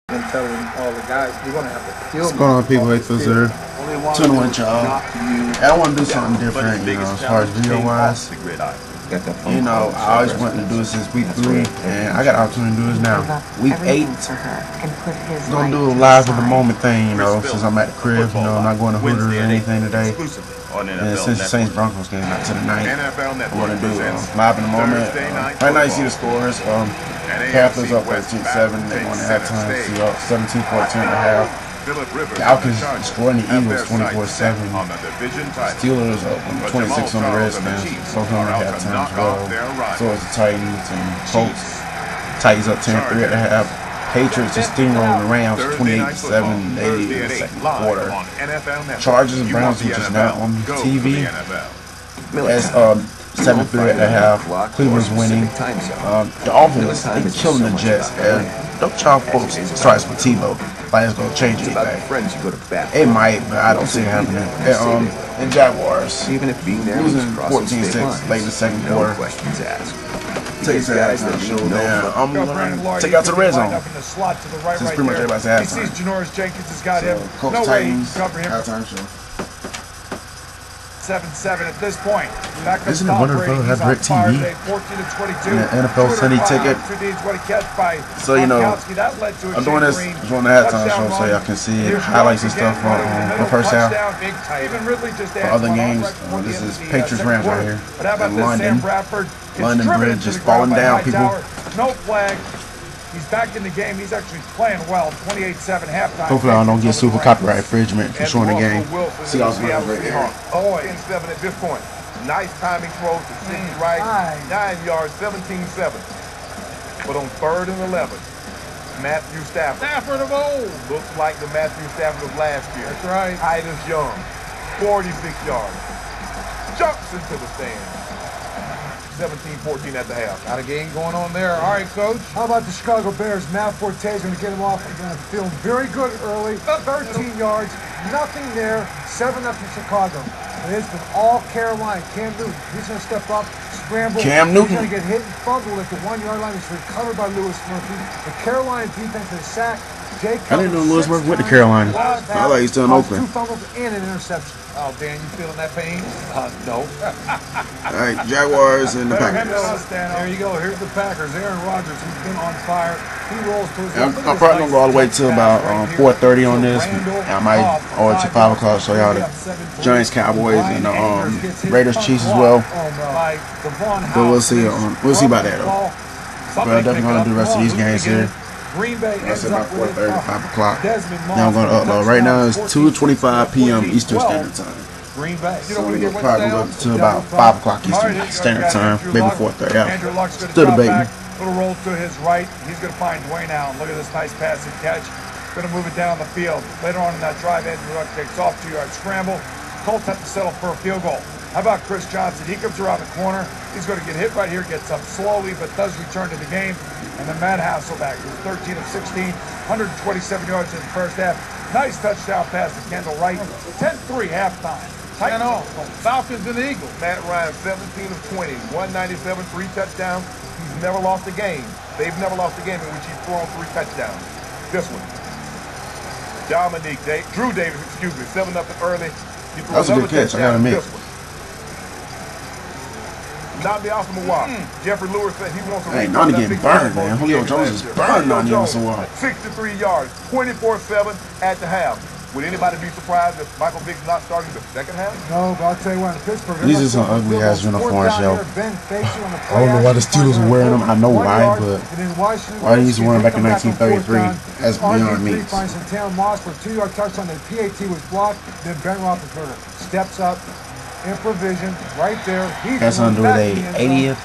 and telling all the guys we're gonna have to film. What's going on, people? A-Fizzle here. Tuning with y'all. I want to do something different, as far as video wise. I always wanted to do this since week 3, and I got the opportunity to do this now. Week 8, gonna do a live in the moment thing, since I'm at the crib, I'm not going to Hooters or anything today. And since the Saints Broncos game not to the night, I'm gonna do live in the moment. Right now you see the scores. Panthers up 13-7. They won at halftime. See up 17-14 at half. Falcons destroying the Eagles 24-7. Steelers up 26 on the Redskins. Both on at halftime as well. So it's the Titans and Colts. Titans up 10-3 at the half. Patriots just steamrolling the Rams 28-7 late in the second quarter. Chargers and Browns, which is not on TV. As 7-3 at the half. Cleveland's winning. The offense is killing the Jets. And don't y'all folks starts with Tebow. Like it's gonna change anything. It might, but I don't see it happening. And Jaguars losing 14-6 late in the second quarter. Take out to the red zone. Since pretty much everybody's at halftime. So, Colts Titans halftime show. 7-7 at this point. Isn't it wonderful to have DirecTV and an NFL Sunday ticket? So I'm doing this during the halftime show so y'all can see highlights and stuff from the first half. For other games, this is Patriots Rams right here in London. London Bridge just falling down, people. No flag. He's back in the game. He's actually playing well. 28-7 halftime. Hopefully I don't get super copyright infringement for showing the game. See y'all's right here. 10-7 at this point. Nice timing throws to City right. 9 yards, 17-7. But on 3rd and 11, Matthew Stafford. Stafford of old. Looks like the Matthew Stafford of last year. That's right. Titus Young, 46 yards. Jumps into the stand. 17-14 at the half. Got a game going on there. All right, Coach. How about the Chicago Bears? Matt Forte is going to get him off. They're going to feel very good early. 13 yards, nothing there. 7-0 Chicago. But it's been all Carolina. Cam Newton, he's going to step up, scramble. Cam Newton. He's going to get hit and fumble at the 1 yard line. It's recovered by Lewis Murphy. The Carolina defense is sacked. I didn't know Lewis Murphy went to Carolina. I thought he's still in Oakland. 2 fumbles and an interception. Oh, Dan, you feeling that pain? No. All right, Jaguars and the Packers. There you go. Here's the Packers. Aaron Rodgers, who's been on fire. He rolls to his I'm probably going to go all the way to about 4:30 on this. I might go to 5 o'clock, show y'all the Giants, Cowboys, and the Raiders, Chiefs as well. But we'll see. We'll see about that, though. But I'm definitely going to do the rest of these games here. I said about 4:30, 5 o'clock. Now I'm going to upload. Right now it's 2:25 p.m. Eastern Standard Time. So we'll probably go to about 5 o'clock Eastern Standard Time, maybe 4:30. Still debating. Little roll to his right. He's going to find Dwayne Allen. Look at this nice pass and catch. Going to move it down the field. Later on in that drive, Andrew Luck takes off 2-yard scramble. Colts have to settle for a field goal. How about Chris Johnson? He comes around the corner. He's going to get hit right here, gets up slowly, but does return to the game. And then Matt Hasselbeck, who's 13 of 16, 127 yards in the first half. Nice touchdown pass to Kendall Wright. 10-3 halftime. Falcons and Eagles. Matt Ryan, 17 of 20, 197, 3 touchdowns. He's never lost a game. They've never lost a game in which he's thrown 3 touchdowns. This one. Drew Davis, 7 up early. That's a good catch. I got to admit. Not the awesome walk. Jeffrey Lewis said he wants to. Hey, Nani getting burned, man. Julio Jones is burned on you so well. 63 yards, 24-7 at the half. Would anybody be surprised if Michael Vick's not starting the second half? No, but I'll tell you what, Pittsburgh. These are some ugly ass uniforms, yo. I don't know why the Steelers are wearing them. I know why, but why they used to wear them back in 1933? That's beyond me. Finds Taylor Moss for a 2-yard touchdown. The PAT was blocked. Then Ben Roethlisberger steps up. In provision, right there. That's under their 80th.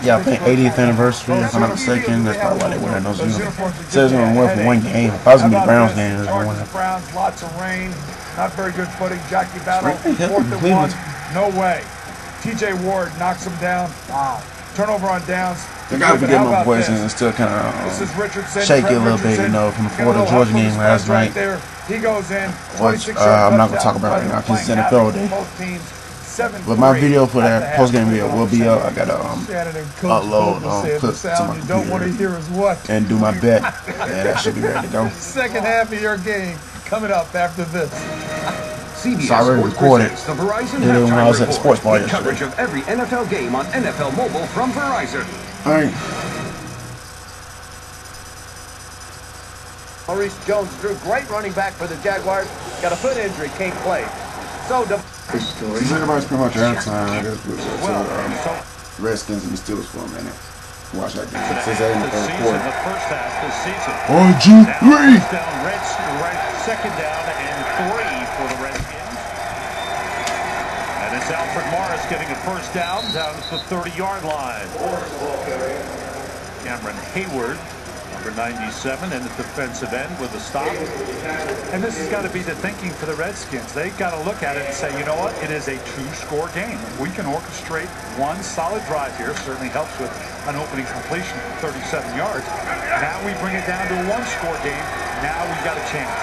Yeah, I think 80th anniversary, if I'm not mistaken. That's probably why they're wearing those uniforms. It says they're going to wear for 1 game. If I was going to be Browns game, it's going to win. Browns, lots of rain. Not very good footing. Jackie Battle, 4th and 1. No way. TJ Ward knocks him down. Wow. Turnover on downs. I got to forget my voice and still kind of shaky a little bit, from the Florida Georgia game last night. He goes in. Which I'm not going to talk about right now because it's NFL day. But my video for that post-game video will be up. I gotta upload clips to my computer and do my bet. Yeah, that should be ready to go. Second half of your game coming up after this. So I already recorded. Did it when I was at the sports bar yesterday. Coverage of every NFL game on NFL Mobile from Verizon. All right. Maurice Jones-Drew, great running back for the Jaguars. Got a foot injury, can't play. So everybody's pretty much out of time. I guess Redskins and the Steelers for a minute. Watch that game. Since they in the third quarter. The first half this season. RG3. Second down and 3 for the Redskins. And it's Alfred Morris getting a first down at the 30-yard line. Cameron Hayward, number 97, in the defensive end with a stop. And this has got to be the thinking for the Redskins. They've got to look at it and say, you know what? It is a two-score game. We can orchestrate one solid drive here. Certainly helps with an opening completion for 37 yards. Now we bring it down to a one-score game. Now we've got a chance.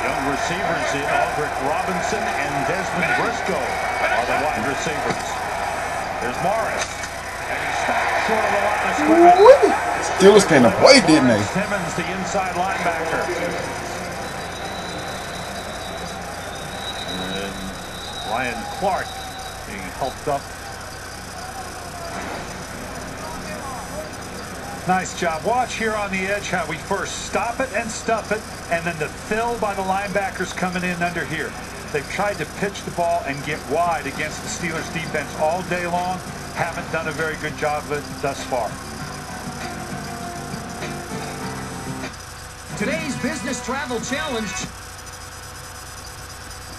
Young receivers in Aldrich Robinson and Desmond Briscoe are the wide receivers. There's Morris. And he stopped short of the line of scrimmage. Steelers came to play, didn't they? Timmons, the inside linebacker. And Ryan Clark being helped up. Nice job. Watch here on the edge how we first stop it and stuff it, and then the fill by the linebackers coming in under here. They've tried to pitch the ball and get wide against the Steelers defense all day long. Haven't done a very good job of it thus far. Today's Business Travel Challenge.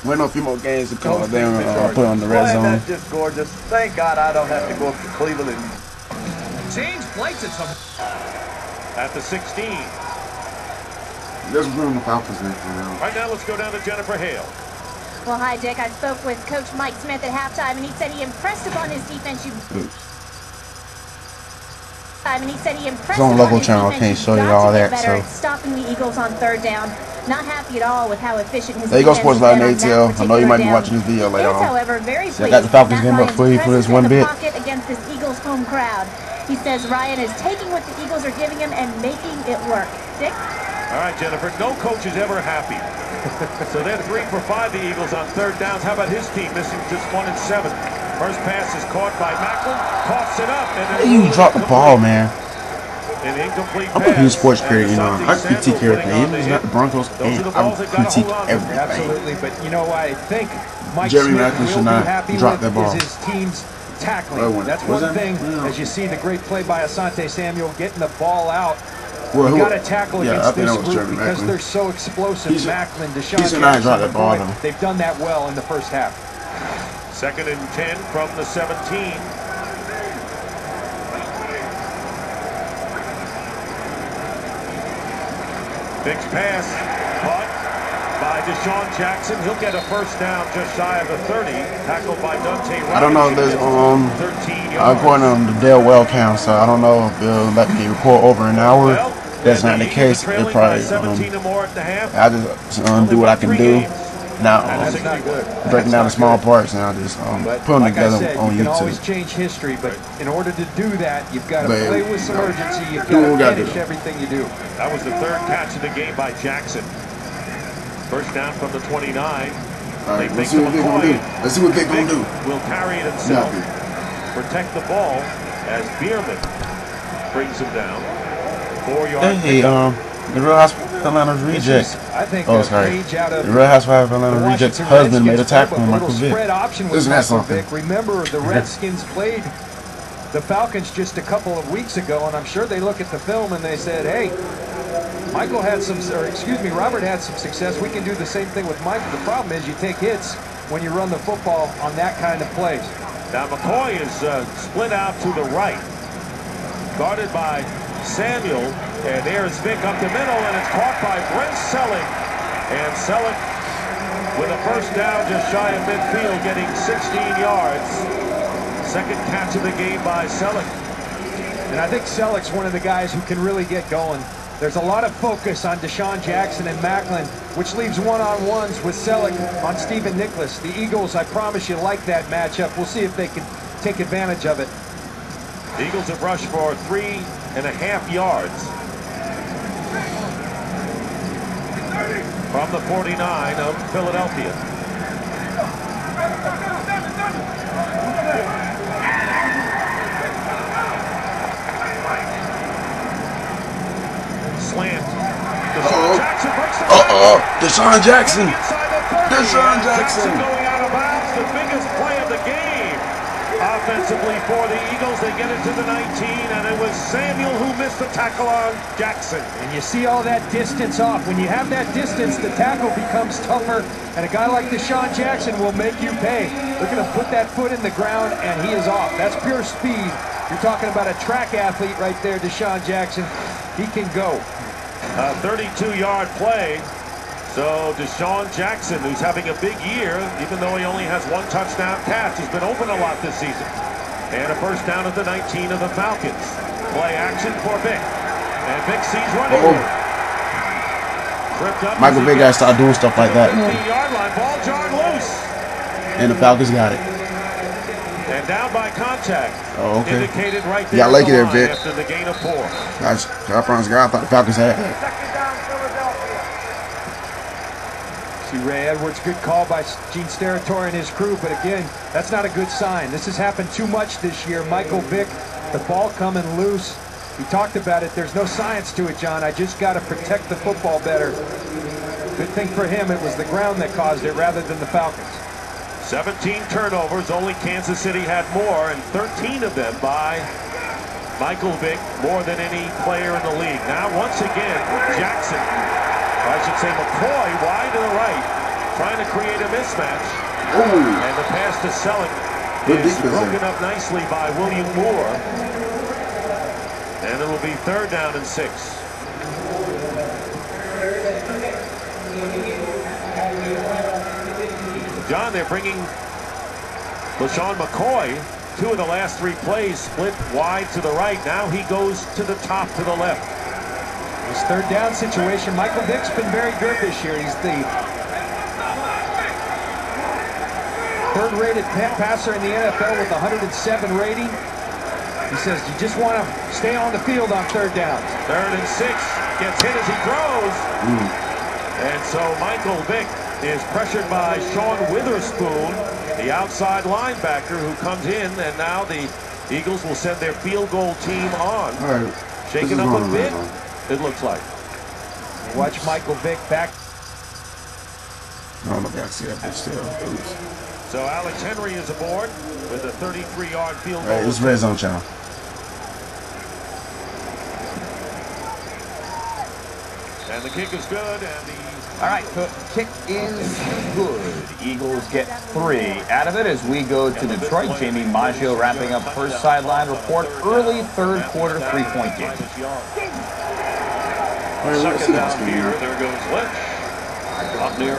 We know a few more games to come. They'll put on the red zone. That's just gorgeous. Thank God I don't have to go up to Cleveland and Change flights at some. At the 16. There's room the Falcons in. Right now, let's go down to Jennifer Hale. Well, hi, Dick. I spoke with Coach Mike Smith at halftime, and he said he impressed upon his defense. It's on local channel. I can't show you all that. So stopping the Eagles on third down. Not happy at all with how efficient his there you go, SportsLiveInTheAtl. I know you might be watching this video later on. However, very I got the Falcons game up for you for this one bit. Against this Eagles home crowd. He says Ryan is taking what the Eagles are giving him and making it work. Dick? All right, Jennifer, no coach is ever happy. So they're 3 for 5, the Eagles, on third downs. How about his team missing just 1 and 7? First pass is caught by Macklin. Coughs it up. And you dropped the ball, man. An incomplete I'm a huge sports critic, you know. I critique everything. Even if it's not the Broncos, I critique everything. Absolutely, but you know, I think Mike Jerry Smith Macklin should will not be happy drop with that ball. is his team's tackling. That's one thing, as you see the great play by Asante Samuel getting the ball out. You got to tackle against this group because they're so explosive. Macklin, Deshaun Jackson, they've done that well in the first half. 2nd and 10 from the 17. Big pass caught by Deshaun Jackson. He'll get a first down just shy of the 30. Tackled by Dante Ryan. I don't know if there's 13 yards. according to the Dale well count, so I don't know if they'll let me record over an hour. Well, that's not the case. It probably I just do what I can do. Now breaking down the small parts, and I just put them together on YouTube. You can always change history, but in order to do that, you've got to play with some urgency. You've got to finish everything you do. That was the 3rd catch of the game by Jackson. First down from the 29. All right, let's see what they're going to do. Let's see what they're going to do. Will carry it himself. Protect the ball as Bierman brings him down. 4 yards. Hey, the Real Housewives of Atlanta's reject. The Real Housewives of Atlanta reject's husband made a tackle on Michael Vick. Isn't that something? Remember, the Redskins played the Falcons just a couple of weeks ago, and I'm sure they look at the film and they said, hey, Robert had some success. We can do the same thing with Michael. The problem is you take hits when you run the football on that kind of plays. Now McCoy is split out to the right. Guarded by Samuel, and there's Vick up the middle, and it's caught by Brent Selleck. And Selleck with a first down just shy of midfield, getting 16 yards. 2nd catch of the game by Selleck. And I think Selleck's one of the guys who can really get going. There's a lot of focus on Deshaun Jackson and Macklin, which leaves one-on-ones with Selleck on Stephen Nicholas. The Eagles, I promise you, like that matchup. We'll see if they can take advantage of it. The Eagles have rushed for 3.5 yards from the 49 of Philadelphia. Slant. Deshaun Jackson. Deshaun Jackson. Going out of bounds, the biggest play of the game. Offensively for the Eagles, they get it to the 19, and it was Samuel who missed the tackle on Jackson. And you see all that distance off. When you have that distance, the tackle becomes tougher, and a guy like Deshaun Jackson will make you pay. Look at him put that foot in the ground, and he is off. That's pure speed. You're talking about a track athlete right there, Deshaun Jackson. He can go. A 32-yard play. So Deshaun Jackson, who's having a big year, even though he only has 1 touchdown catch, has been open a lot this season. And a first down at the 19 of the Falcons. Play action for Vick. And Vick sees running room. Tripped up. Michael Vick got to start doing stuff like that. 15-yard line, ball jarred loose. And the Falcons got it. And down by contact. Oh, okay. Indicated right there. Yeah, I like it there, Vick. After the gain of 4. Gosh, I promise God, I thought the Falcons had it. See Ray Edwards, good call by Gene Steratore and his crew, but again, that's not a good sign. This has happened too much this year. Michael Vick, the ball coming loose. He talked about it. There's no science to it, John. I just got to protect the football better. Good thing for him, it was the ground that caused it rather than the Falcons. 17 turnovers, only Kansas City had more, and 13 of them by Michael Vick, more than any player in the league. Now, once again, Jackson, or I should say McCoy, wide to the right, trying to create a mismatch. Ooh. And the pass to Selleck is broken up nicely by William Moore. And it will be 3rd down and 6. John, they're bringing LaShawn McCoy. 2 of the last 3 plays split wide to the right. Now he goes to the top to the left. This 3rd down situation, Michael Vick's been very good this year. He's the 3rd rated passer in the NFL with 107 rating. He says you just want to stay on the field on 3rd downs. 3rd and 6, gets hit as he throws. And so Michael Vick is pressured by Sean Witherspoon, the outside linebacker who comes in, and now the Eagles will send their field goal team on. All right. Shaking up a bit, it looks like. Watch Michael Vick back. I don't know if I see that, but still. So Alex Henry is aboard with a 33-yard field goal. All right, it's RedZone channel. And the kick is good, and the... All right, the kick is good. Eagles get 3 out of it as we go to Detroit. Jamie Maggio wrapping up first sideline report. Early 3rd quarter, 3-point game. Second down here, there goes Lynch. Up near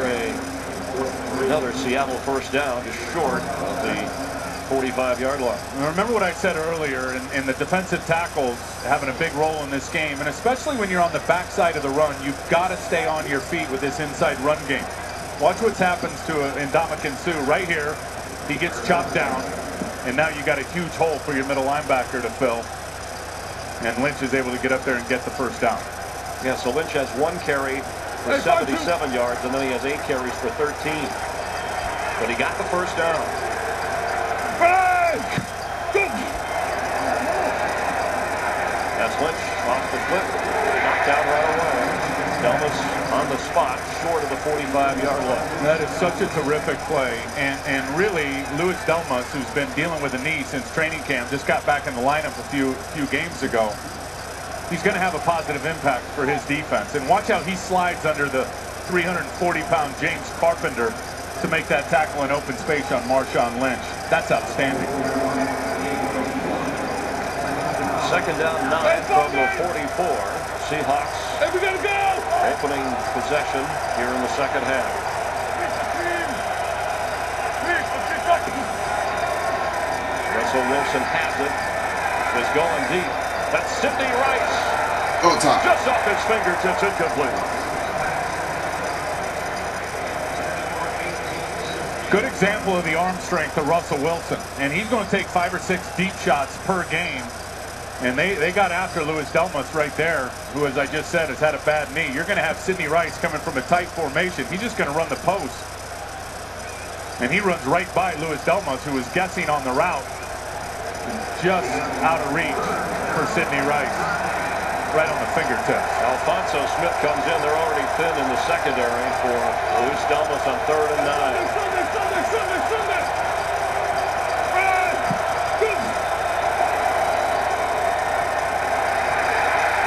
another Seattle first down, just short of the 45-yard line. Remember what I said earlier, in the defensive tackles having a big role in this game, and especially when you're on the backside of the run, you've got to stay on your feet with this inside run game. Watch what happens to Ndamukong Suh right here. He gets chopped down, and now you got a huge hole for your middle linebacker to fill. And Lynch is able to get up there and get the first down. Yeah, so Lynch has 1 carry for 77 yards, and then he has 8 carries for 13. But he got the first down. That's Lynch off the foot, knocked down right away. Delmas on the spot, short of the 45-yard line. That is such a terrific play, and really, Louis Delmas, who's been dealing with a knee since training camp, just got back in the lineup a few games ago. He's going to have a positive impact for his defense, and watch how he slides under the 340-pound James Carpenter to make that tackle in open space on Marshawn Lynch. That's outstanding. Second down 9 from the 44. Seahawks opening possession here in the second half. Russell Wilson has it. Is going deep. That's Sidney Rice. Go top. Just off his fingertips, incomplete. Good example of the arm strength of Russell Wilson. And he's going to take 5 or 6 deep shots per game. And they got after Louis Delmas right there, who, as I just said, has had a bad knee. You're going to have Sidney Rice coming from a tight formation. He's just going to run the post. And he runs right by Louis Delmas, who was guessing on the route. Just out of reach for Sidney Rice. Right on the fingertips. Alfonso Smith comes in. They're already thin in the secondary for Louis Delmas on 3rd and 9.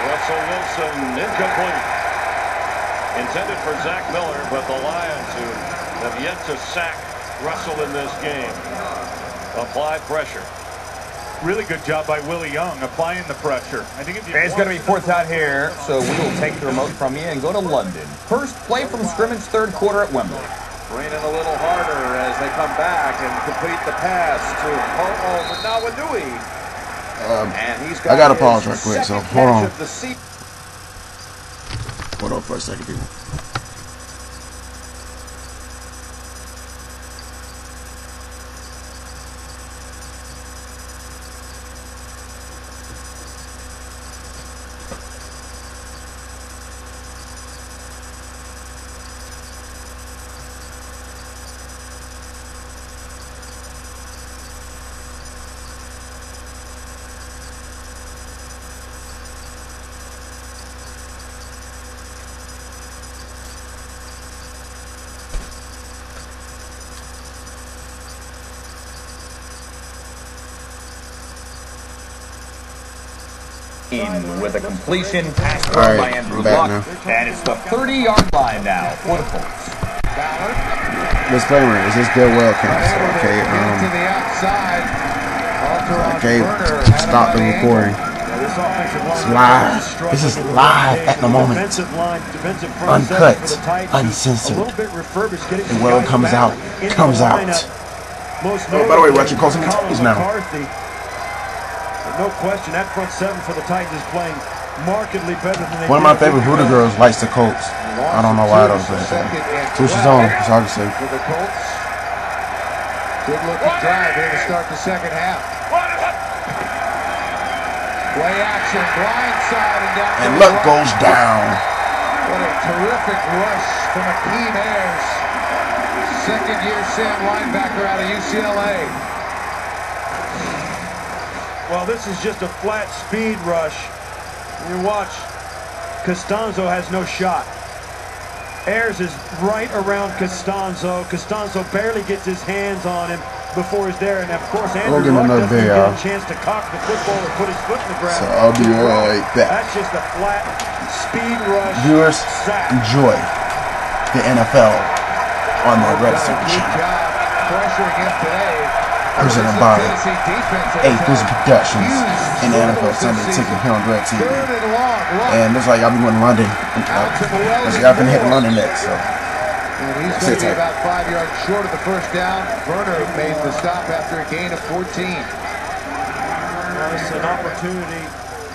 Russell Wilson incomplete. Intended for Zach Miller, but the Lions, who have yet to sack Russell in this game, apply pressure. Really good job by Willie Young applying the pressure. I think if it's going to be 4th out here, so we will take the remote from you and go to London. First play from scrimmage, 3rd quarter at Wembley. Raining a little harder as they come back and complete the pass to Nawanui. And he's got I got to pause right quick, so hold on. Hold on for a second, people. With a completion pass by Andrew Luck, and it's the 30-yard line now for the Colts. Disclaimer: is this Bill Wildcats? Okay, okay, stop the recording. It's live. This is live at the moment. Uncut, uncensored. And when it comes out, it comes out. Oh, by the way, Roger calls him the Titans now. No question, that front 7 for the Titans is playing markedly better than they One of my favorite Voodoo girls likes the Colts. I don't know why though, but Tush is on, that's all I can say. For the Colts. Good looking drive here to start the second half. Play action, blindside and down. And Luck goes down. What a terrific rush from Akeem Ayers. Second-year Sam linebacker out of UCLA. Well, this is just a flat speed rush. You watch, Costanzo has no shot. Ayers is right around Costanzo. Costanzo barely gets his hands on him before he's there. And of course, Andrew Luck doesn't get a chance to cock the football or put his foot in the ground. So I'll be right back. That's just a flat speed rush. Viewers, enjoy the NFL on the RedZone channel. Pressuring him today. Presented by A-Fizzle Productions and the NFL Sunday Ticket here on DirecTV. And looks like I'll be going to London. Looks like I'll be hitting London next. So. And he's going to be about 5 yards short of the first down. Werner made the stop after a gain of 14. That's an opportunity.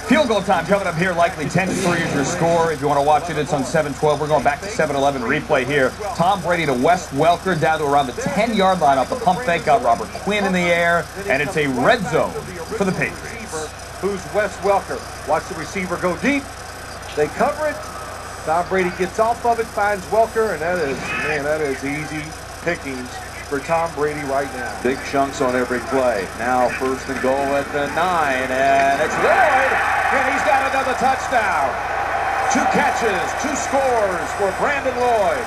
Field goal time coming up here, likely 10-3 is your score. If you want to watch it, it's on 7-12. We're going back to 7-11 replay here. Tom Brady to Wes Welker down to around the 10-yard line off the pump fake. Got Robert Quinn in the air, and it's a red zone for the Patriots. Who's Wes Welker? Watch the receiver go deep. They cover it. Tom Brady gets off of it, finds Welker, and that is easy pickings for Tom Brady right now. Big chunks on every play. Now 1st and goal at the 9, and it's Lloyd, and he's got another touchdown. 2 catches, 2 scores for Brandon Lloyd.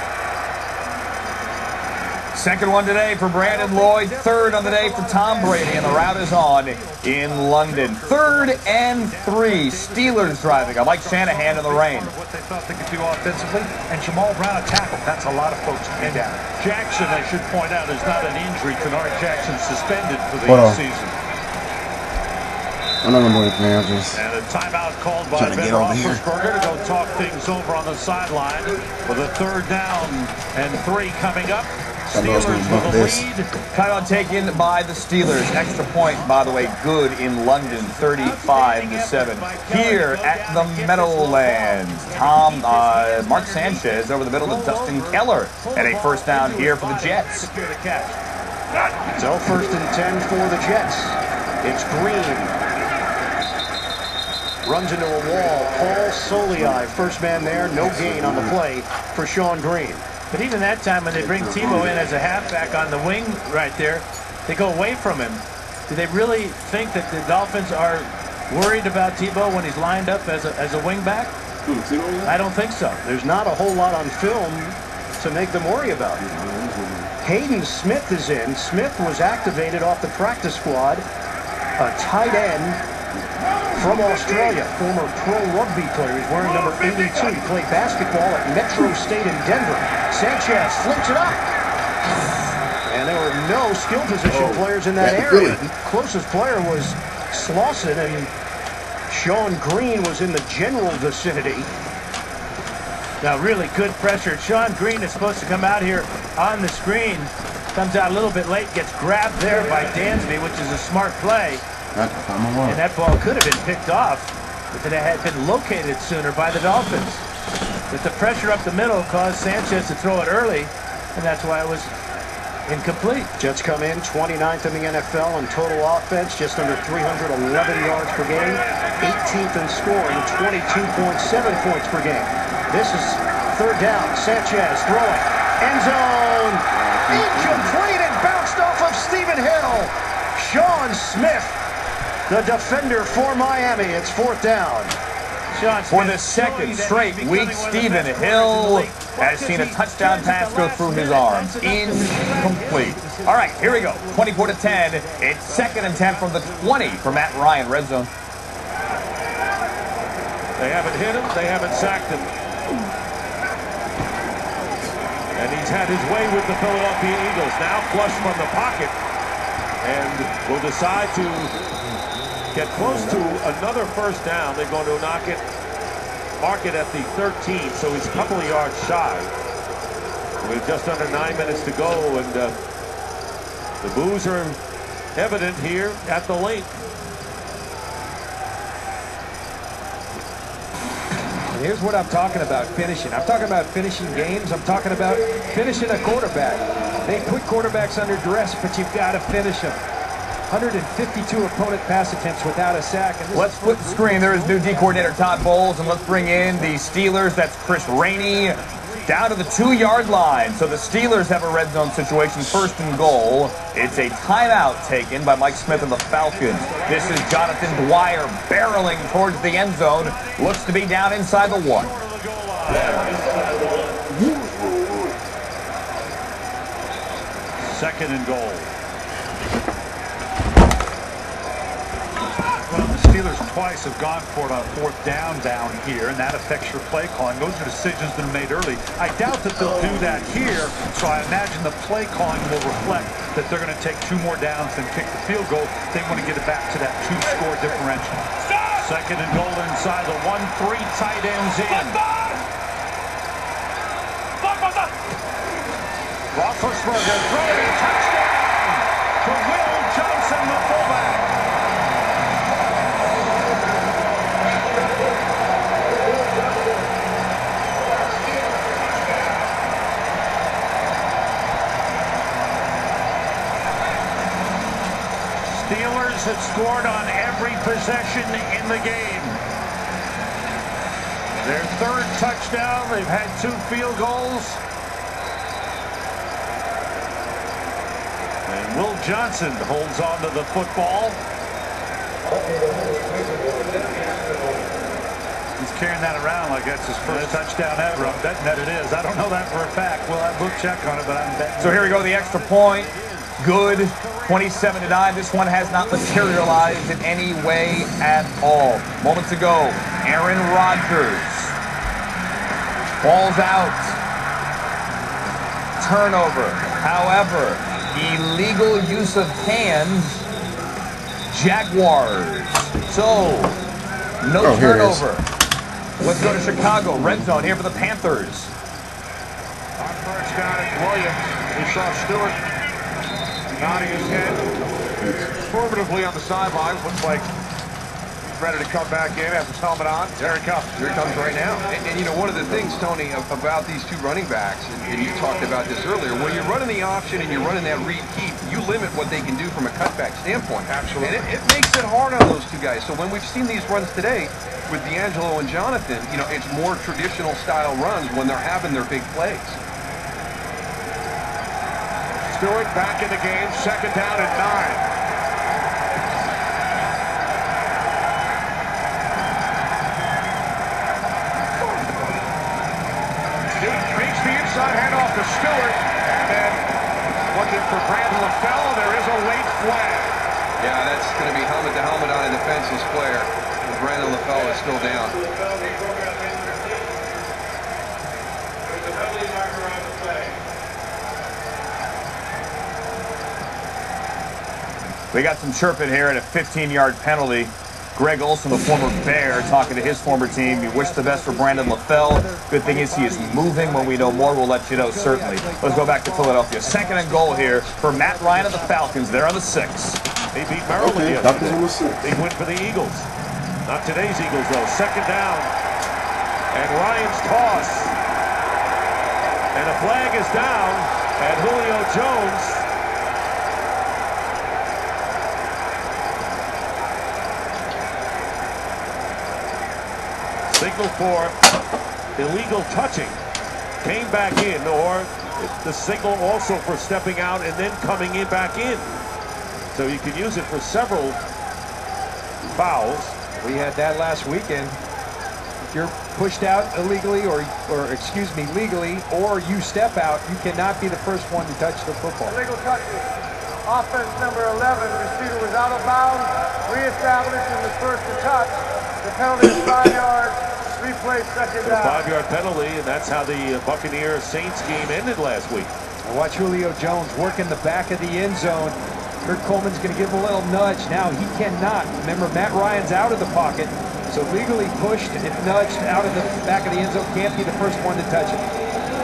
Second one today for Brandon Lloyd. 3rd on the day for Tom Brady, and the route is on in London. 3rd and 3. Steelers driving. I like Shanahan in the rain. What they thought they could do offensively, and Jamal Brown a tackle. That's a lot of folks to get down. Jackson, I should point out, is not an injury. Kennard Jackson suspended for the season. I'm not gonna do anything. I'm just And a timeout called by trying to Ben get over here. Roethlisberger to go talk things over on the sideline with a 3rd down and 3 coming up. Steelers with a lead. Timeout taken by the Steelers. Extra point, by the way, good in London, 35-7. Here at the Meadowlands, Mark Sanchez over the middle to Dustin Keller, and a 1st down here for the Jets. So 1st and 10 for the Jets. It's Green. Runs into a wall. Paul Soliai, 1st man there. No gain on the play for Sean Green. But even that time when they bring Tebow in as a halfback on the wing right there, they go away from him. Do they really think that the Dolphins are worried about Tebow when he's lined up as a wingback? I don't think so. There's not a whole lot on film to make them worry about it. Hayden Smith is in. Smith was activated off the practice squad. A tight end from Australia, former pro rugby player. He's wearing number 82. He played basketball at Metro State in Denver. Sanchez flips it up. And there were no skill position players in that area. The closest player was Slauson, and Sean Green was in the general vicinity. Now really good pressure. Sean Green is supposed to come out here on the screen. Comes out a little bit late, gets grabbed there by Dansby, which is a smart play. And that ball could have been picked off if it had been located sooner by the Dolphins. But the pressure up the middle caused Sanchez to throw it early, and that's why it was incomplete. Jets come in 29th in the NFL in total offense, just under 311 yards per game, 18th in scoring, 22.7 points per game. This is 3rd down. Sanchez throwing. End zone. Incomplete and bounced off of Stephen Hill. Sean Smith, the defender for Miami. It's 4th down. For the 2nd straight week, Stephen Hill has seen a touchdown pass go through his arms. Incomplete. All right, here we go. 24-10. It's 2nd and 10 from the 20 for Matt Ryan, red zone. They haven't hit him. They haven't sacked him. And he's had his way with the Philadelphia Eagles. Now flush from the pocket. And will decide to get close to another 1st down. They're going to mark it at the 13, so he's a couple of yards shy. With just under 9 minutes to go, and the boos are evident here at the lake. And here's what I'm talking about, finishing. I'm talking about finishing games. I'm talking about finishing a quarterback. They put quarterbacks under duress, but you've got to finish them. 152 opponent pass attempts without a sack. And let's flip the screen. There is new D coordinator Todd Bowles, and let's bring in the Steelers. That's Chris Rainey down to the 2-yard line. So the Steelers have a red zone situation, 1st and goal. It's a timeout taken by Mike Smith and the Falcons. This is Jonathan Dwyer barreling towards the end zone. Looks to be down inside the 1. Second and goal. Well, the Steelers twice have gone for it on 4th down here, and that affects your play calling. Those are decisions that are made early. I doubt that they'll do that here, so I imagine the play calling will reflect that they're going to take 2 more downs than kick the field goal. They want to get it back to that 2-score differential. Second and goal inside the 1-3, tight ends in. Roethlisberger throwing, touchdown to Will Johnson, the fullback. Steelers had scored on every possession in the game. Their 3rd touchdown. They've had 2 field goals. And Will Johnson holds on to the football. He's carrying that around like that's his first touchdown ever. I'm betting that it is. I don't know that for a fact. We'll check on it, but I'm betting. So here we go, the extra point. Good. 27-9. This one has not materialized in any way at all. Moments ago, Aaron Rodgers falls out. Turnover. However, illegal use of hands. Jaguars So, no Oh, here it is. turnover. Let's go to Chicago. Red zone here for the Panthers. On first down, it's Williams. We saw Stewart nodding his head affirmatively on the sidelines. Looks like he's ready to come back in, has his helmet on. There he comes. Here he comes right now. And you know, one of the things, Tony, about these two running backs, and you talked about this earlier, when you're running the option and you're running that read keep, you limit what they can do from a cutback standpoint. Absolutely. And it makes it hard on those two guys. So when we've seen these runs today with D'Angelo and Jonathan, you know, it's more traditional style runs when they're having their big plays. Stewart back in the game, second down and 9. Inside handoff to Stewart, and then looking for Brandon LaFell. There is a late flag. Yeah, that's going to be helmet-to-helmet on a defenseless player. And Brandon LaFell is still down. We got some chirping here and a 15-yard penalty. Greg Olson, the former Bear, talking to his former team. You wish the best for Brandon LaFell. Good thing is he is moving. When we know more, we'll let you know, certainly. Let's go back to Philadelphia. Second and goal here for Matt Ryan of the Falcons. They're on the 6. They beat Maryland yesterday. Big win for the Eagles. Not today's Eagles, though. Second down. And Ryan's toss. And a flag is down. And Julio Jones... signal for illegal touching, came back in, or the signal also for stepping out and then coming in back in. So you can use it for several fouls. We had that last weekend. If you're pushed out illegally or excuse me, legally, or you step out, you cannot be the first one to touch the football. Illegal touches. Offense number 11, receiver was out of bounds, reestablished and was first to touch. The penalty is 5 yards, replay second down. 5-yard penalty, and that's how the Buccaneers-Saints game ended last week. And watch Julio Jones working the back of the end zone. Kurt Coleman's going to give him a little nudge. Now he cannot. Remember, Matt Ryan's out of the pocket, so legally pushed and nudged out of the back of the end zone. Can't be the first one to touch it.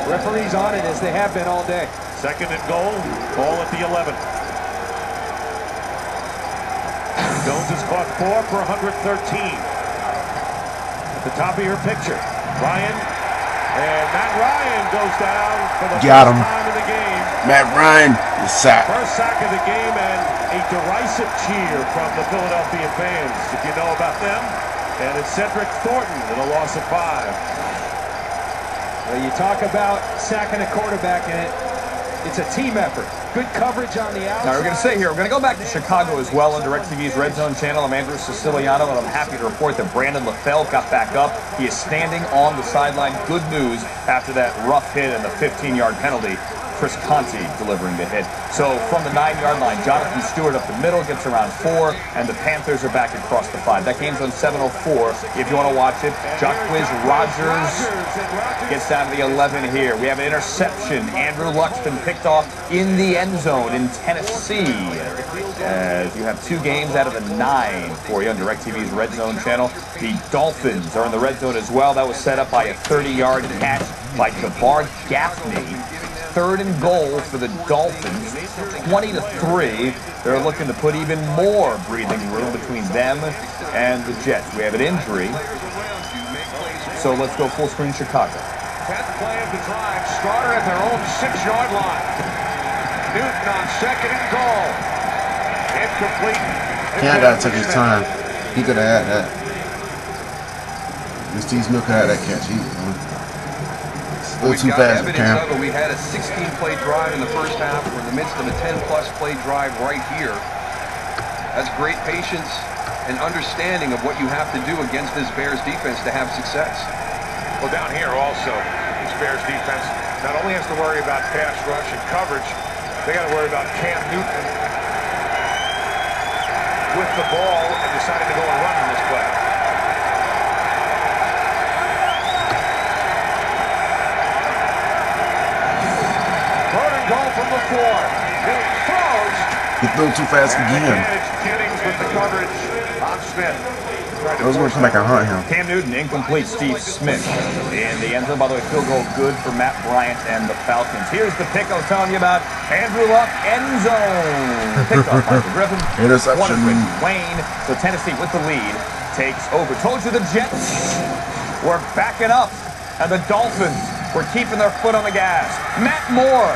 Referees on it as they have been all day. Second and goal, ball at the 11. Jones has caught 4 for 113. At the top of your picture, Ryan, and Matt Ryan goes down for the first time in the game. Matt Ryan is sacked. First sack of the game and a derisive cheer from the Philadelphia fans, if you know about them. And it's Cedric Thornton with a loss of 5. Well, you talk about sacking a quarterback, and it's a team effort. Good coverage on the outside. Now, we're going to say here, we're going to go back to Chicago as well on DirecTV's Red Zone channel. I'm Andrew Siciliano, and I'm happy to report that Brandon LaFell got back up. He is standing on the sideline. Good news after that rough hit and the 15-yard penalty. Chris Conti delivering the hit. So from the 9-yard line, Jonathan Stewart up the middle, gets around 4, and the Panthers are back across the 5. That game's on 7:04 if you want to watch it. Jacquizz Rodgers gets down to the 11 here. We have an interception. Andrew Luck's been picked off in the end zone in Tennessee. As you have 2 games out of the 9 for you on DirecTV's Red Zone channel. The Dolphins are in the red zone as well. That was set up by a 30-yard catch by Jabbar Gaffney. Third and goal for the Dolphins, 20-3. They're looking to put even more breathing room between them and the Jets. We have an injury, so let's go full screen Chicago. 10th play of the drive, starter at their own 6-yard line. Newton on second and goal. Incomplete. Canada took his time. He could have had that. Steve Smith could have had that catch. We've got evidence of it. We had a 16-play drive in the first half. We're in the midst of a 10-plus play drive right here. That's great patience and understanding of what you have to do against this Bears defense to have success. Well, down here also, this Bears defense not only has to worry about pass rush and coverage, they got to worry about Cam Newton with the ball and deciding to go and run in this play. Goal from the 4. He throws. He threw too fast again. Jennings with the coverage on Smith. Those going to come back and hunt him. Cam Newton, incomplete. Steve Smith in the end zone. By the way, field goal good for Matt Bryant and the Falcons. Here's the pick I was telling you about. Andrew Luck, end zone. Picked off Michael Griffin. Interception. Wayne. So Tennessee with the lead takes over. Told you the Jets were backing up, and the Dolphins were keeping their foot on the gas. Matt Moore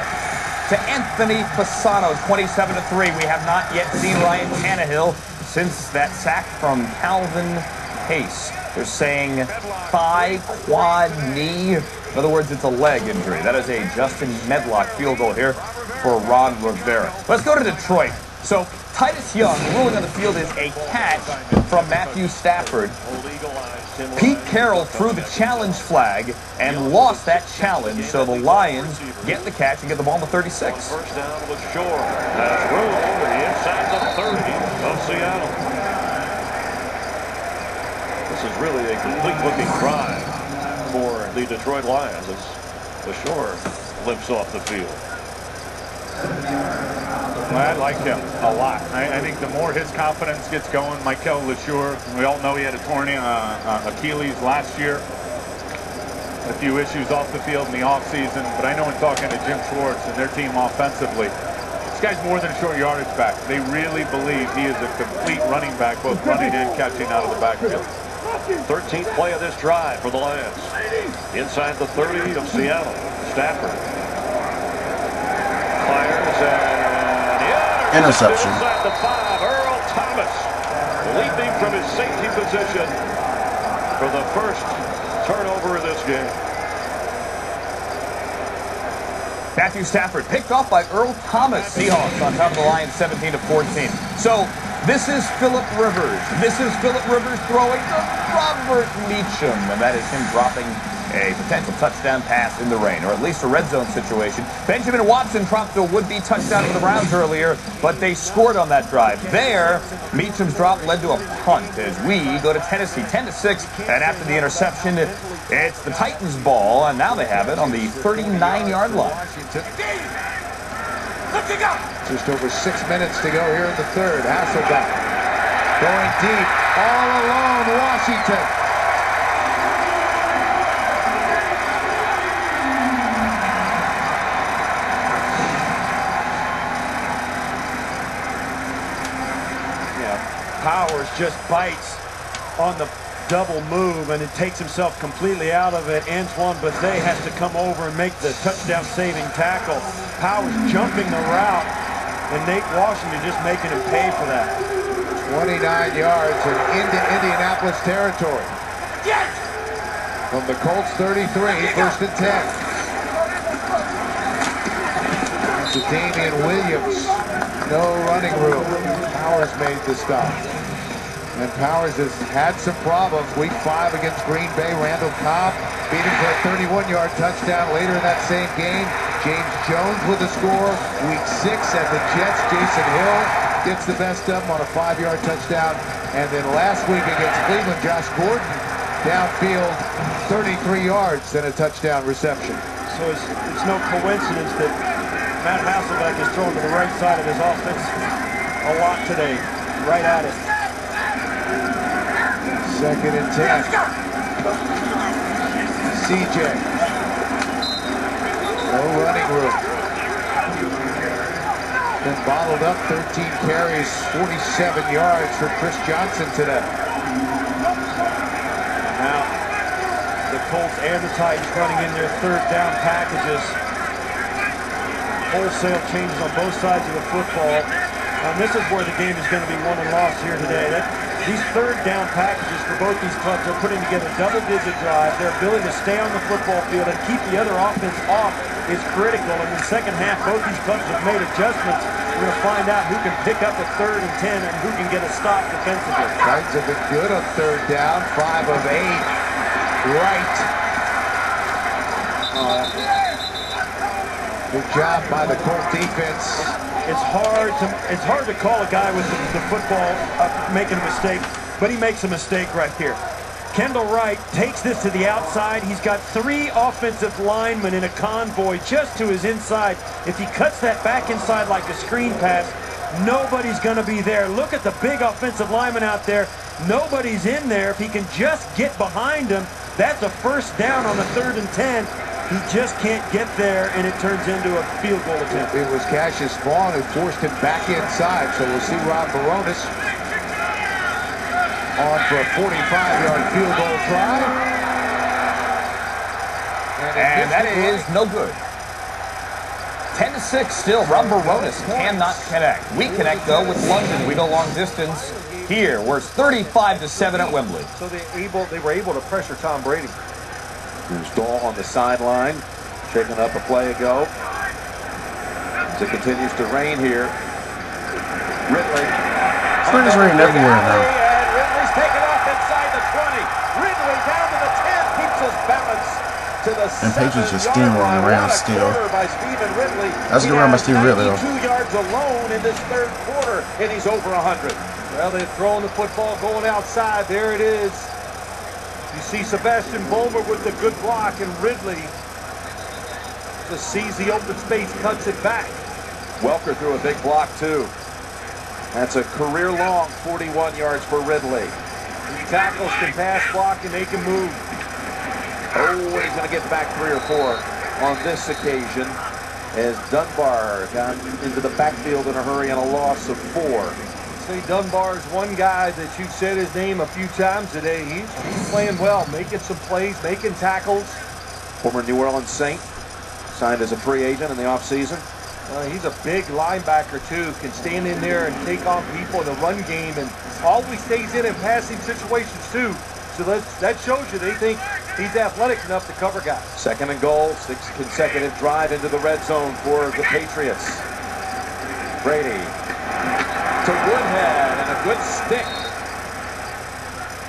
to Anthony Fasano, 27-3. We have not yet seen Ryan Tannehill since that sack from Calvin Pace. They're saying thigh, quad, knee. In other words, it's a leg injury. That is a Justin Medlock field goal here for Ron Rivera. Let's go to Detroit. So Titus Young, ruling on the field is a catch from Matthew Stafford. Pete Carroll threw the challenge flag and lost that challenge, so the Lions get the catch and get the ball on the 36. First down with Shore. Has room over the inside the 30 of Seattle. This is really a complete-looking drive for the Detroit Lions as LeSure limps off the field. I like him a lot. I think the more his confidence gets going, Michael LeSure, we all know he had a torn Achilles last year. A few issues off the field in the offseason, but I know in talking to Jim Schwartz and their team offensively, this guy's more than a short yardage back. They really believe he is a complete running back, both running and catching out of the backfield. 13th play of this drive for the Lions. Inside the 30 of Seattle. Stafford. Fires and interception. Inside the 5, Earl Thomas leaping from his safety position for the first turnover of this game. Matthew Stafford picked off by Earl Thomas. Seahawks on top of the Lions 17-14. So this is Phillip Rivers. This is Phillip Rivers throwing to Robert Meacham. And that is him dropping a potential touchdown pass in the rain, or at least a red zone situation. Benjamin Watson dropped a would-be touchdown for the Browns earlier, but they scored on that drive. There, Meacham's drop led to a punt as we go to Tennessee 10-6, and after the interception, it's the Titans' ball, and now they have it on the 39-yard line. Just over 6 minutes to go here in the third. Hasselbeck going deep, all alone, Washington. Powers just bites on the double move, and it takes himself completely out of it. Antoine Bethea has to come over and make the touchdown-saving tackle. Powers jumping the route, and Nate Washington just making him pay for that. 29 yards and into Indianapolis territory. From the Colts 33, first and 10. To Damian Williams, no running room. Powers made the stop. And Powers has had some problems. Week 5 against Green Bay, Randall Cobb beat him for a 31-yard touchdown later in that same game. James Jones with a score. Week 6 at the Jets, Jason Hill gets the best of him on a 5-yard touchdown. And then last week against Cleveland, Josh Gordon downfield, 33 yards and a touchdown reception. So it's no coincidence that Matt Hasselbeck is thrown to the right side of his offense a lot today, right at it. Second and 10. CJ. No running room. Been bottled up, 13 carries, 47 yards for Chris Johnson today. Now, the Colts and the Titans running in their third down packages. Wholesale changes on both sides of the football. And this is where the game is going to be won and lost here today. These third down packages for both these clubs are putting together double-digit drives. Their ability to stay on the football field and keep the other offense off is critical. In the second half, both these clubs have made adjustments. We're going to find out who can pick up a 3rd and 10 and who can get a stop defensively. Titans have been good on third down, 5 of 8. Right. Good job by the Colt defense. It's hard to call a guy with the football making a mistake, but he makes a mistake right here. Kendall Wright takes this to the outside. He's got 3 offensive linemen in a convoy just to his inside. If he cuts that back inside like a screen pass, nobody's going to be there. Look at the big offensive lineman out there. Nobody's in there. If he can just get behind him, that's a first down on the 3rd and 10. He just can't get there, and it turns into a field goal attempt. It was Cassius Vaughn who forced him back inside, so we'll see Rob Baronis on for a 45-yard field goal try. And that is no good. 10-6 still. Rob Baronis cannot connect. We connect, though, with London. We go long distance here, where it's 35-7 at Wembley. So they were able to pressure Tom Brady. Here's Dahl on the sideline, shaking up a play ago. As it continues to rain here. Ridley. It's raining everywhere now. And Ridley's taken off inside the 20. Ridley down to the 10, keeps his balance to the 7-yard line. And Patriots are steamrolling around still. By Stephen Ridley. That's a good run by Stephen Ridley, though. 2 yards alone in this 3rd quarter, and he's over 100. Well, they're throwing the football, going outside. There it is. You see Sebastian Vollmer with the good block, and Ridley just sees the open space, cuts it back. Welker threw a big block, too. That's a career-long 41 yards for Ridley. These tackles can pass, block, and they can move. Oh, he's going to get back 3 or 4 on this occasion as Dunbar got into the backfield in a hurry and a loss of 4. Say Dunbar is one guy that you've said his name a few times today. He's playing well, making some plays, making tackles. Former New Orleans Saint, signed as a free agent in the offseason. He's a big linebacker, too. Can stand in there and take on people in the run game and always stays in passing situations, too. So that shows you they think he's athletic enough to cover guys. 2nd and goal, 6th consecutive drive into the red zone for the Patriots. Brady to Woodhead, and a good stick.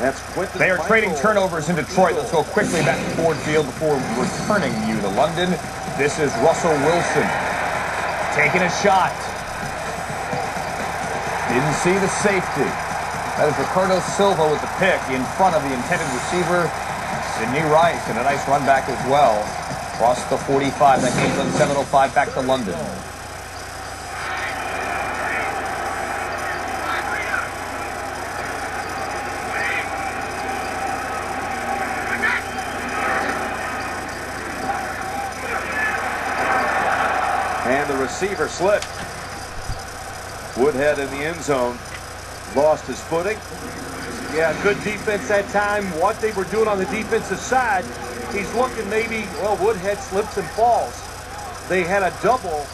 That's Quinton. They are trading turnovers in Detroit. Let's go quickly back to Ford Field before returning you to London. This is Russell Wilson taking a shot. Didn't see the safety. That is Ricardo Silva with the pick in front of the intended receiver, Sidney Rice, and a nice run back as well. Across the 45, that game's on 7:05 back to London. And the receiver slipped. Woodhead in the end zone. Lost his footing. Yeah, good defense that time. What they were doing on the defensive side, he's looking maybe, well, Woodhead slips and falls. They had a double.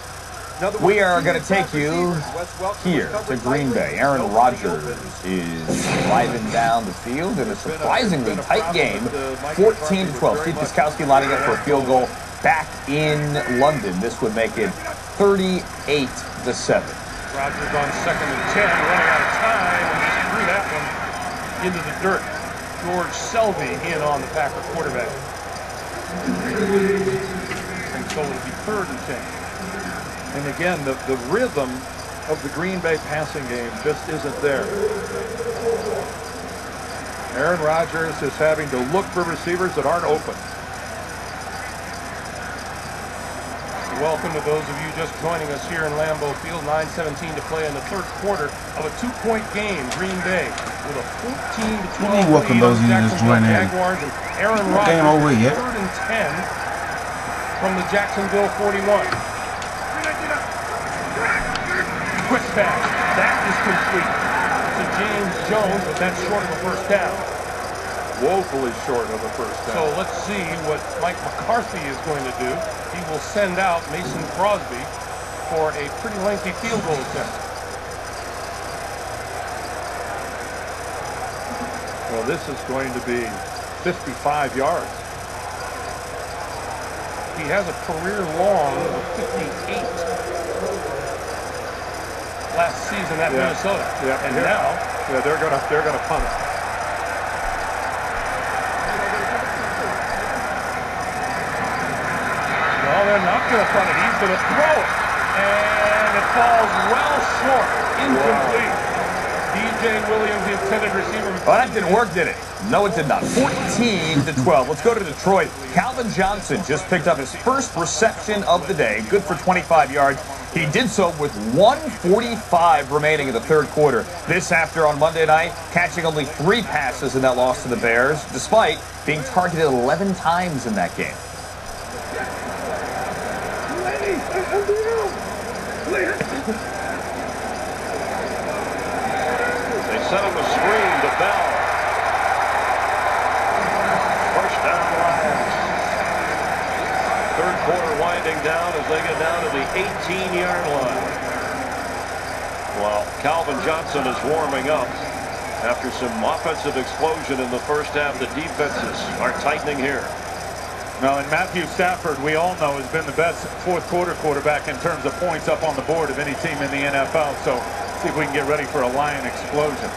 We are going to take you here to Green Bay. Aaron Rodgers is driving down the field in a surprisingly tight game, 14-12. Steve Piskowski lining up for a field goal back in London. This would make it 38-7. Rodgers on 2nd and 10, running out of time, and just threw that one into the dirt. George Selby in on the Packer quarterback. And so it'll be 3rd and 10. And again, the rhythm of the Green Bay passing game just isn't there. Aaron Rodgers is having to look for receivers that aren't open. Welcome to those of you just joining us here in Lambeau Field. 9:17 to play in the 3rd quarter of a 2-point game. Green Bay with a 14-12 welcome lead those of on you just Jacksonville joining in. Jaguars, and Aaron Rodgers Game over yet. 3rd and 10 from the Jacksonville 41. Quick pass. That is complete to James Jones, but that's short of a first down. Woefully short of a first down. So let's see what Mike McCarthy is going to do. He will send out Mason Crosby for a pretty lengthy field goal attempt. Well, this is going to be 55 yards. He has a career long of 58 last season at Minnesota. Yeah. And now they're gonna punt it. No, they're not gonna punt it. He's gonna throw it, and it falls well short, incomplete. DJ Williams, the intended receiver. Well, that didn't work, did it? No, it did not. 14-12. Let's go to Detroit. Calvin Johnson just picked up his first reception of the day. Good for 25 yards. He did so with 1:45 remaining in the third quarter. This after on Monday night, catching only 3 passes in that loss to the Bears, despite being targeted 11 times in that game. They set up a screen to Bell. First down Lions. Third quarter winding down as they get down to the 18-yard line. While Calvin Johnson is warming up after some offensive explosion in the first half, the defenses are tightening here. Well, and Matthew Stafford, we all know, has been the best fourth quarter quarterback in terms of points up on the board of any team in the NFL. So see if we can get ready for a Lion explosion.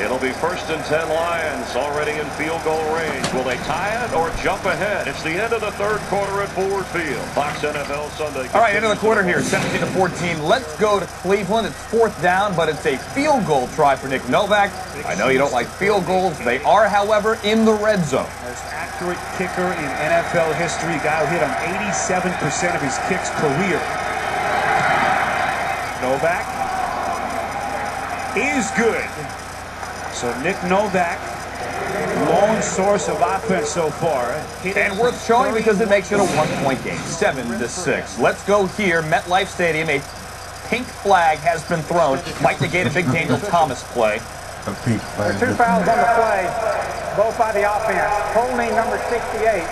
It'll be 1st and 10 Lions already in field goal range. Will they tie it or jump ahead? It's the end of the third quarter at Ford Field. Fox NFL Sunday. All right, end of the quarter here, 17-14. Let's go to Cleveland. It's 4th down, but it's a field goal try for Nick Novak. I know you don't like field goals. They are, however, in the red zone. Most accurate kicker in NFL history. Guy who hit on 87% of his kicks career. Novak is good. So Nick Novak, lone source of offense so far. And worth showing because it makes it a 1-point game, 7-6. Let's go here, MetLife Stadium. A pink flag has been thrown. Might negate a big Daniel Thomas play. A pink flag. 2 fouls on the play, both by the offense. Holding number 68.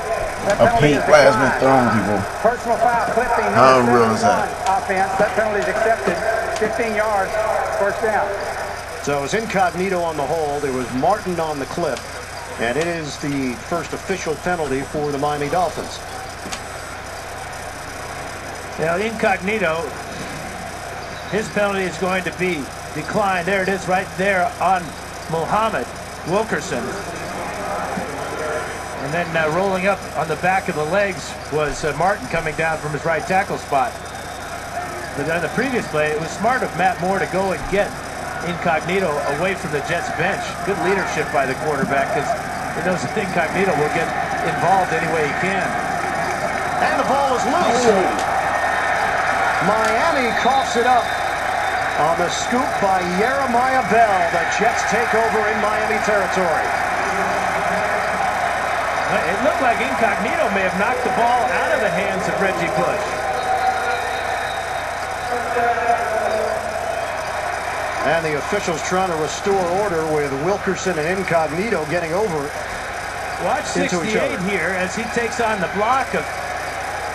A pink flag has been thrown, people. Personal foul, clipping number 71 offense. That penalty is accepted. 15 yards, first down. So it was Incognito on the hold. It was Martin on the clip. And it is the first official penalty for the Miami Dolphins. Now, Incognito, his penalty is going to be declined. There it is right there on Muhammad Wilkerson. And then rolling up on the back of the legs was Martin coming down from his right tackle spot. But on the previous play, it was smart of Matt Moore to go and get Incognito away from the Jets bench. Good leadership by the quarterback because he knows that Incognito will get involved any way he can. And the ball is loose. Miami coughs it up on the scoop by Jeremiah Bell. The Jets take over in Miami territory. It looked like Incognito may have knocked the ball out of the hands of Reggie Bush. And the officials trying to restore order with Wilkerson and Incognito getting over Watch 68 here as he takes on the block of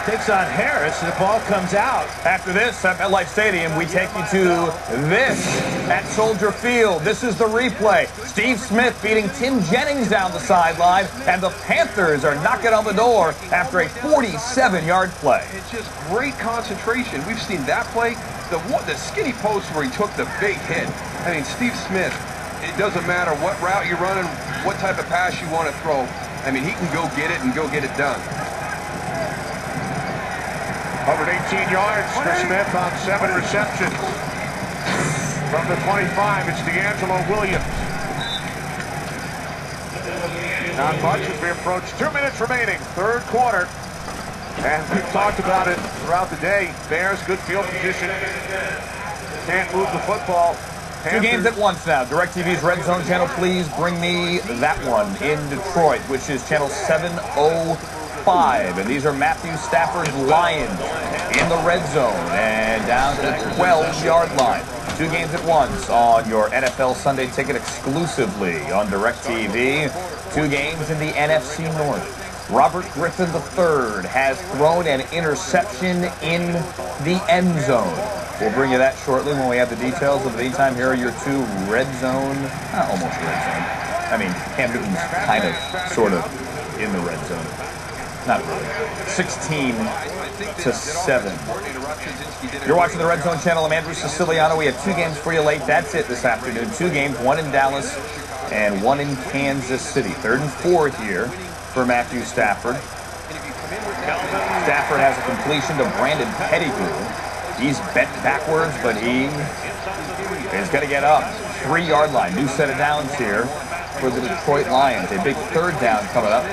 Harris. The ball comes out. After this, at MetLife Stadium, we take you to this at Soldier Field. This is the replay. Steve Smith beating Tim Jennings down the sideline, and the Panthers are knocking on the door after a 47-yard play. It's just great concentration. We've seen that play. The skinny post where he took the big hit. I mean, Steve Smith, it doesn't matter what route you're running, what type of pass you want to throw. I mean, he can go get it and go get it done. 118 yards for Smith on 7 receptions. From the 25, it's D'Angelo Williams. Not much as we approach 2 minutes remaining, third quarter. And we've talked about it throughout the day. Bears, good field position. Can't move the football. Two games at once now. DirecTV's Red Zone channel, please bring me that one in Detroit, which is channel 705. And these are Matthew Stafford's Lions in the red zone and down to the 12-yard line. Two games at once on your NFL Sunday Ticket exclusively on DirecTV. Two games in the NFC North. Robert Griffin III has thrown an interception in the end zone. We'll bring you that shortly when we have the details. In the meantime, here are your two red zone, almost red zone. I mean, Cam Newton's kind of, sort of, in the red zone. Not really. 16-7. You're watching the Red Zone channel. I'm Andrew Siciliano. We have two games for you late. That's it this afternoon. Two games, one in Dallas and one in Kansas City. 3rd and 4 here for Matthew Stafford. Stafford has a completion to Brandon Pettigrew. He's bent backwards, but he is going to get up. 3-yard line. New set of downs here for the Detroit Lions. A big 3rd down coming up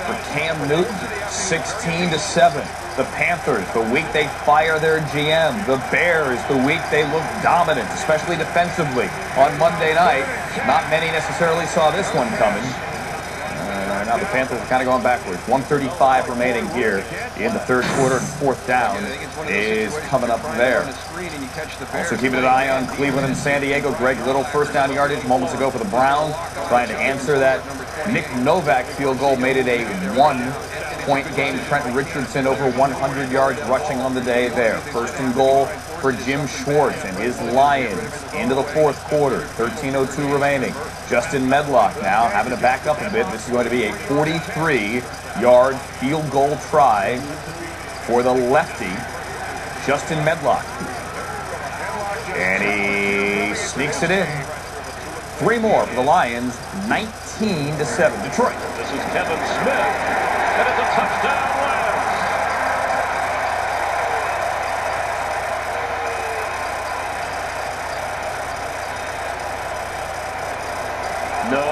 for Cam Newton. 16-7. The Panthers, the week they fire their GM. The Bears, the week they look dominant, especially defensively. On Monday night, not many necessarily saw this one coming. Now the Panthers are kind of going backwards. 1:35 remaining here in the third quarter, and fourth down is coming up there. Also keeping an eye on Cleveland and San Diego. Greg Little, first down yardage moments ago for the Browns, trying to answer that Nick Novak field goal, made it a 1-point game. Trenton Richardson over 100 yards rushing on the day there. First and goal for Jim Schwartz and his Lions into the fourth quarter. 13:02 remaining. Justin Medlock now having to back up a bit. This is going to be a 43-yard field goal try for the lefty, Justin Medlock. And he sneaks it in. 3 more for the Lions, 19-7. Detroit. This is Kevin Smith, and it's a touchdown, Lions. No.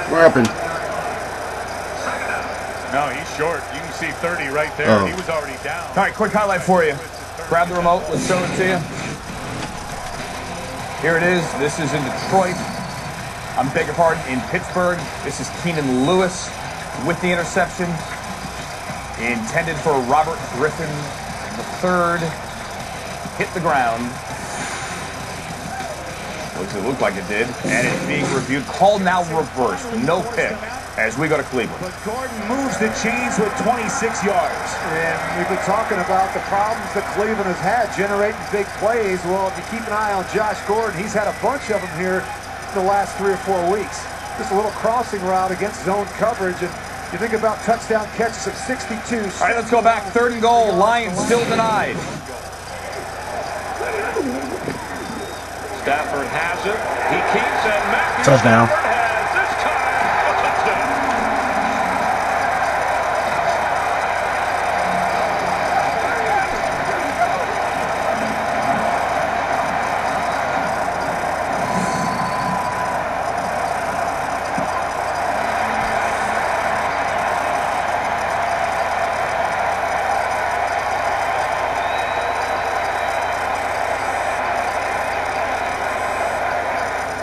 What happened? No, he's short. You can see 30 right there. Oh. He was already down. All right, quick highlight for you. Grab the remote. Let's show it to you. Here it is. This is in Detroit. I beg your pardon, in Pittsburgh. This is Keenan Lewis with the interception. Intended for Robert Griffin III. Hit the ground. It looked like it did. And it's being reviewed. Call now reversed. No pick as we go to Cleveland. But Gordon moves the chains with 26 yards. And we've been talking about the problems that Cleveland has had generating big plays. Well, if you keep an eye on Josh Gordon, he's had a bunch of them here the last 3 or 4 weeks. Just a little crossing route against zone coverage. And you think about touchdown catches of 62. All right, let's go back. 3rd and goal. Lions still denied. Stafford has it. He keeps it. Matthew Touchdown. Stafford has this time a touchdown.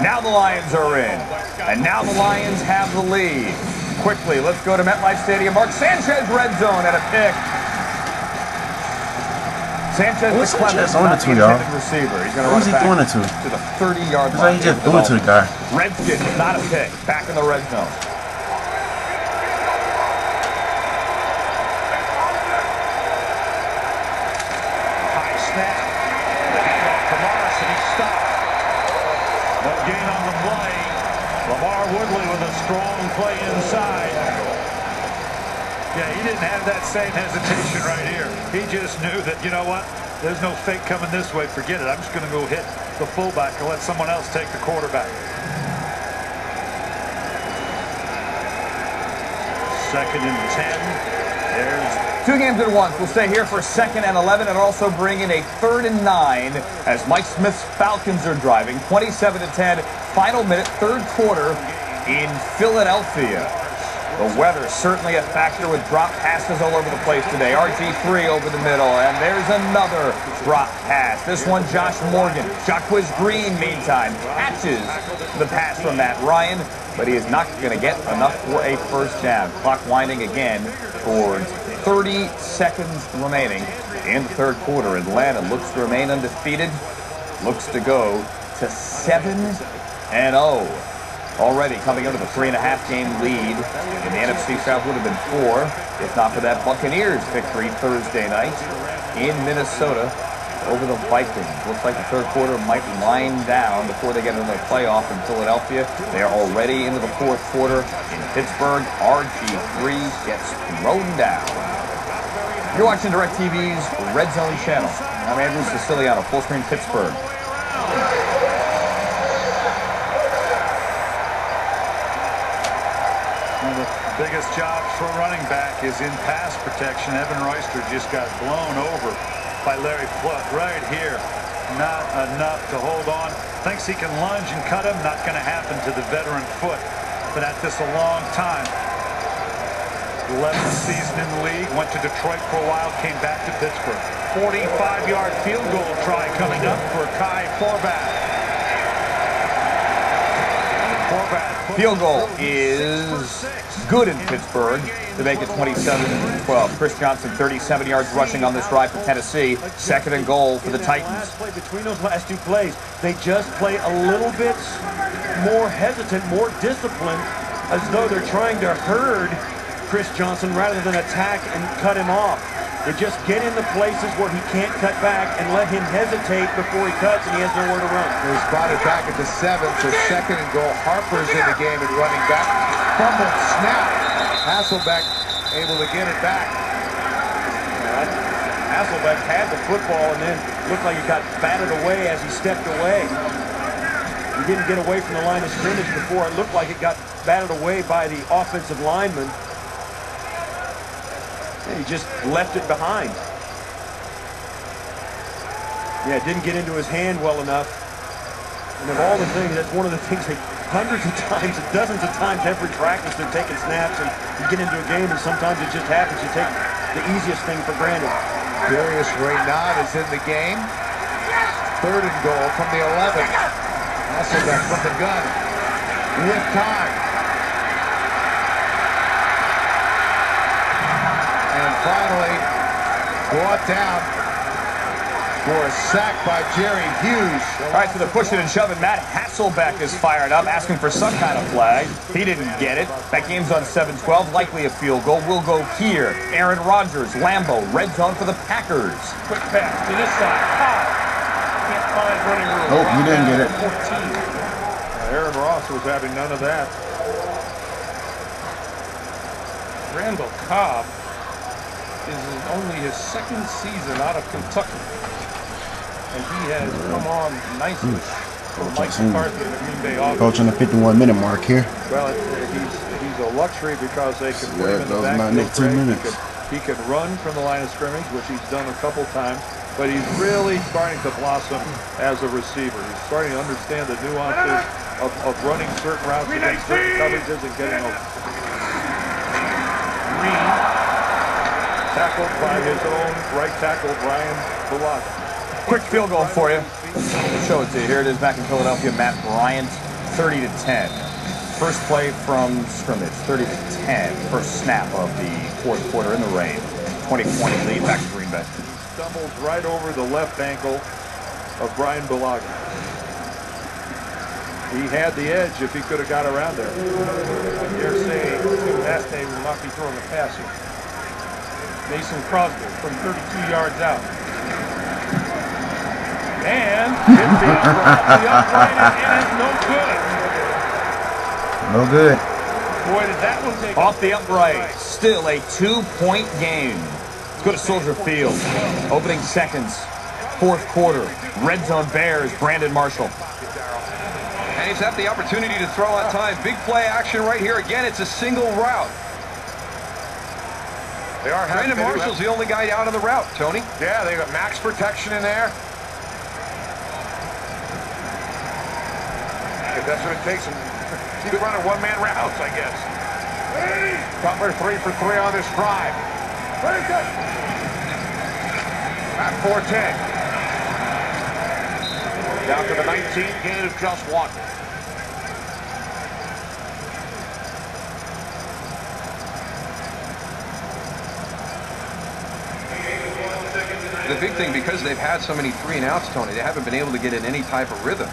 Now the Lions are in. And now the Lions have the lead. Quickly, let's go to MetLife Stadium. Mark Sanchez, red zone, and a pick. Sanchez, the clever, not the intended receiver. He's going to run it back to the 30-yard line. He just threw it to the guy. Redskins, not a pick. Back in the red zone. High snap. The handoff to Morris, and he's stopped. No gain on the play. LeVar Woodley with a strong play inside. Yeah, he didn't have that same hesitation right here. He just knew that, you know what, there's no fake coming this way. Forget it. I'm just going to go hit the fullback and let someone else take the quarterback. 2nd and 10. There's 2 games at once. We'll stay here for 2nd and 11 and also bring in a 3rd and 9 as Mike Smith's Falcons are driving. 27-10, final minute, 3rd quarter in Philadelphia. The weather certainly a factor with drop passes all over the place today. RG3 over the middle, and there's another drop pass. This one, Josh Morgan. Jacquez Green, meantime, catches the pass from Matt Ryan, but he is not going to get enough for a first down. Clock winding again towards 30 seconds remaining in the 3rd quarter. Atlanta looks to remain undefeated, looks to go to 7-0. Already coming into the 3.5-game lead in the NFC South would have been 4, if not for that Buccaneers victory Thursday night in Minnesota over the Vikings. Looks like the 3rd quarter might wind down before they get into the playoff in Philadelphia. They are already into the 4th quarter in Pittsburgh. RG3 gets thrown down. You're watching DirecTV's Red Zone channel. I'm Andrew Siciliano, full screen Pittsburgh. Biggest jobs for a running back is in pass protection. Evan Royster just got blown over by Larry Flood right here. not enough to hold on. Thinks he can lunge and cut him. Not going to happen to the veteran foot. Been at this a long time. 11th season in the league. Went to Detroit for a while. Came back to Pittsburgh. 45-yard field goal try coming up for Kai Forbath. Field goal is good in Pittsburgh to make it 27-12. Chris Johnson, 37 yards rushing on this drive for Tennessee. Second and goal for the Titans. Between those last two plays, they just play a little bit more hesitant, more disciplined, as though they're trying to herd Chris Johnson rather than attack and cut him off. They just get in the places where he can't cut back and let him hesitate before he cuts, and he has nowhere to run. He spotted back at the 7 for second and goal. Harper's in the game and running back. Fumble snap. Hasselbeck able to get it back. Hasselbeck had the football and then looked like he got batted away as he stepped away. He didn't get away from the line of scrimmage before. It looked like it got batted away by the offensive lineman. And he just left it behind. Yeah, it didn't get into his hand well enough. And of all the things, that's one of the things that hundreds of times, dozens of times every practice they're taking snaps and you get into a game and sometimes it just happens. You take the easiest thing for granted. Darius Raynaud is in the game. Third and goal from the 11. Hasselbeck from the gun. With time. Finally brought down for a sack by Jerry Hughes. All right, so they're pushing and shoving. Matt Hasselbeck is fired up, asking for some kind of flag. He didn't get it. That game's on 7-12, likely a field goal. We'll go here. Aaron Rodgers, Lambeau, red zone for the Packers. Quick pass to this side. Can't find running room. Oh, you didn't get it. 14. Aaron Ross was having none of that. Randall Cobb is only his second season out of Kentucky, and he has come on nicely for Mike McCarthy in the Green Bay offense. Coaching the 51-minute mark here. Well, he's a luxury because they can put him in the those are my next 2 minutes. He can run from the line of scrimmage, which he's done a couple times, but he's really starting to blossom as a receiver. He's starting to understand the nuances of running certain routes against certain coverages and getting over. Tackled by his own right tackle, Brian Bulaga. Quick field goal for you. We'll show it to you. Here it is back in Philadelphia. Matt Bryant, 30-10. First play from scrimmage, 30-10. First snap of the fourth quarter in the rain. 20-point lead back to Green Bay. He stumbles right over the left ankle of Brian Bulaga. He had the edge if he could have got around there. I dare say last day will not be throwing a pass here. Mason Crosby from 32 yards out. And it's being brought to the upright and it's no good. No good. Boy, did that one take off the upright. Still a 2-point game. Let's go to Soldier Field. Opening seconds. Fourth quarter. Red zone Bears, Brandon Marshall. And he's had the opportunity to throw on time. Big play action right here. Again, it's a single route. Brandon Marshall's the only guy out on the route, Tony. Yeah, they got max protection in there. If that's what it takes, keep running one-man routes, I guess. Cutler 3 for 3 on this drive. At 4-10. Down to the 19, gain of just 1. The big thing, because they've had so many 3 and outs, Tony, they haven't been able to get in any type of rhythm.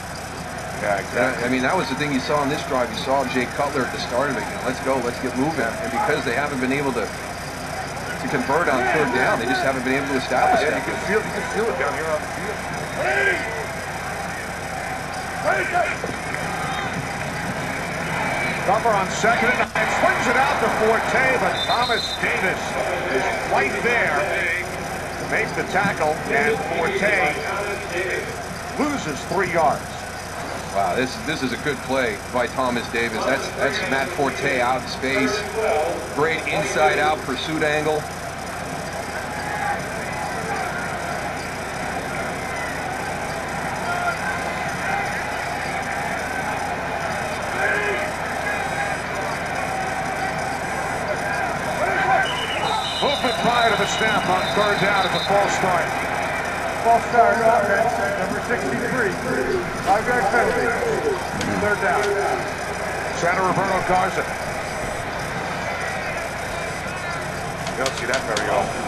Yeah, exactly. I mean, that was the thing you saw on this drive. You saw Jay Cutler at the start of it. You know, let's go, let's get moving. And because they haven't been able to convert on third down, they just haven't been able to establish that. You can feel it down here on the field. Cover on second and 9. Swings it out to Forte, but Thomas Davis is right there. Makes the tackle, and Forte loses 3 yards. Wow, this is a good play by Thomas Davis. That's Matt Forte out in space. Great inside-out pursuit angle. of the snap on third down. It's a false start. False start offense, number 63. 5-yard penalty. Third down. Center Roberto Garza. You don't see that very often.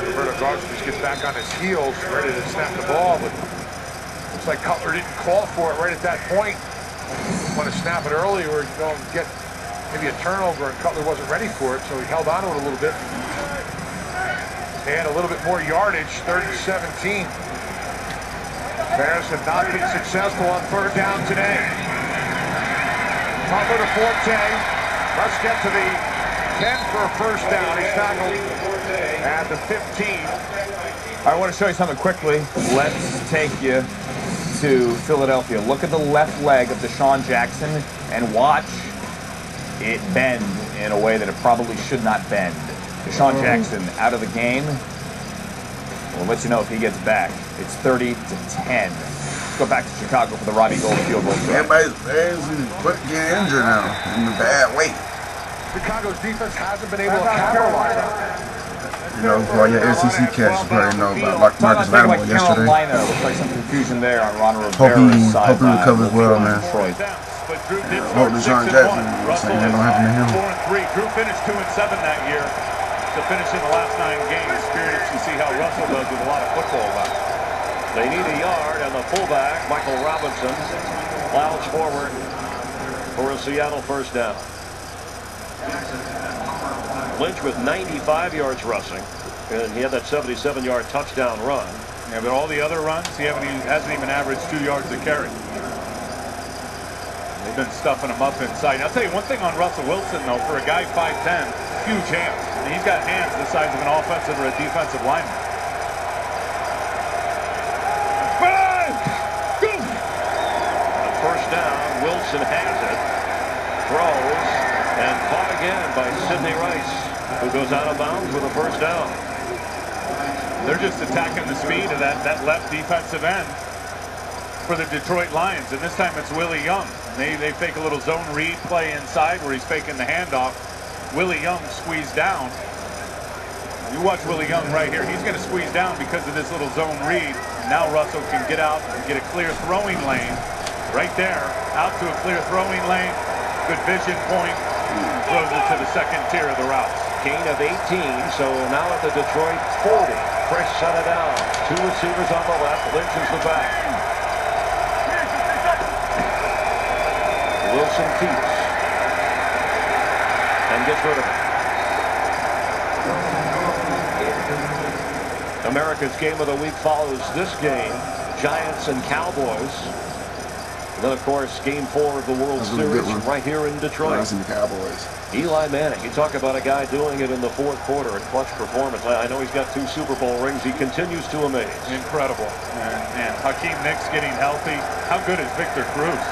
Roberto Garza just gets back on his heels, ready to snap the ball, but looks like Cutler didn't call for it right at that point. Want to snap it early or go and get maybe a turnover, and Cutler wasn't ready for it, so he held on to it a little bit. And a little bit more yardage, 3rd and 17. Bears have not been successful on third down today. Cutler to Forte. Let's get to the 10 for a first down. He's tackled at the 15. I want to show you something quickly. Let's take you to Philadelphia. Look at the left leg of Deshaun Jackson and watch it bend in a way that it probably should not bend. Deshaun Jackson out of the game. We'll let you know if he gets back. It's 30-10. Let's go back to Chicago for the Robbie Gould field goal try. Everybody's getting injured now in a bad way. Chicago's defense hasn't been able to capitalize. You know, for all your SEC cats, you probably know about Marcus Lattimore yesterday. Carolina, looks like some confusion there on Ron Rivera's side. Hope he recovers well, man. Hope Deshaun Jackson, same thing don't happen to him. 4-3. Drew finished 2-7 that year to finish in the last 9 games. Curious to see how Russell does with a lot of football left. They need a yard, and the fullback, Michael Robinson, plows forward for a Seattle first down. Lynch with 95 yards rushing, and he had that 77-yard touchdown run. Yeah, but all the other runs, he hasn't even averaged 2 yards a carry. They've been stuffing him up inside. I'll tell you one thing on Russell Wilson, though, for a guy 5'10", huge hands. I mean, he's got hands the size of an offensive or a defensive lineman. First down, Wilson has it, throws, and caught again by Sidney Rice, who goes out of bounds with a first down. They're just attacking the speed of that left defensive end for the Detroit Lions, and this time it's Willie Young. They fake a little zone read play inside where he's faking the handoff. Willie Young squeezed down. You watch Willie Young right here. He's going to squeeze down because of this little zone read. Now Russell can get out and get a clear throwing lane right there. Out to a clear throwing lane. Good vision point. Throws it to the second tier of the routes. Gain of 18, so now at the Detroit 40. Fresh set it down. 2 receivers on the left. Lynch is the back. Wilson keeps and gets rid of it. America's Game of the Week follows this game, Giants and Cowboys. And then, of course, Game 4 of the World Series right here in Detroit. The Cowboys. Eli Manning, you talk about a guy doing it in the 4th quarter, a clutch performance. I know he's got 2 Super Bowl rings. He continues to amaze. Incredible. And Hakeem Nicks getting healthy. How good is Victor Cruz?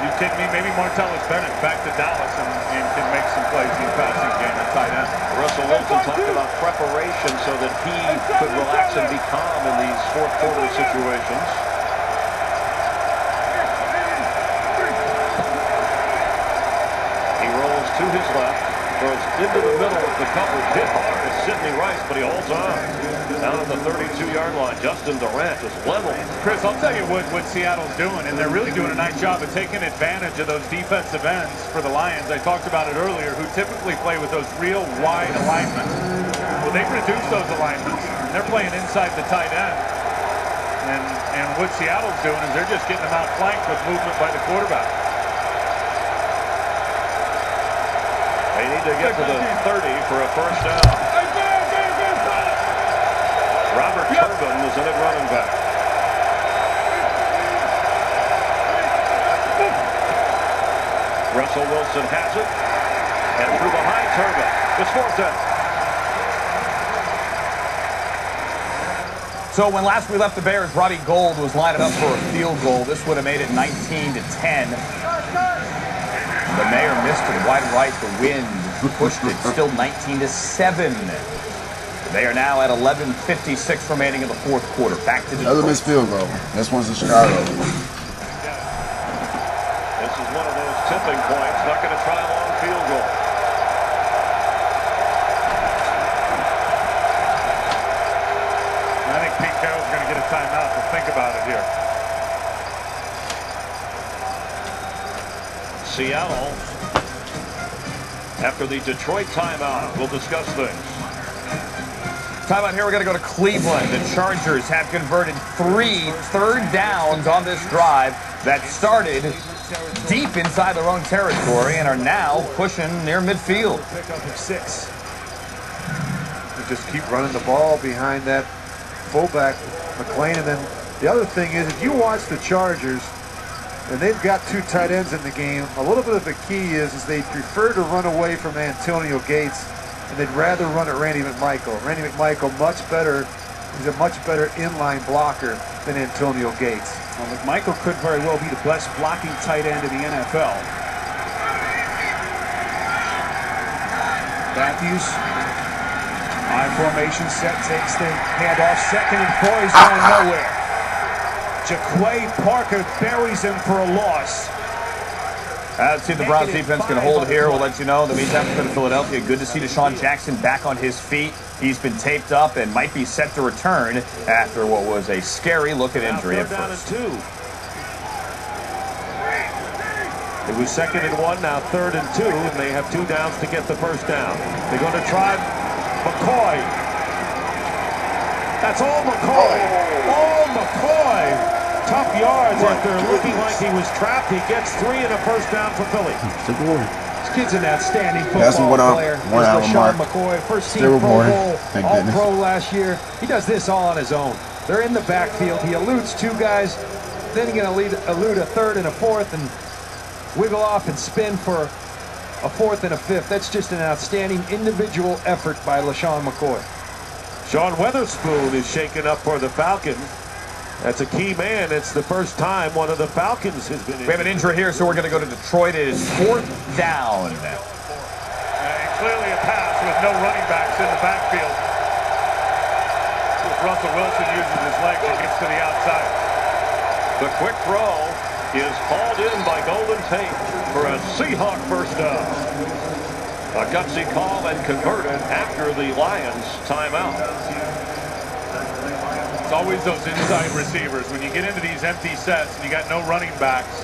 You kidding me? Maybe Martellus Bennett back to Dallas and can make some plays in the passing game at tight end. Russell Wilson talked about preparation so that he could relax and be calm in these 4th quarter situations. He rolls to his left, throws into the middle of the coverage, hit hard to Sidney Rice, but he holds on. Down at the 32-yard line, Justin Durant is level. Chris, I'll tell you what Seattle's doing, and they're really doing a nice job of taking advantage of those defensive ends for the Lions. I talked about it earlier, who typically play with those real wide alignments. Well, they've reduced those alignments. They're playing inside the tight end. And what Seattle's doing is they're just getting them outflanked with movement by the quarterback. They need to get to the 30 for a first down. Robert Turbin is in at running back. Russell Wilson has it. And through behind Turbin. It's 4th down. So when last we left the Bears, Robbie Gould was lining up for a field goal. This would have made it 19-10. The Mayor missed it wide right. The wind pushed it. Still 19-7. They are now at 11:56 remaining in the 4th quarter. Back to Detroit. Another missed field goal. This one's in Chicago. This is one of those tipping points. Not going to try a long field goal. timeout to think about it here. Seattle, after the Detroit timeout, we'll discuss things. Timeout here. We're going to go to Cleveland. The Chargers have converted 3 third downs on this drive that started deep inside their own territory and are now pushing near midfield. Pick up at 6. They just keep running the ball behind that fullback, McLean. And then the other thing is, if you watch the Chargers, and they've got 2 tight ends in the game, a little bit of the key is they prefer to run away from Antonio Gates, and they'd rather run at Randy McMichael. Randy McMichael, he's a much better inline blocker than Antonio Gates. Well, McMichael could very well be the best blocking tight end in the NFL. Matthews, I formation set, takes the handoff, second and 4, he's going nowhere. Jaquay Parker buries him for a loss. Let's see if the Browns defense can hold here. We'll let you know. In the meantime, for Philadelphia, good to see Deshaun Jackson back on his feet. He's been taped up and might be set to return after what was a scary-looking injury at first. It was 2nd and 1, now 3rd and 2, and they have 2 downs to get the first down. They're going to try McCoy. That's all McCoy. All McCoy. Tough yards after looking like he was trapped. He gets 3 and a first down for Philly. This kid's an outstanding football player. LaShawn McCoy, first team Pro Bowl, All-Pro last year. He does this all on his own. They're in the backfield. He eludes 2 guys. Then he's going to elude a 3rd and a 4th and wiggle off and spin for a 4th and a 5th. That's just an outstanding individual effort by LaShawn McCoy. Sean Weatherspoon is shaken up for the Falcons. That's a key man. It's the first time one of the Falcons has been injured. We have an injury here, so we're going to go to Detroit. It is 4th down. Clearly a pass with no running backs in the backfield. Russell Wilson uses his legs and gets to the outside. The quick throw is hauled in by Golden Tate for a Seahawk first down. A gutsy call and converted after the Lions timeout. It's always those inside receivers. When you get into these empty sets and you got no running backs,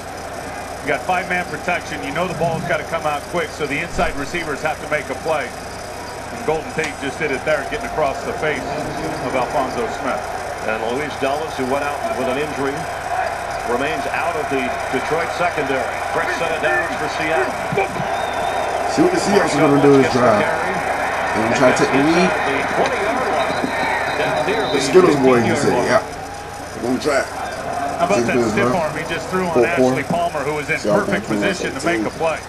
you got 5-man protection, you know the ball's got to come out quick, so the inside receivers have to make a play. And Golden Tate just did it there, getting across the face of Alfonso Smith. And Luis Dallas, who went out with an injury, remains out of the Detroit secondary. Fresh set of downs for Seattle. See what the Seahawks are going to do this drive. They're going to try to take the lead. The Skittles boy, you say, yeah. They're going to try. How about that stiff arm he just threw on Ashley Palmer, who was in perfect position to make a play.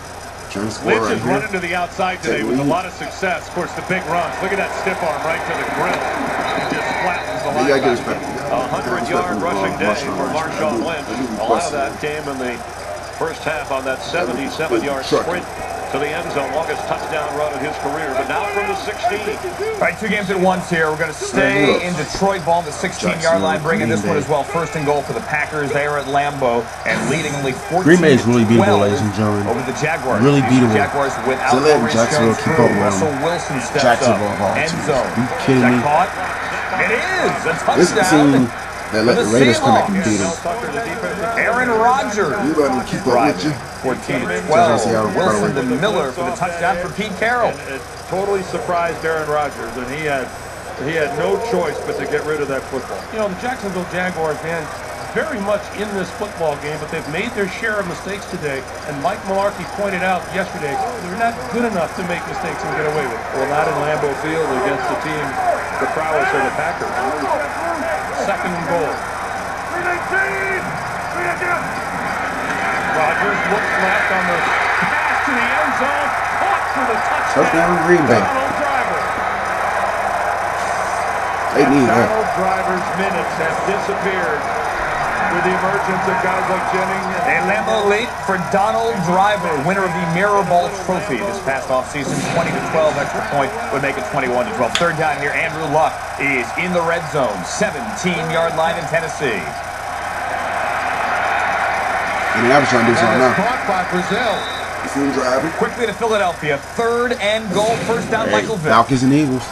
Lynch is running to the outside today with a lot of success. Of course, the big runs. Look at that stiff arm right to the grill. He just flattens the linebacker. 100-yard rushing day for Marshawn Lynch. A lot of that came in the first half on that 77-yard sprint to the end zone. Longest touchdown run of his career, but now from the 16. All right, 2 games at once here. We're going to stay in Detroit, ball on the 16-yard line, bringing this one as well. 1st and goal for the Packers. They are at Lambeau and leading only 14-12 Green Bay is really beatable, ladies and gentlemen. over the Jaguars. Really beatable. Jaguars without Jacksonville keep up with Russell them. Wilson steps up. End zone. Are you kidding me? Caught? It is a touchdown. This is the team that let the Raiders come back and beat them. Aaron Rodgers. You let them keep up with you. 14-12. Wilson to Miller for the touchdown for Pete Carroll. It totally surprised Aaron Rodgers, and he had no choice but to get rid of that football. You know, the Jacksonville Jaguars, man, very much in this football game, but they've made their share of mistakes today. And Mike Mularkey pointed out yesterday, they're not good enough to make mistakes and get away with it. Well, not in Lambeau Field against the team, the prowess of the Packers. 2nd and goal. Rodgers looks left on the pass to the end zone, caught for the touchdown. Green Bay. They need that. Donald Driver's minutes have disappeared with the emergence of guys like Jennings. And Lambeau late for Donald Driver, winner of the Mirror Ball Trophy this past offseason. 20-12 extra point would make it 21-12. 3rd down here, Andrew Luck is in the red zone. 17-yard line in Tennessee. I was trying to do something now. Caught by Brazil. You see him driving? Quickly to Philadelphia. 3rd and goal. 1st down, Michael Vick. Falcons and Eagles.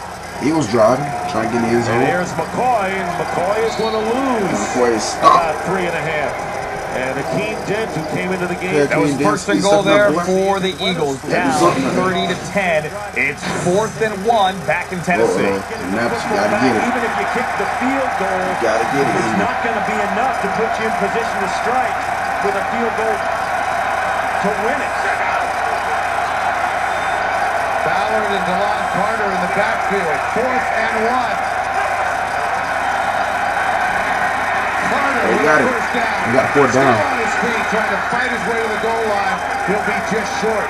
He was driving, trying to get in his zone. And here's McCoy, and McCoy is going to lose McCoy is about 3.5. And Akeem Dent, who came into the game, that was first and goal there for the Eagles, down 30-10. It's 4th and 1 back in Tennessee. Naps, you gotta get it. Even if you kick the field goal, you gotta get it. It's not going to be enough to put you in position to strike with a field goal to win it. Ballard and DeLon Carter in the backfield. 4th and 1. He got it. He got 4th down. Still on his feet, trying to fight his way to the goal line. He'll be just short.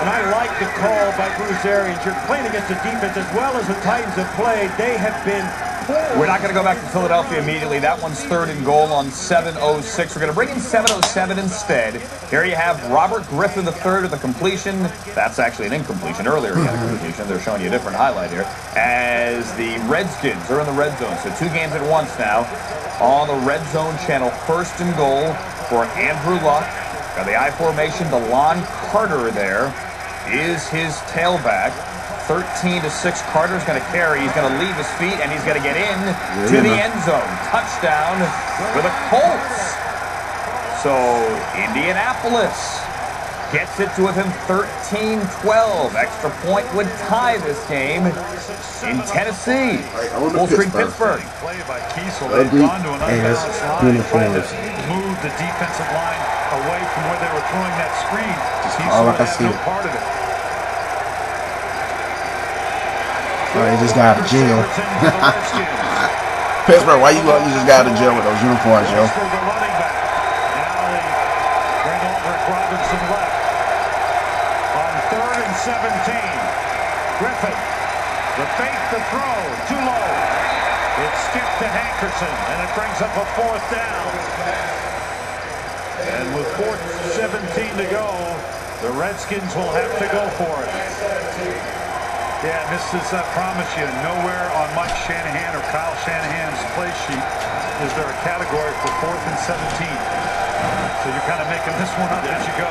And I like the call by Bruce Arians. You're playing against a defense as well as the Titans have played. They have been poor. We're not going to go back to Philadelphia immediately. That one's 3rd and goal on 7:06. We're going to bring in 7:07 instead. Here you have Robert Griffin III with the completion. That's actually an incompletion. Earlier he had a completion. They're showing you a different highlight here. As the Redskins are in the red zone. So 2 games at once now on the red zone channel. 1st and goal for Andrew Luck. Got the I formation. DeLon Carter there is his tailback. 13-6. Carter's going to carry. He's going to leave his feet, and he's going to get in to the end zone. Touchdown for the Colts. So Indianapolis gets it to within 13-12. Extra point would tie this game in Tennessee. Full screen Pittsburgh. Play by Kiesel. They've gone to an unbalanced line, trying to move the defensive line away from where they were throwing that screen. Kiesel had no part of it. He just got out of jail. Pittsburgh, why you just got out of jail with those uniforms, yo? Robinson left. On 3rd and 17. Griffin. The fake, the throw. Too low. It skipped to Hankerson, and it brings up a 4th down. And with 4:17 to go, the Redskins will have to go for it. Yeah, this is, I promise you, nowhere on Mike Shanahan or Kyle Shanahan's play sheet is there a category for 4th and 17. So you're kind of making this one up as you go.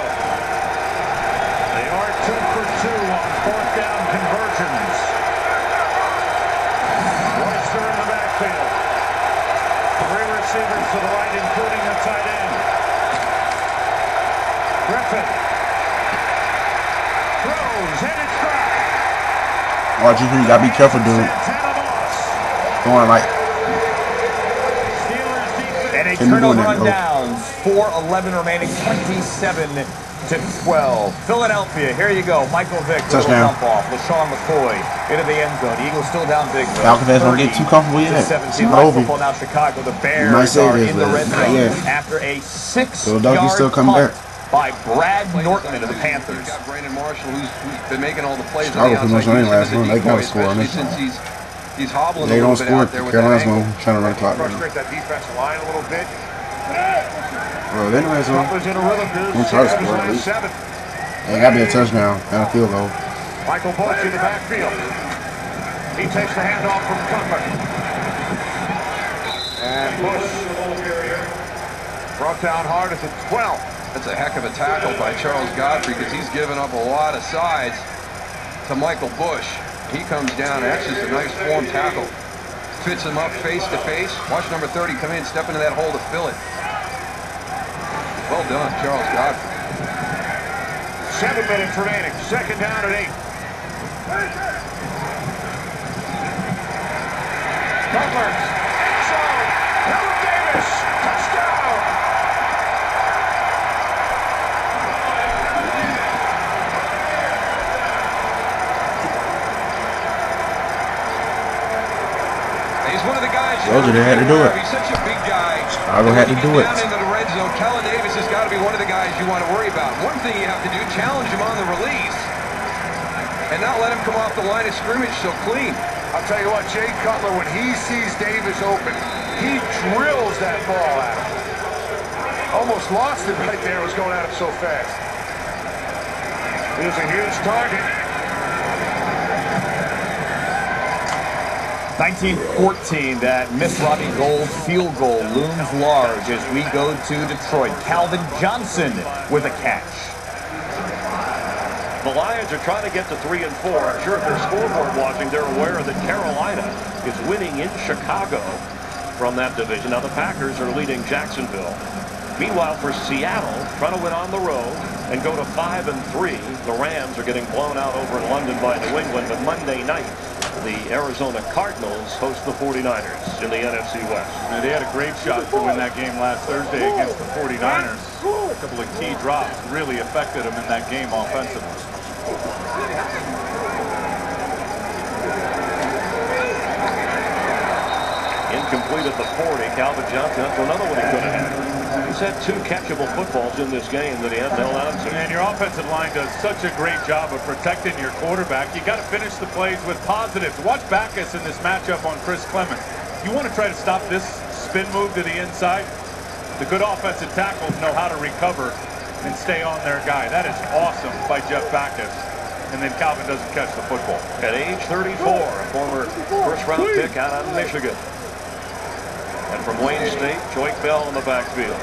They are 2 for 2 on 4th down conversions. Royster in the backfield. 3 receivers to the right, including the tight end. Griffin throws, and it's dropped. Watch you, you gotta be careful, dude. Going like. And a turnover on downs. 4:11 remaining. 27-12. Philadelphia. Here you go. Michael Vick. Touchdown. Dump off. LaShawn McCoy into the end zone. Eagles still down big. Falcons fans don't get too comfortable yet. It's not over. Now Chicago. The Bears are in the red zone after a 6-yard still coming back by Brad Nortman of the Panthers. Got Brandon Marshall, who's been making all the plays. Chicago pretty much running last one. They got to score on this. He's hobbling. They don't score. Carolina's going to try to run the clock. Frustrate that defensive line a little bit. Bro, they know that's on. Cutler's in a rhythm. Don't try to score at least. It got to be a touchdown and a field goal. Michael Bush in the backfield. He takes the handoff from Cutler. And Bush brought down hard at the 12. That's a heck of a tackle by Charles Godfrey because he's given up a lot of sides to Michael Bush. He comes down, actually it's a nice form tackle. Fits him up face to face. Watch number 30 come in, step into that hole to fill it. Well done, Charles Godfrey. 7 minutes remaining. 2nd down at 8. Cutler. So, Helen Davis. Touchdown. He's one of the guys. Told you they had to do it. He's such a big guy. Chicago had to do it. Down into the red zone, Helen Davis has got to be one of the guys you want to worry about. One thing you have to do, challenge him on the release and not let him come off the line of scrimmage so clean. I'll tell you what, Jay Cutler, when he sees Davis open, he drills that ball at him. Almost lost it right there. It was going at him so fast. It was a huge target. 1914, that Miss Robbie Gold field goal looms large as we go to Detroit. Calvin Johnson with a catch. The Lions are trying to get to 3 and 4. I'm sure if they're scoreboard watching, they're aware that Carolina is winning in Chicago from that division. Now the Packers are leading Jacksonville. Meanwhile, for Seattle, trying to win on the road and go to 5 and 3. The Rams are getting blown out over in London by New England. But Monday night, the Arizona Cardinals host the 49ers in the NFC West. And they had a great shot to win that game last Thursday against the 49ers. A couple of key drops really affected them in that game offensively. Incomplete at the 40. Calvin Johnson, that's another one he could have had. He's had 2 catchable footballs in this game that he hasn't held on to. And your offensive line does such a great job of protecting your quarterback. You got to finish the plays with positives. Watch Backus in this matchup on Chris Clemens. You want to try to stop this spin move to the inside? The good offensive tackles know how to recover and stay on their guy. That is awesome by Jeff Backus. And then Calvin doesn't catch the football. At age 34, a former first-round pick out of Michigan. And from Wayne State, Joyke Bell in the backfield.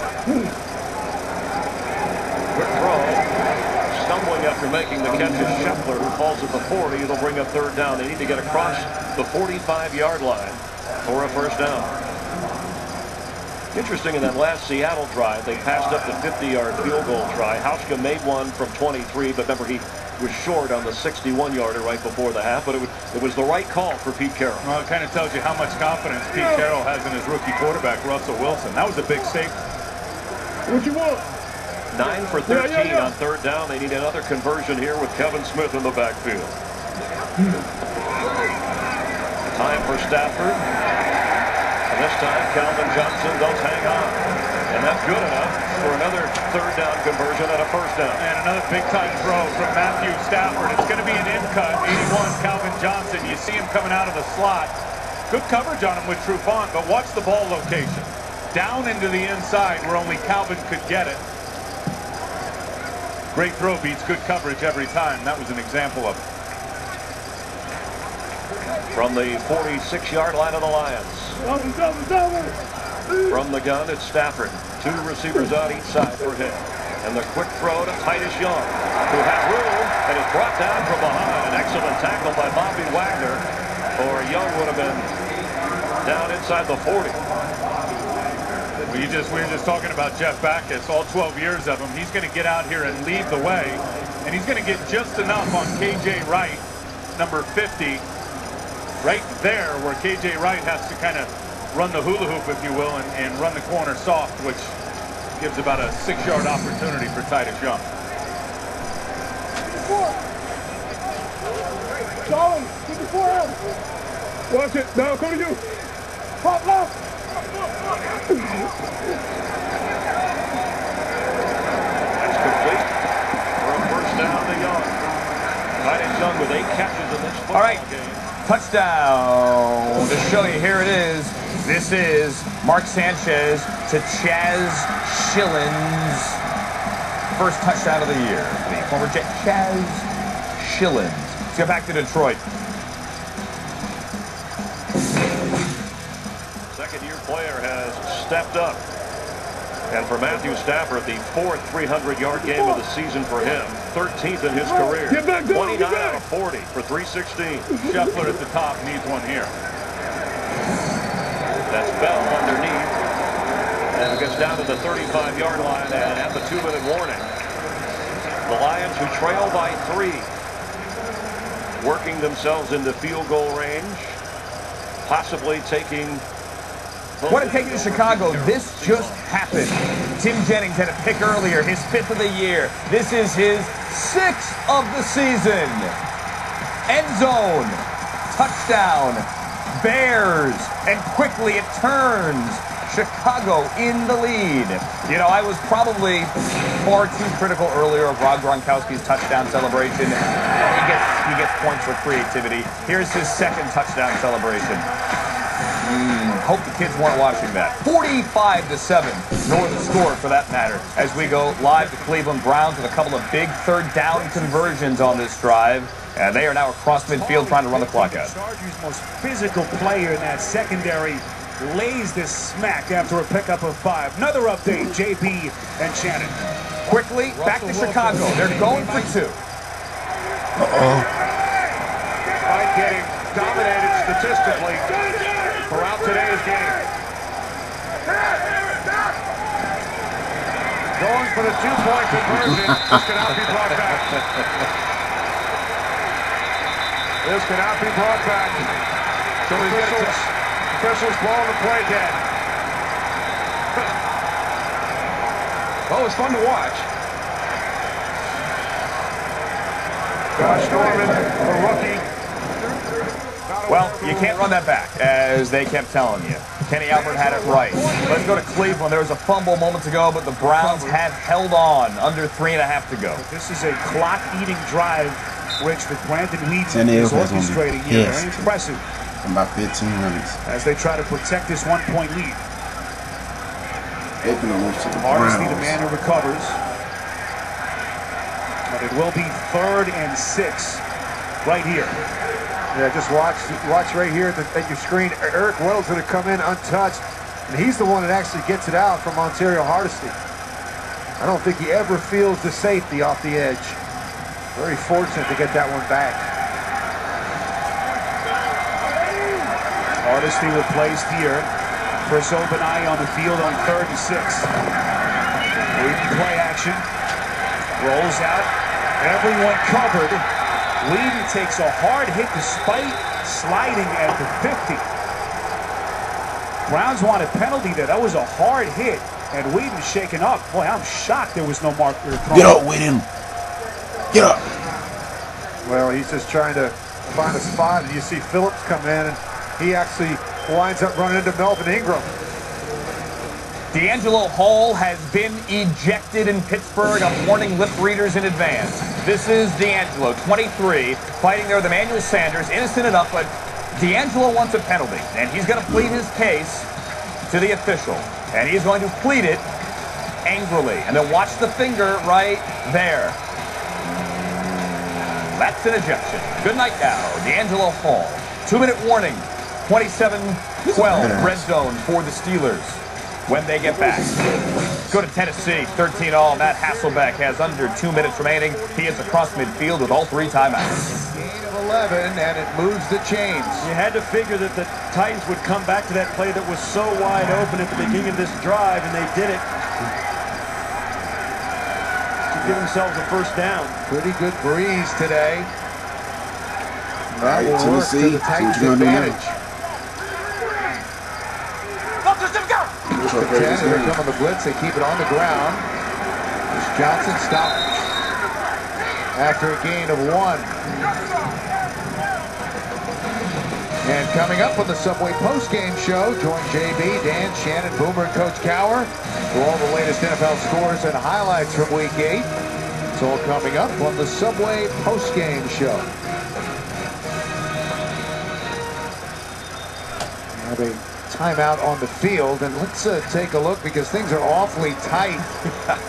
Quick throw. Stumbling after making the catch is Scheffler, who falls at the 40. It'll bring up 3rd down. They need to get across the 45-yard line for a first down. Interesting, in that last Seattle drive, they passed up the 50-yard field goal try. Hauschka made one from 23, but remember, he was short on the 61-yarder right before the half, but it was the right call for Pete Carroll. Well, it kind of tells you how much confidence Pete Carroll has in his rookie quarterback, Russell Wilson. That was a big safety. What you want? 9 for 13 on 3rd down. They need another conversion here with Kevin Smith in the backfield. Time for Stafford. And this time, Calvin Johnson does hang on. And that's good enough for another 3rd down conversion and a first down. And another big-time throw from Matthew Stafford. It's going to be an in-cut. 81, Calvin Johnson. You see him coming out of the slot. Good coverage on him with Trufant, but watch the ball location. Down into the inside where only Calvin could get it. Great throw beats good coverage every time. That was an example of it. From the 46-yard line of the Lions. From the gun, it's Stafford. 2 receivers on each side for him. And the quick throw to Titus Young, who had room and is brought down from behind. An excellent tackle by Bobby Wagner, or Young would have been down inside the 40. We were just talking about Jeff Backus, all 12 years of him. He's going to get out here and lead the way, and he's going to get just enough on KJ Wright, number 50, right there where KJ Wright has to kind of run the hula hoop, if you will, and run the corner soft, which gives about a 6-yard opportunity for Titus Young. Charlie, get the 4 out. Watch it. Now, come to you. Pop left. That's complete for a first down to Young. Titus Young with 8 catches in this football game. Touchdown to show you. Here it is. This is Mark Sanchez to Chaz Schilens. First touchdown of the year. The former Jet Chaz Schilens. Let's go back to Detroit. Second-year player has stepped up. And for Matthew Stafford, the 4th 300-yard game of the season for him. 13th in his career. 29 out of 40 for 316. Scheffler at the top needs one here. That's Bell underneath. And gets down to the 35-yard line and at the 2-minute warning. The Lions, who trail by 3, working themselves into field goal range, possibly taking... What a take to Chicago. This just happened. Tim Jennings had a pick earlier, his 5th of the year. This is his 6th of the season. End zone. Touchdown. Bears. And quickly it turns. Chicago in the lead. You know, I was probably far too critical earlier of Rob Gronkowski's touchdown celebration. He gets points for creativity. Here's his 2nd touchdown celebration. Hope the kids weren't watching that. 45-7, nor the score for that matter, as we go live to Cleveland Browns with a couple of big 3rd down conversions on this drive. And they are now across midfield trying to run the clock out. Chargers' most physical player in that secondary lays this smack after a pickup of 5. Another update, JB and Shannon. Quickly, back to Chicago. They're going for 2. Despite getting dominated statistically throughout today's game. Going for the two-point conversion. This cannot be brought back. This cannot be brought back. So officials blowing the play dead. Well, it was fun to watch. Josh Norman, the rookie. Well, you can't run that back, as they kept telling you. Kenny Albert had it right. Let's go to Cleveland. There was a fumble moments ago, but the Browns have held on. Under 3.5 to go. This is a clock-eating drive, Rich, that Brandon Weeden San Diego is orchestrating here. pissed. Very impressive. In about 15 minutes. As they try to protect this one-point lead. They're going to move to the Hardesty, the Browns. man who recovers. But it will be 3rd and 6 right here. Yeah, just watch right here at your screen. Eric Weddle's going to come in untouched, and he's the one that actually gets it out from Ontario Hardesty. I don't think he ever feels the safety off the edge. Very fortunate to get that one back. Hardesty replaced here. Chris Obenai on the field on 3rd and 6. Weeden play action. Rolls out. Everyone covered. Weeden takes a hard hit despite sliding at the 50. Browns want a penalty there. That was a hard hit, and Weeden's shaken up. Boy, I'm shocked there was no marker thrown. Get up, Weeden. Get up. Well, he's just trying to find a spot, and you see Phillips come in, and he actually winds up running into Melvin Ingram. D'Angelo Hall has been ejected in Pittsburgh. I'm warning lip readers in advance. This is D'Angelo, 23, fighting there with Emmanuel Sanders, innocent enough, but D'Angelo wants a penalty, and he's going to plead his case to the official, and he's going to plead it angrily. And then watch the finger right there. That's an ejection. Good night now, D'Angelo Hall. 2-minute warning, 27-12, red zone for the Steelers when they get back. Go to Tennessee, 13-all. Matt Hasselbeck has under 2 minutes remaining. He is across midfield with all 3 timeouts. Gain of 11, and it moves the chains. You had to figure that the Titans would come back to that play that was so wide open at the beginning of this drive, and they did it to give themselves a first down. Pretty good breeze today. That will work to the Titans' advantage. Here come on the blitz. They keep it on the ground. Johnson stopped after a gain of 1. And coming up on the Subway postgame show, join JB, Dan, Shannon, Boomer, and Coach Cower for all the latest NFL scores and highlights from Week 8. It's all coming up on the Subway postgame show. Now they timeout on the field, and let's take a look because things are awfully tight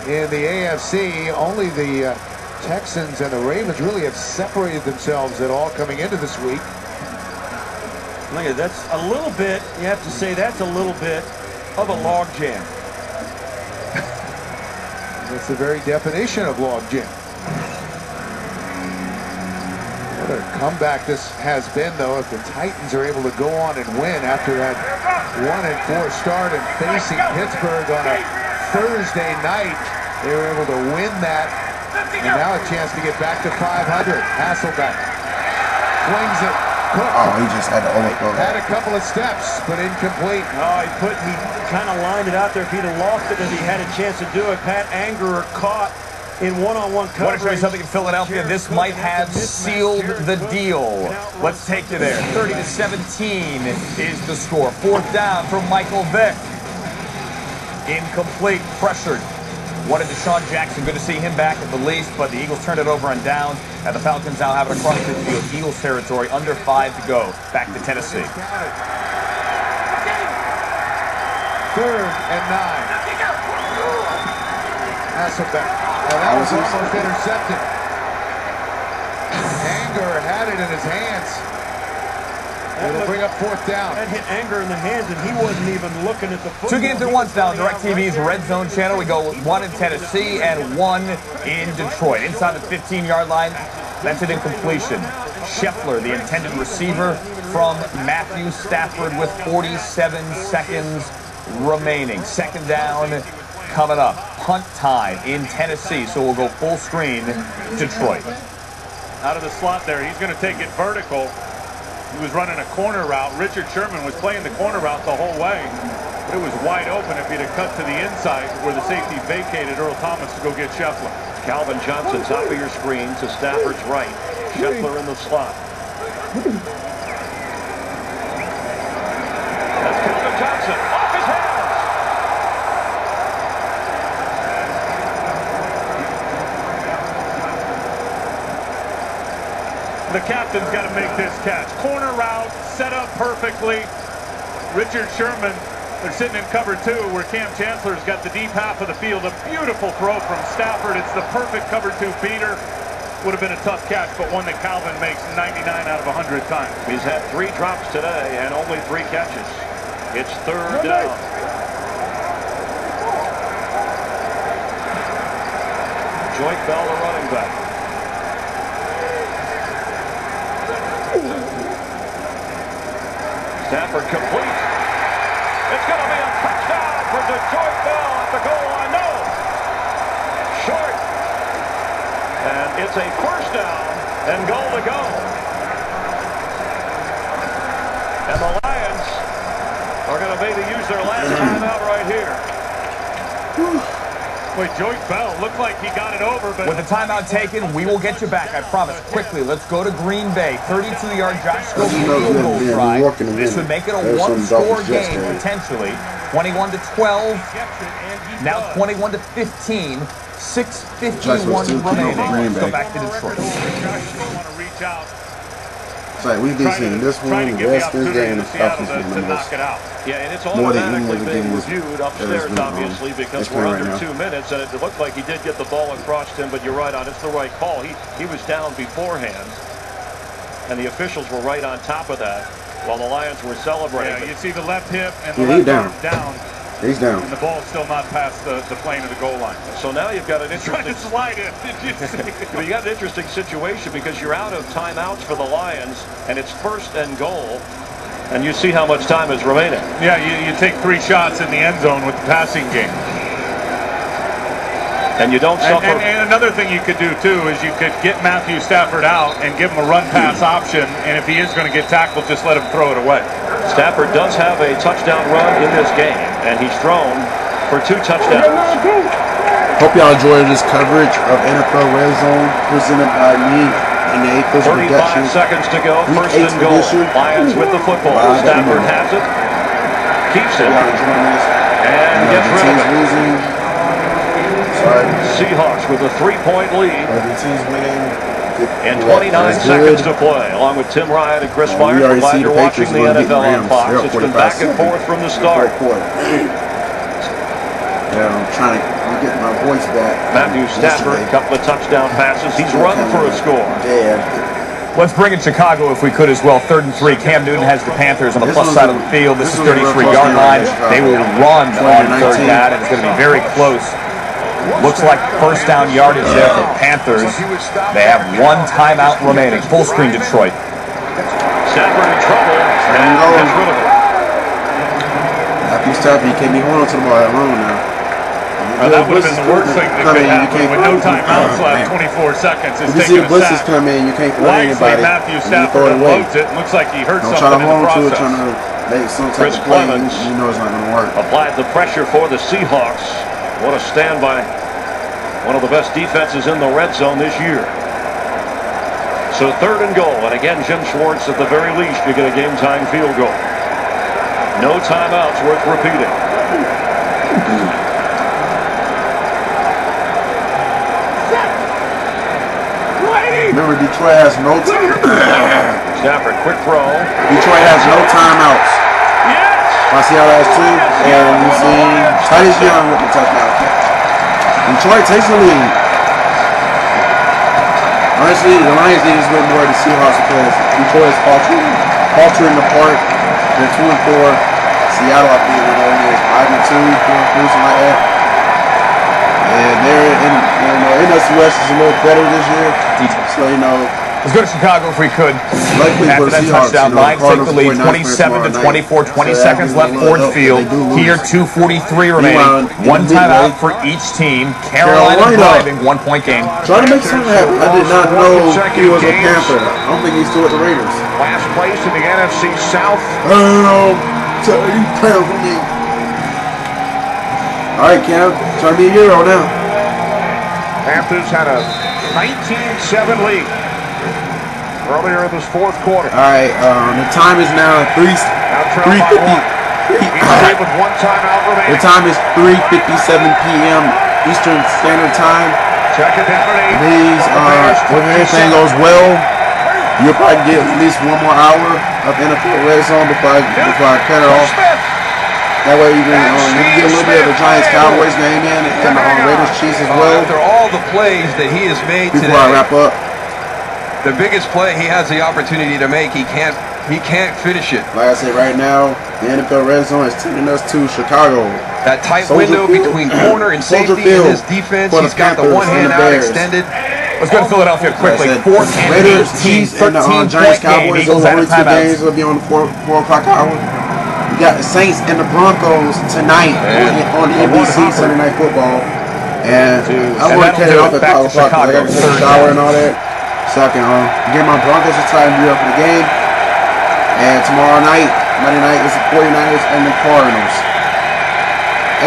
in the AFC. Only the Texans and the Ravens really have separated themselves at all coming into this week. Look at that's a little bit, you have to say that's a little bit of a log jam. That's the very definition of log jam. What a comeback this has been, though, if the Titans are able to go on and win after that 1-4 start and facing Pittsburgh on a Thursday night. They were able to win that, and now a chance to get back to 500. Hasselbeck flings it. Cook. Oh, he just had to overthrow Had that. a couple of steps, but incomplete. Oh, he kind of lined it out there. If he'd have lost it, and he had a chance to do it. Pat Angerer caught in one-on-one coverage. I want to show you something in Philadelphia. This might have sealed the deal. Let's take you there. 30-17 is the score. 4th down from Michael Vick. Incomplete, pressured. Wanted Deshaun Jackson. Good to see him back at the least, but the Eagles turned it over on downs, and the Falcons now have it across midfield. Eagles territory, under 5 to go. Back to Tennessee. 3rd and 9. Hasselbeck. Well, that was almost intercepted. Anger had it in his hands. It'll bring up 4th down. That hit Anger in the hands, and he wasn't even looking at the football. 2 games at once now on DirecTV's Red Zone channel. We go 1 in Tennessee and 1 in Detroit. Inside the 15-yard line, That's an incompletion. Scheffler, the intended receiver from Matthew Stafford with 47 seconds remaining. Second down coming up. Punt time in Tennessee, so we'll go full screen Detroit. Out of the slot there, he's going to take it vertical. He was running a corner route. Richard Sherman was playing the corner route the whole way. But it was wide open if he'd have cut to the inside where the safety vacated Earl Thomas to go get Scheffler. Calvin Johnson, top of your screen, to Stafford's right. Scheffler in the slot. That's Calvin Johnson. Off his hands. The captain's got to make this catch. Corner route, set up perfectly. Richard Sherman, they're sitting in cover 2 where Cam Chancellor's got the deep half of the field. A beautiful throw from Stafford. It's the perfect cover 2 beater. Would have been a tough catch, but one that Calvin makes 99 out of 100 times. He's had 3 drops today and only 3 catches. It's third down. Joint Bell, the running back. Stafford complete. It's going to be a touchdown for Detroit Bell at the goal line. No. Short. And it's a first down and goal to go. And the Lions are going to maybe use their last timeout right here. Wait, Joint Bell looked like he got it over, but with the timeout taken, we will get you back, I promise. Quickly, let's go to Green Bay. 32-yard Josh Schofield field goal drive. This would make it a one-score game, potentially. 21-12. Now 21-15. 6:51 remaining. Let's go back to Detroit. It's like we've been seeing this one, the Redskins game, and the Falcons game the most. Yeah, and it's More than any automatically other being game reviewed upstairs, obviously, because we're under 2 minutes, and it looked like he did get the ball across him, but you're right on. It's the right call. He was down beforehand, and the officials were right on top of that while the Lions were celebrating. Yeah, you see the left hip and the left arm down. He's down. And the ball's still not past the plane of the goal line. So now you've got an interesting slide in. Did you see? You got an interesting situation because you're out of timeouts for the Lions, and it's first and goal. And you see how much time is remaining. Yeah, you take 3 shots in the end zone with the passing game. And you don't suffer. And another thing you could do, too, is you could get Matthew Stafford out and give him a run-pass option. And if he is going to get tackled, just let him throw it away. Stafford does have a touchdown run in this game, and he's thrown for 2 touchdowns. Hope y'all enjoyed this coverage of NFL RedZone presented by me and the A-Fizzle 35 seconds to go. First and goal. Lions with the football. Stafford has it. Keeps it. And gets rid of it. Seahawks with a 3-point lead. And 29 seconds to play, along with Tim Ryan and Chris Myers. I'm glad you're watching the NFL on Fox. It's been back and forth from the start. Yeah, I'm getting my voice back. Matthew Stafford, a couple of touchdown passes. He's run for a score. Yeah. Let's bring in Chicago if we could as well. 3rd and 3. Cam Newton has the Panthers on the plus side of the field. This is 33-yard line. They will run on 3rd down, and it's going to be very close. Looks like first down yardage there for Panthers. They have 1 timeout remaining. Full screen Detroit. Stafford in trouble. And gets rid of it. Matthew Stafford, you can't be holding to the ball alone now. That would have been the worst thing that could happen with no timeouts left, 24 seconds. It's you see taking the blitzes come in, you can't throw anybody. Matthew Stafford unloads it. Looks like he hurt something in the process. Trying to make some type of play, you know it's not going to work. Applied the pressure for the Seahawks. What a stand by one of the best defenses in the red zone this year. So 3rd and goal, and again Jim Schwartz at the very least you get a game-time field goal. No timeouts worth repeating. Remember, Detroit has no time. Stafford, quick throw. Detroit has no timeouts. Yes. I see how that's 2, and you see Titus Young with the touchdown. Detroit takes the lead. Honestly, the Lions need to win more than the Seahawks because Detroit is faltering apart. They're 2-4. Seattle, I think, is 5-2, 4-3, something like that. And they're in, NFC West is a little better this year. So, you know. Let's go to Chicago if we could. Likely After that touchdown, Lions take the lead, 27-24, 20 seconds left, Ford Field. Here, 2:43 remaining. One timeout for each team. Carolina driving, 1-point game. Trying to make something happen. I did not know he was a Panther. I don't think he's still at the Raiders. Last place in the NFC South. So you playing for me. All right, Cam. Try to be a hero now. Panthers had a 19-7 lead earlier in this fourth quarter. All right, the time is now 3:50. With one timeout remaining. The time is 3:57 p.m. Eastern Standard Time. Second down and 8. These if everything goes well, you'll probably get at least one more hour of NFL RedZone before I cut it off. That way you can get a little bit of the Giants-Cowboys game in and the Raiders-Chiefs as well. After all the plays that he has made today, before I wrap up, the biggest play he has the opportunity to make, he can't finish it. Like I said, right now, the NFL RedZone is taking us to Chicago. That tight window between corner and safety in his defense, he's got the one hand out extended. Let's go to Philadelphia quickly. 4th and Raiders, Chiefs, and the Giants-Cowboys. Those only two games will be on the 4 o'clock hour. We got the Saints and the Broncos tonight on NBC Sunday Night Football. And I want to carry it off at 5 o'clock because I got to take a shower and all that. So I can get my Broncos excited and be up for the game. And tomorrow night, Monday night, is the 49ers and the Cardinals.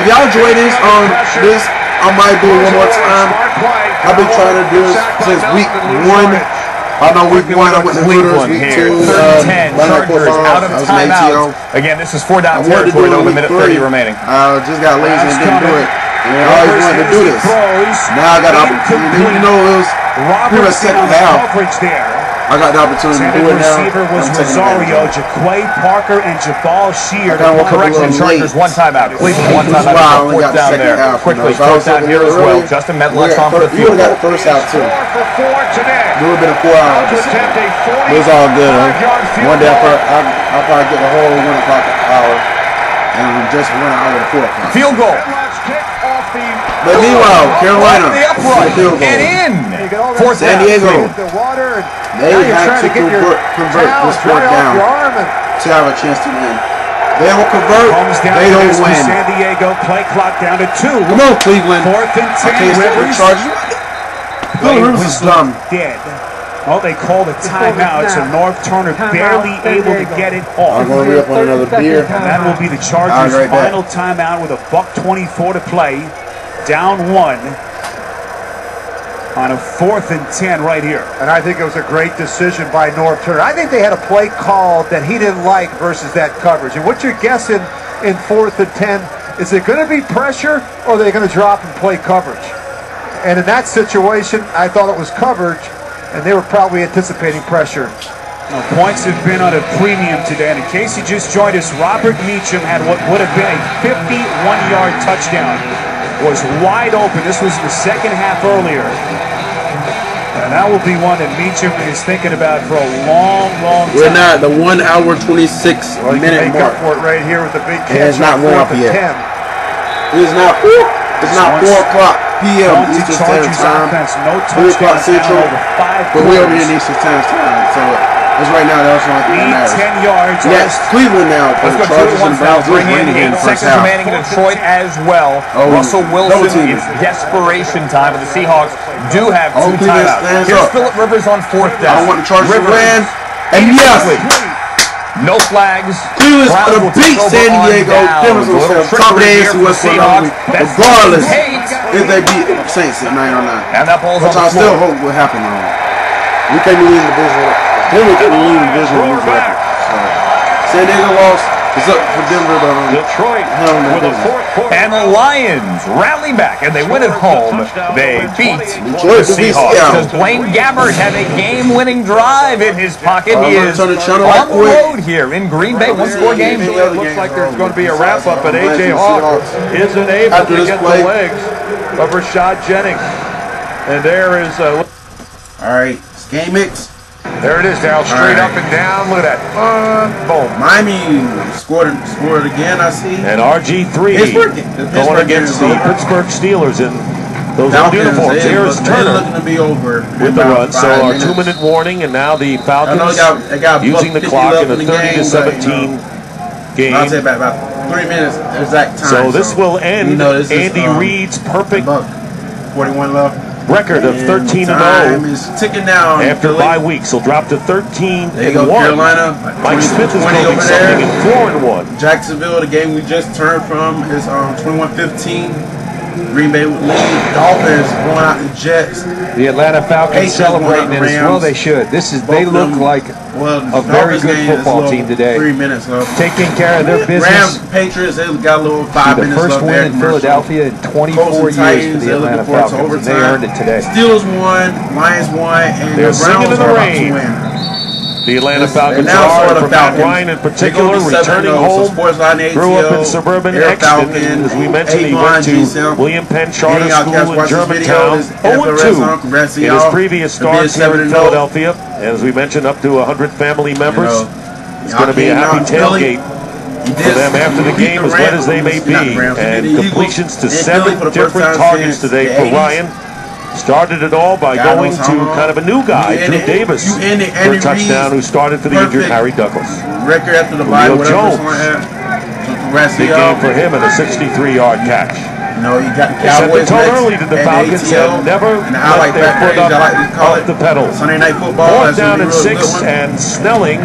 If y'all enjoy this, I might do it one more time. I've been trying to do this since week 1. I know week 1 I went to Hooters, week 2, Chargers out of timeout. Again, this is 4-down territory though, with a minute 30 remaining. I just got lazy and didn't do it. And I always wanted to do this. Now I got an opportunity. You know, it was pretty much second half. I got the opportunity to do it now. Receiver was Rosario, Jaquay Parker, and Jabal Shear. Correction, Chargers one timeout. Cleveland one timeout. 4th down there. Quickly, 4th down here as well. Justin Medlock's on for the field. You got the first out too. It would have been a 4 hours. It was all good. One day I'll probably get the whole 1 o'clock hour. And just 1 hour to 4 o'clock. Field goal. But meanwhile, Carolina, the upright and in. 4th San Diego. They have to convert this 4th down to have a chance to win. They don't convert, they don't win. San Diego, play clock down to 2. Come on, Cleveland. 4th and 10. Rivers. Rivers is dumb. Dead. Well, they called a timeout, so North Turner barely able to get it off. I'm going to re-up on another beer. And that will be the Chargers' final timeout with a $1:24 to play. Down 1 on a 4th and 10 right here. And I think it was a great decision by North Turner. I think they had a play called that he didn't like versus that coverage. And what you're guessing in 4th and 10, is it going to be pressure or are they going to drop and play coverage? And in that situation, I thought it was coverage, and they were probably anticipating pressure. Now, points have been on a premium today, and in case you just joined us, Robert Meacham had what would have been a 51-yard touchdown. Was wide open. This was the second half earlier. And that will be one that Meacham is thinking about for a long, long time. We're not at the 1 hour 26-minute mark. Up for it right here with the big catch. And it's not going up yet. It's not 4 o'clock p.m. Eastern Standard Time. No 3 o'clock Central. But we're over in Eastern Standard Time. So it's right now. That's the only thing that matters. 10 yards. Yes, Cleveland now. For the Chargers and Browns. Bring in 8 seconds remaining in Detroit as well. Russell Wilson, it's desperation time, but the Seahawks do have 2 timeouts. Here's Phillip Rivers on 4th down. I want the Chargers to win. And yes, no flags. Cleveland's going to beat San Diego. Cleveland's going to stay top of the AFC West regardless if they beat Saints at 9 or 9. And that ball's on the floor. Which I still hope will happen. We can't believe the division. Denver couldn't leave the division with record. So San Diego lost. It's up for Denver to Detroit with a 4th quarter. And the Lions rally back and they win at home. They beat the Seahawks. Does Blaine Gabbert have a game-winning drive in his pocket? He is on the road here in Green Bay. 1-score game. It looks like there's going to be a wrap-up, but A.J. Hawk isn't able to get the legs of Rashad Jennings. And there is all right, game mix. There it is, now straight up and down. Look at that. Boom. Miami scored again, I see. And RG3 going against the Pittsburgh Steelers in those old uniforms. Here's Turner looking to be over with the run. So our 2-minute warning, and now the Falcons using the clock in a 30-17 game. I'll say about 3 minutes exact time. So this will end Andy Reid's perfect 41 left. Record of 13-0 ticking down after bye weeks. He'll drop to 13-1. Carolina. Mike Smith is going something in 4-1. Jacksonville, the game we just turned from, is 21-15. Green Bay with lead. Dolphins going out the Jets. The Atlanta Falcons celebrating it as well. They should. They look like a very good football team today. 3 minutes left. Taking care of their business. Rams, Patriots, they got a little 5 minutes left. The first win in Philadelphia in 24 years for the Atlanta Falcons, and they earned it today. Steelers won, Lions won, and they're the Browns in the are about rain. to win. The Atlanta Falcons are, for Matt Ryan in particular, returning home, grew up in suburban Exton. As we mentioned, he went to William Penn Charter School in Germantown, 0-2 in his previous starts here in Philadelphia. As we mentioned, up to 100 family members. It's going to be a happy tailgate for them after the game, as wet as they may be. And completions to 7 different targets today for Ryan. Started it all by going to kind of a new guy, Drew Davis, for a touchdown, who started for the injured Harry Douglas. Record after the bye, Jones, big game for him and a 63-yard catch. No, you got the Set the Cowboys tone early to the Falcons and never let their foot off the pedal. Sunday Night Football. 4th down and 6, and Snelling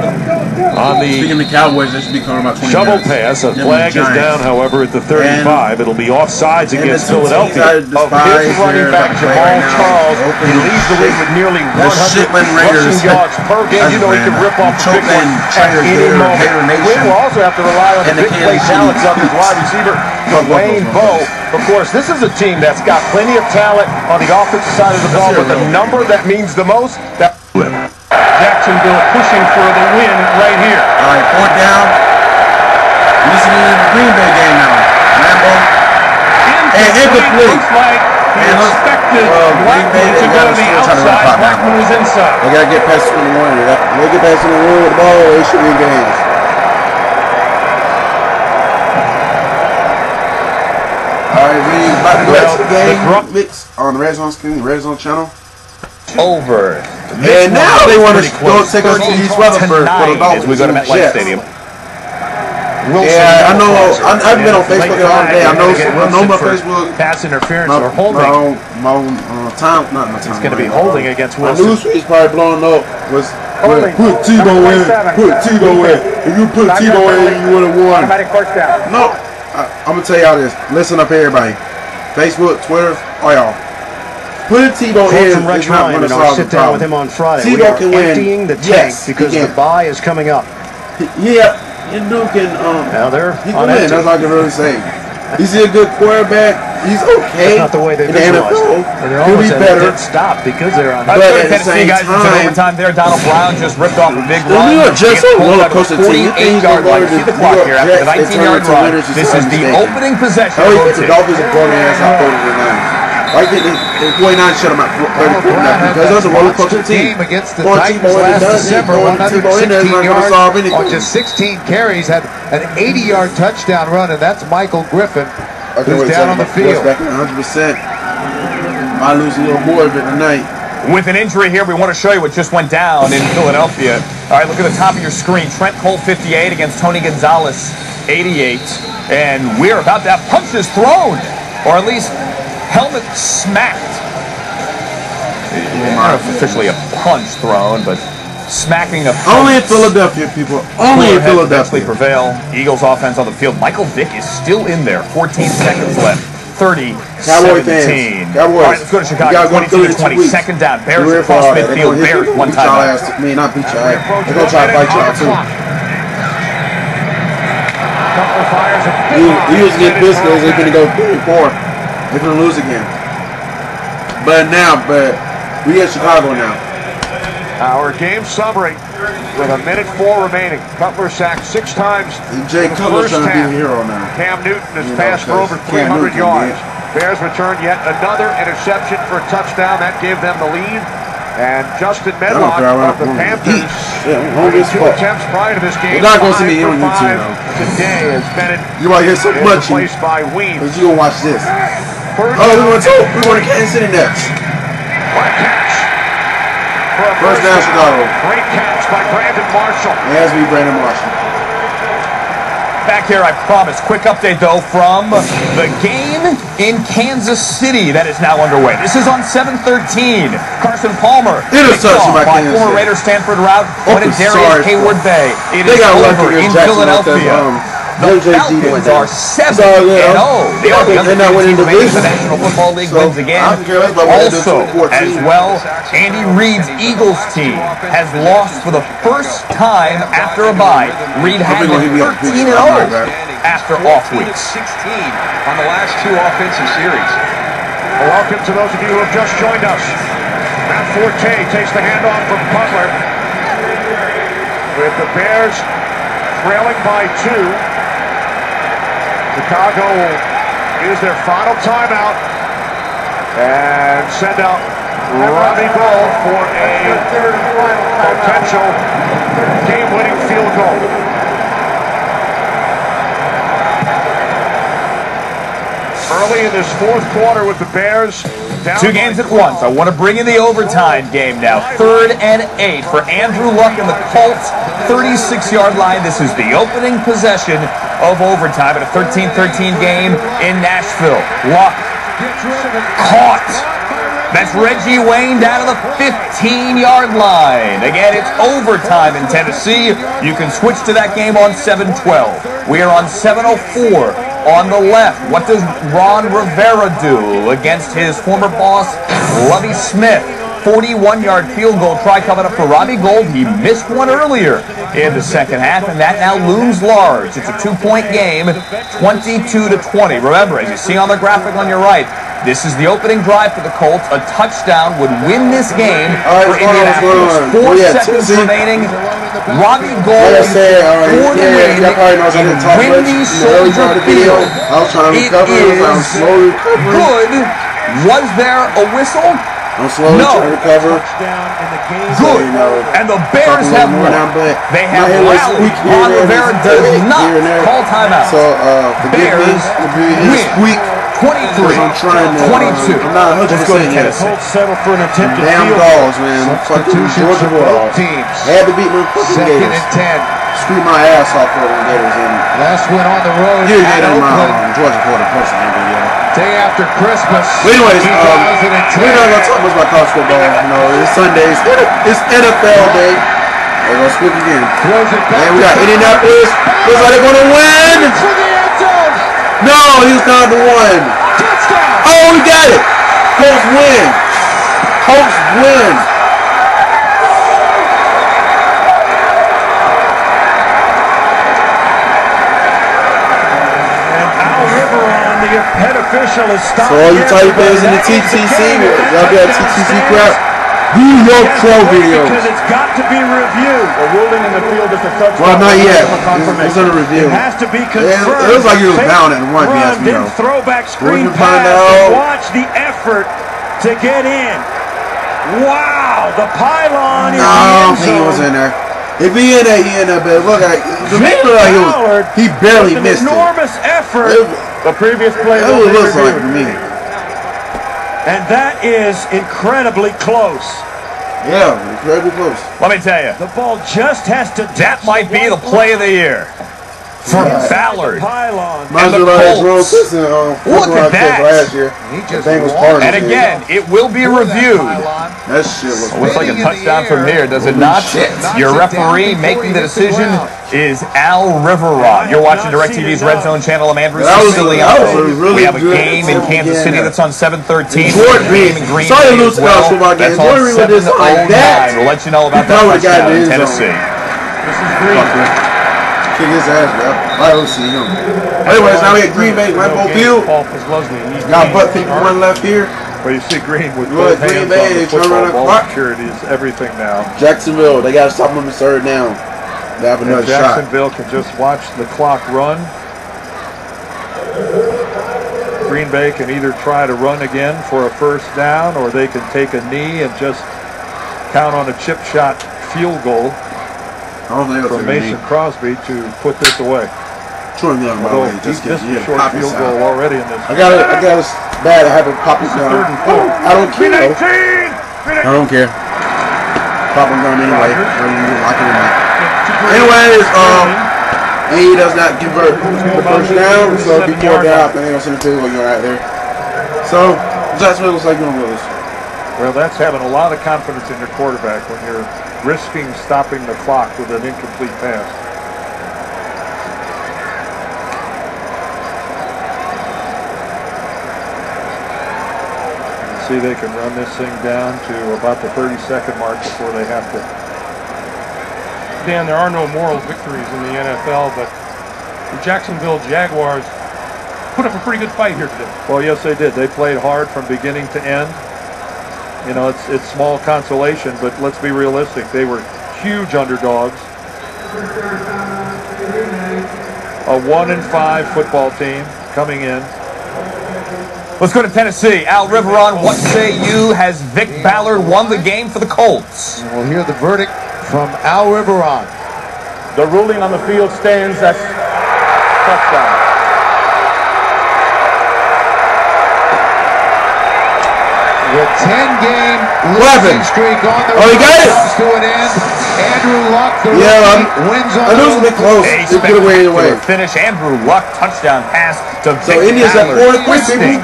on the Speaking of the Cowboys, they should be coming about 20 shovel minutes. pass. A flag is down, however, at the 35. It'll be offsides against Philadelphia. Of his running back, Jamal Charles, he leads the league with nearly 100 rushing yards per game. You know he can rip off a big one at any moment. We will also have to rely on the big play talents of his wide receiver, Wayne Bowe. Of course, this is a team that's got plenty of talent on the offensive side of the ball, but the number that means the most, Jacksonville pushing for the win right here. All right, 4th down. Listening to the Green Bay game now. Lambo. And incomplete. Looks like he expected Blackman to go to the outside. Blackman was inside. They got to get past 21. They get past 21 with the ball, they should win games. Alright, we about to go back to the game mix on the RedZone screen, the RedZone channel. Over. And now they want to go take us to East Rutherford for the Dolphins. As we go to MetLife Stadium. Yeah, I know. I've been on Facebook all day. I know my Facebook. Pass interference or holding. My time. It's going to be holding against My Wilson. news feed's probably blowing up. Put Tebow in. Put Tebow in. If you put Tebow in, you would have won. No. I'm going to tell y'all this. Listen up, everybody. Facebook, Twitter, all y'all. Put Tebow in. From Rex Ryan, and I'll sit down with him on Friday. Tebow can win. Emptying the tank because the bye is coming up. Yeah, and Duke can. Now they're he can win. That's all I can really say. He's a good quarterback. He's okay. That's not the way they in the NFL. He'll be better. Stop because they're on. But at the same guys into overtime there. Donald Brown just ripped off a big the run. New York Jets are a roller coaster team. 48-yard line. See the clock here after the 19-yard run. This is the opening possession. Oh, he the Dolphins are going ass out 39. Why can't they 49 shut them out 34 because that's a roller coaster team. Against the Titans last December, 116 yards on just 16 carries, had an 80-yard touchdown run, and that's Michael Griffin, who's down on the field. Back 100%. Might lose a little more of it tonight. With an injury here, we want to show you what just went down in Philadelphia. All right, look at the top of your screen. Trent Cole, 58, against Tony Gonzalez, 88. And we're about to have punches thrown, or at least helmet smacked. Not officially a punch thrown, but smacking a only in Philadelphia, people. Only in Philadelphia. Prevail. Eagles offense on the field. Michael Vick is still in there. 14 seconds left. 30, Cowboy 17. Cowboys. All right, let's go to Chicago. 22-20. Second down. Bears across midfield. Bears one time. Not beat you. They're going to try to fight you out, too. He was getting pissed because they're going to go 3-4. They're going to lose again. But we at Chicago now. Our game summary with 1:04 remaining. Cutler sacked 6 times Jay in the Cutler's first trying to half. be a hero now. Cam Newton has passed for over 300 yards. Bears return yet another interception for a touchdown. That gave them the lead. And Justin Medlock of the Panthers, 2 attempts prior to this game. You're not going to see me on YouTube, today as Bennett you want to hear so much replaced by Weems. But you going to watch this. third Oh, down. we went to Kansas City next. What a catch. For a First down, Chicago. Great catch by Brandon Marshall. It has to be Brandon Marshall. Back here, I promise. Quick update, though, from the game in Kansas City that is now underway. This is on 7-13. Carson Palmer picked off by former Raider Stanford route. What did Darius Hayward Bay? It is over in Philadelphia. The Falcons are 7-0. They are the team to make the National Football League wins again. Also, as well, Andy Reid's Eagles team has lost for the first time after a bye. Reid had been 13-0 after off weeks. 16 on the last 2 offensive series. Welcome to those of you who have just joined us. Matt Forte takes the handoff from Butler. With the Bears trailing by 2. Chicago will use their final timeout and send out Robbie Gould for a potential game-winning field goal. Early in this 4th quarter with the Bears down 2 games at once. I want to bring in the overtime game now. 3rd and 8 for Andrew Luck and the Colts. 36-yard line. This is the opening possession of overtime at a 13-13 game in Nashville. Luck caught. That's Reggie Wayne down to the 15-yard line. Again, it's overtime in Tennessee. You can switch to that game on 7-12. We are on 7-04. On the left, what does Ron Rivera do against his former boss, Lovie Smith? 41-yard field goal try coming up for Robbie Gould. He missed one earlier in the second half, and that now looms large. It's a 2-point game, 22-20. Remember, as you see on the graphic on your right, this is the opening drive for the Colts. A touchdown would win this game for Indianapolis. 4 seconds remaining. Robbie Gould for the win in windy Soldier Field. It is good. Was there a whistle? No. Good. And the Bears have won. They have rallied. Ron Rivera does not call timeout. Bears win. 23-22. Let's go to Tennessee. Colts settle for an attempted field goal. Man. Fucking Georgia Bulldogs. Had to beat my fucking Gators. 2nd and 10. Scream my ass off for them Gators. Last win on the road. You get in my Georgia Bulldogs personally. Day after Christmas. But anyways, we're not going to talk much about college football. You know, it's Sundays. It's NFL day. They're going to speak again. And we got Indianapolis. Looks like they're going to win. No, he was not the one. Oh, we got it. Colts win. Colts win. Head official is stopped. So all you tight ends in the TTC, y'all got TTC crap. Do your pro video. Because it's got to be reviewed. A ruling in the field is a touchdown. Well, not yet. It's under review. It has to be confirmed. It looks like he was bound at one. Then throwback screen pass. And watch the effort to get in. Wow, the pylon is in. No, I don't think he was in there. If he in there, he in there. But look at he barely missed it. Enormous effort. The previous play. That's what it looks like to me. And that is incredibly close. Yeah, incredibly close. Let me tell you. The ball just has to touch. That might be the play of the year. For Ballard. And the Colts. Look at that. And again, it will be reviewed. That shit looks like a touchdown from here, does it not? Your referee making the decision is Al Riveron. You're watching DirecTV's Red Zone channel. I'm Andrew Siciliano. We have a game in Kansas City that's on 7-13. Game in Green Bay as well. That's on 7-09. We'll let you know about that touchdown in Tennessee. This is Green. Kick his ass, bro. I don't see him. Anyways, now we at Green Bay, Lambeau Field. Got butt kick one left here. Well, you see Green with both hands on the football. Ball security is everything now. Jacksonville, they got to stop him in 3rd down. They have another shot. Jacksonville can just watch the clock run. Green Bay can either try to run again for a 1st down, or they can take a knee and just count on a chip shot field goal from Mason Crosby to put this away. Short gun, by the way. Just missed a short pop field it goal already in this. I got a bad habit of popping gun. I don't care. I don't care. Popping gun anyway. Anyways, he does not convert the first down, so if he more down, I think I'll send a field goal right there. So that's what it looks like going with us. Well, that's having a lot of confidence in your quarterback when you're risking stopping the clock with an incomplete pass. See, they can run this thing down to about the 30-second mark before they have to. Dan, there are no moral victories in the NFL, but the Jacksonville Jaguars put up a pretty good fight here today. Well, yes, they did. They played hard from beginning to end. You know, it's small consolation, but let's be realistic. They were huge underdogs. A 1-5 football team coming in. Let's go to Tennessee. Al Riveron, what say you? Has Vic Ballard won the game for the Colts? We'll hear the verdict from Al Riveron. The ruling on the field stands as touchdown. With 10-game losing streak on the road comes to an end. Andrew Luck, the wins on I knew it was a bit close. A spectacular finish. Andrew Luck touchdown pass to Vic India's at 4-3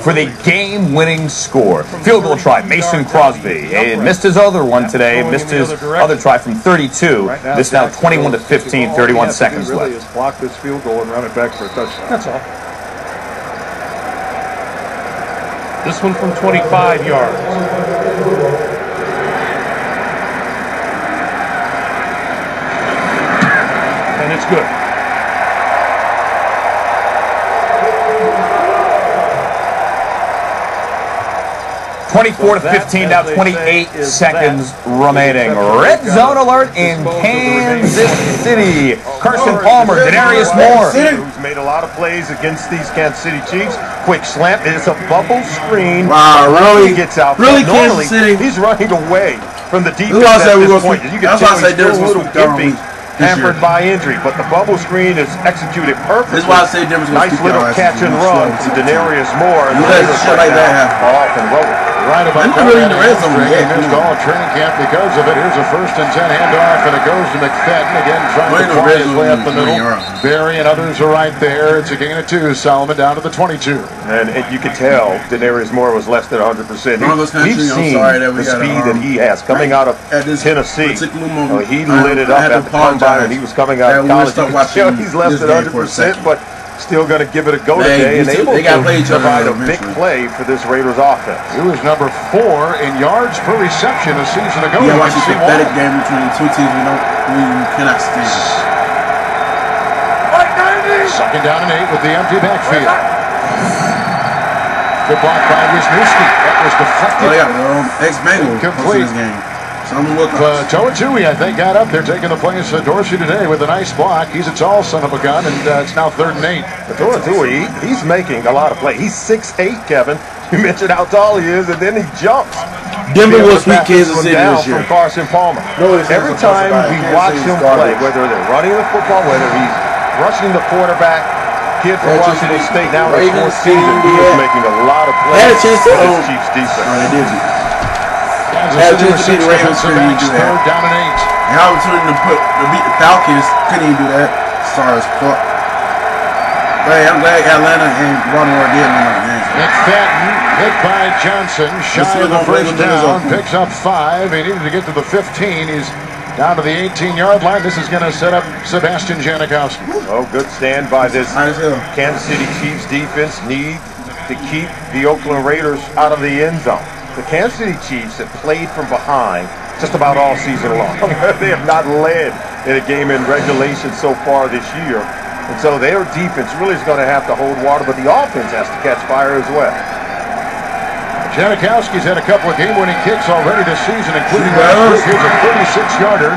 for the game-winning score. Field goal try, Mason Crosby. He missed his other one today. Missed his other try from 32. This now 21-15, 31 seconds left. Just block this field goal and run it back for a touchdown. That's all. This one from 25 yards. And it's good. 24-15, now 28 seconds remaining. Red zone alert in Kansas City. Carson Palmer, Denarius Moore. Who's made a lot of plays against these Kansas City Chiefs. Quick slant. It's a bubble screen. Wow, really? He gets out. Really, normally, Kansas City? He's running away from the defense at this point. You can tell he's still a little gimpy, hampered by injury, but the bubble screen is executed perfectly. That's why I say Denver's nice little catch and run to Denarius Moore. And shit like that off and roll. Right about that. He missed all training camp because of it. Here's a 1st and 10 handoff, and it goes to McFadden again, trying to fly his way up the middle. Barry and others are right there. It's a gain of 2. Solomon down to the 22. And you can tell Denarius Moore was less than 100%. We've seen the speed that he has coming out of Tennessee. He lit it up at the combine when he was coming out of college. He's less than 100%, but still going to give it a go today and able to provide a big play for this Raiders offense. He was number 4 in yards per reception a season ago. Yeah, watch a pathetic game between the two teams we cannot stand. 2nd down and 8 with the empty backfield. Good block by Wisniewski. That was deflected. Oh, yeah, ex-Bengal complete this game. Toa-Tui, I think, got up there taking the place of Dorsey today with a nice block. He's a tall son of a gun, and it's now 3rd and 8. Toa-Tui, he's making a lot of plays. He's 6'8", Kevin. You mentioned how tall he is, and then he jumps. Denver will sweep Kansas City this year. From Carson Palmer. Every time we watch him play, whether they're running the football, whether he's rushing the quarterback, kid from Washington State, now in his 4th season, he is making a lot of plays for this Chiefs defense. Kansas City the Ravens couldn't even do that. 3rd down and 8. And how to beat the Falcons couldn't even do that. Sorry as fuck. But hey, I'm glad Atlanta and Baltimore did win that game. McFadden hit by Johnson, shy of the 1st down, picks up 5. He needed to get to the 15. He's down to the 18-yard line. This is going to set up Sebastian Janikowski. Oh, good stand by this Kansas City Chiefs defense. Need to keep the Oakland Raiders out of the end zone. The Kansas City Chiefs have played from behind just about all season long. They have not led in a game in regulation so far this year. And so their defense really is going to have to hold water, but the offense has to catch fire as well. Janikowski's had a couple of game-winning kicks already this season, including last week. Here's a 36-yarder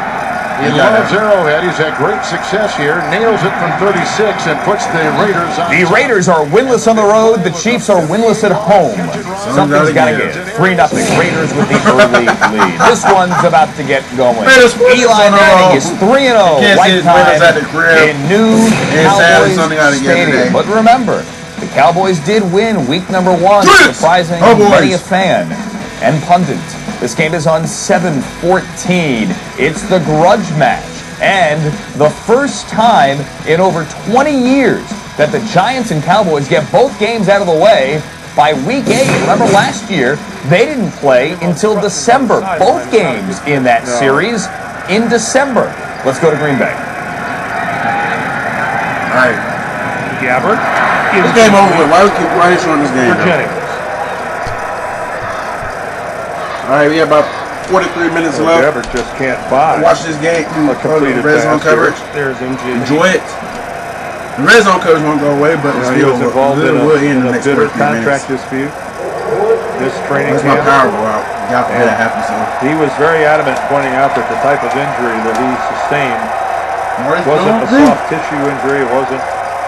He loves Arrowhead. He's had great success here. Nails it from 36 and puts the Raiders on. The Raiders are winless on the road. The Chiefs are winless at home. Something's got to give. 3-0 Raiders with the early lead. This one's about to get going. Eli Manning is 3-0 right time in new Cowboys Stadium. But remember, the Cowboys did win week number 1, surprising many a fan and pundit. This game is on 7/14. It's the grudge match, and the first time in over 20 years that the Giants and Cowboys get both games out of the way by week 8. Remember last year, they didn't play until December. Both games in that series in December. Let's go to Green Bay. All right. Gabbard. This game over with. Why are you showing this game? All right, we have about 43 minutes left. Gabbard just can't buy. Watch this game through the RedZone coverage. There's MJ. Enjoy it. The RedZone coverage won't go away, but it's still involved in a bitter contract dispute. This training camp. That's my power go out. God forbid that happens. He was very adamant pointing out that the type of injury that he sustained wasn't a soft tissue injury. It wasn't,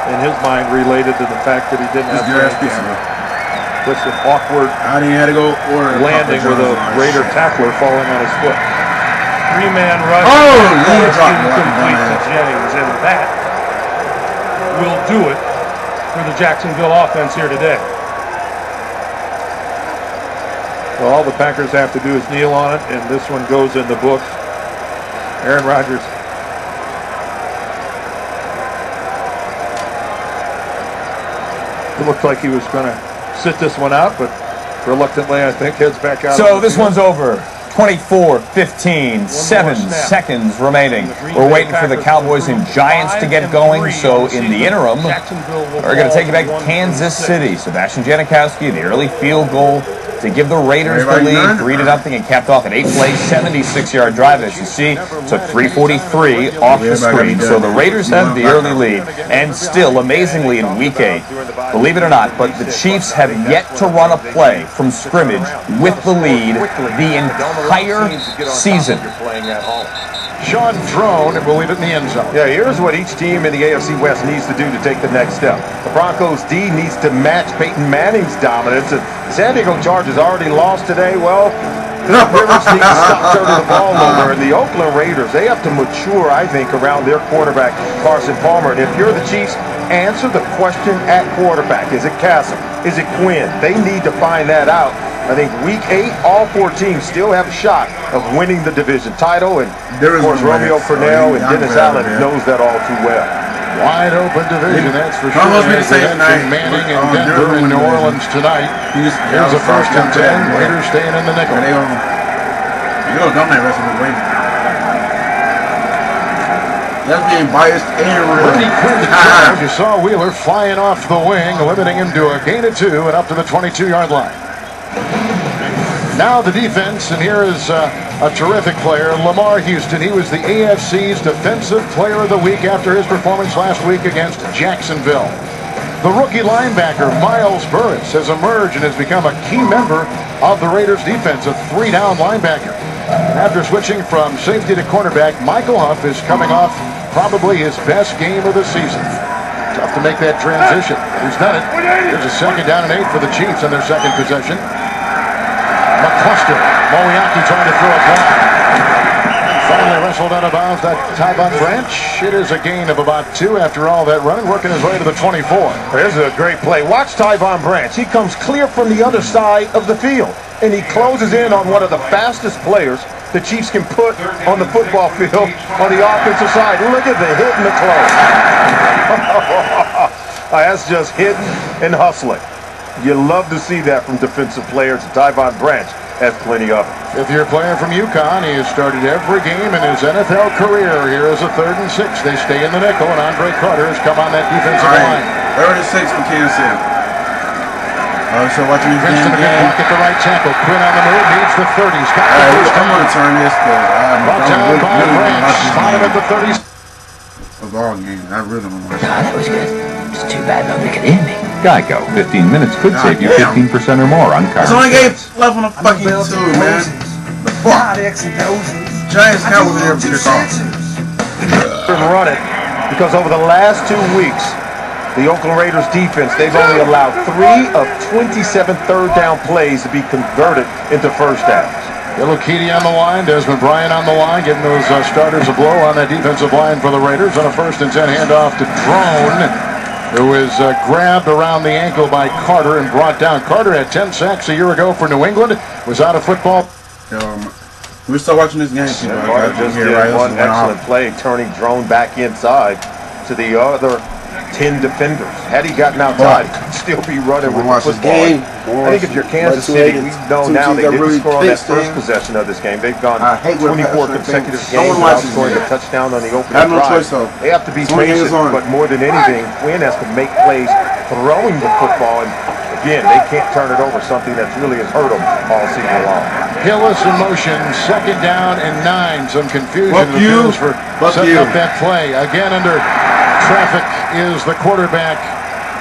in his mind, related to the fact that he didn't have training camp. With an awkward landing with a Raider tackler falling on his foot. 3-man rush. Incomplete to Jennings, and that will do it for the Jacksonville offense here today. Well, all the Packers have to do is kneel on it, and this one goes in the books. Aaron Rodgers. It looked like he was going to sit this one out, but reluctantly, I think, heads back out. So this one's over. 24-15, 7 seconds remaining. We're waiting for the Cowboys and Giants to get going, so in the interim, we're going to take you back to Kansas City. Sebastian Janikowski, the early field goal to give the Raiders the lead, 3-0, and capped off an 8-play, 76-yard drive. As you see, took 3:43 off the screen. So the Raiders have the early lead, and still, amazingly, in Week 8, believe it or not, but the Chiefs have yet to run a play from scrimmage with the lead the entire season. Sean Drone will leave it in the end zone. Yeah, here's what each team in the AFC West needs to do to take the next step. The Broncos D needs to match Peyton Manning's dominance. And San Diego Chargers already lost today. Well, the Rivers need to stop turning the ball over. And the Oakland Raiders, they have to mature, I think, around their quarterback, Carson Palmer. And if you're the Chiefs, answer the question at quarterback. Is it Castle? Is it Quinn? They need to find that out. I think Week 8, all 4 teams still have a shot of winning the division title. And, of course, Romeo Cornell and Dennis Allen knows that all too well. Wide open division, that's for sure. Manning and Denver in New Orleans tonight. Here's a 1st and 10. Raiders staying in the nickel. They're going to dominate the rest of the way. That's being biased and real. As you saw Wheeler flying off the wing, limiting him to a gain of 2 and up to the 22-yard line. Now the defense, and here is a terrific player, Lamar Houston. He was the AFC's Defensive Player of the Week after his performance last week against Jacksonville. The rookie linebacker, Miles Burris, has emerged and has become a key member of the Raiders' defense, a 3-down linebacker. After switching from safety to cornerback, Michael Huff is coming off probably his best game of the season. Tough to make that transition. He's done it. Here's a 2nd down and 8 for the Chiefs in their 2nd possession. McCluster, Moriarty trying to throw a ball. Finally wrestled out of bounds that Tyvon Branch. It is a gain of about 2 after all that running, working his way to the 24. There's a great play. Watch Tyvon Branch. He comes clear from the other side of the field, and he closes in on one of the fastest players the Chiefs can put on the football field on the offensive side. Look at the hit and the close. That's just hitting and hustling. You love to see that from defensive players. Tyvon Branch has plenty of it. 5th-year player from UConn. He has started every game in his NFL career. Here is a 3rd and 6. They stay in the nickel, and Andre Carter has come on that defensive line. 3rd and 6 for Kansas City. So watching these games again. At the right tackle. Quinn on the move. Needs the 30. I'm going to turn this to down by Branch. Spotted at the 30. Of all games. I really don't want to watch that. That was good. It's too bad nobody could hear me. Geico, 15 minutes could save you 15% or more on cars. It's only game left on the fucking 2, man. The fuck? Not X and O's. Giants Cowboys here for your call. and run it, because over the last 2 weeks, the Oakland Raiders defense, they've only allowed 3 of 27 third down plays to be converted into first downs. Little Keedy on the line, Desmond Bryant on the line, getting those starters a blow on that defensive line for the Raiders on a 1st and 10 handoff to Drone, who was grabbed around the ankle by Carter and brought down. Carter had 10 sacks a year ago for New England, was out of football. We're still watching this game. Carter just did one excellent play, turning Drone back inside to the other 10 defenders. Had he gotten outside, he'd still be running with the football. I think if you're Kansas City, we know now they didn't score on that first possession of this game. They've gone 24 consecutive games without scoring a touchdown on the opening drive. They have to be patient, but more than anything, Quinn has to make plays throwing the football, and again, they can't turn it over, something that's really has hurt them all season long. Hillis in motion, 2nd down and 9. Some confusion for setting up that play. Again under traffic is the quarterback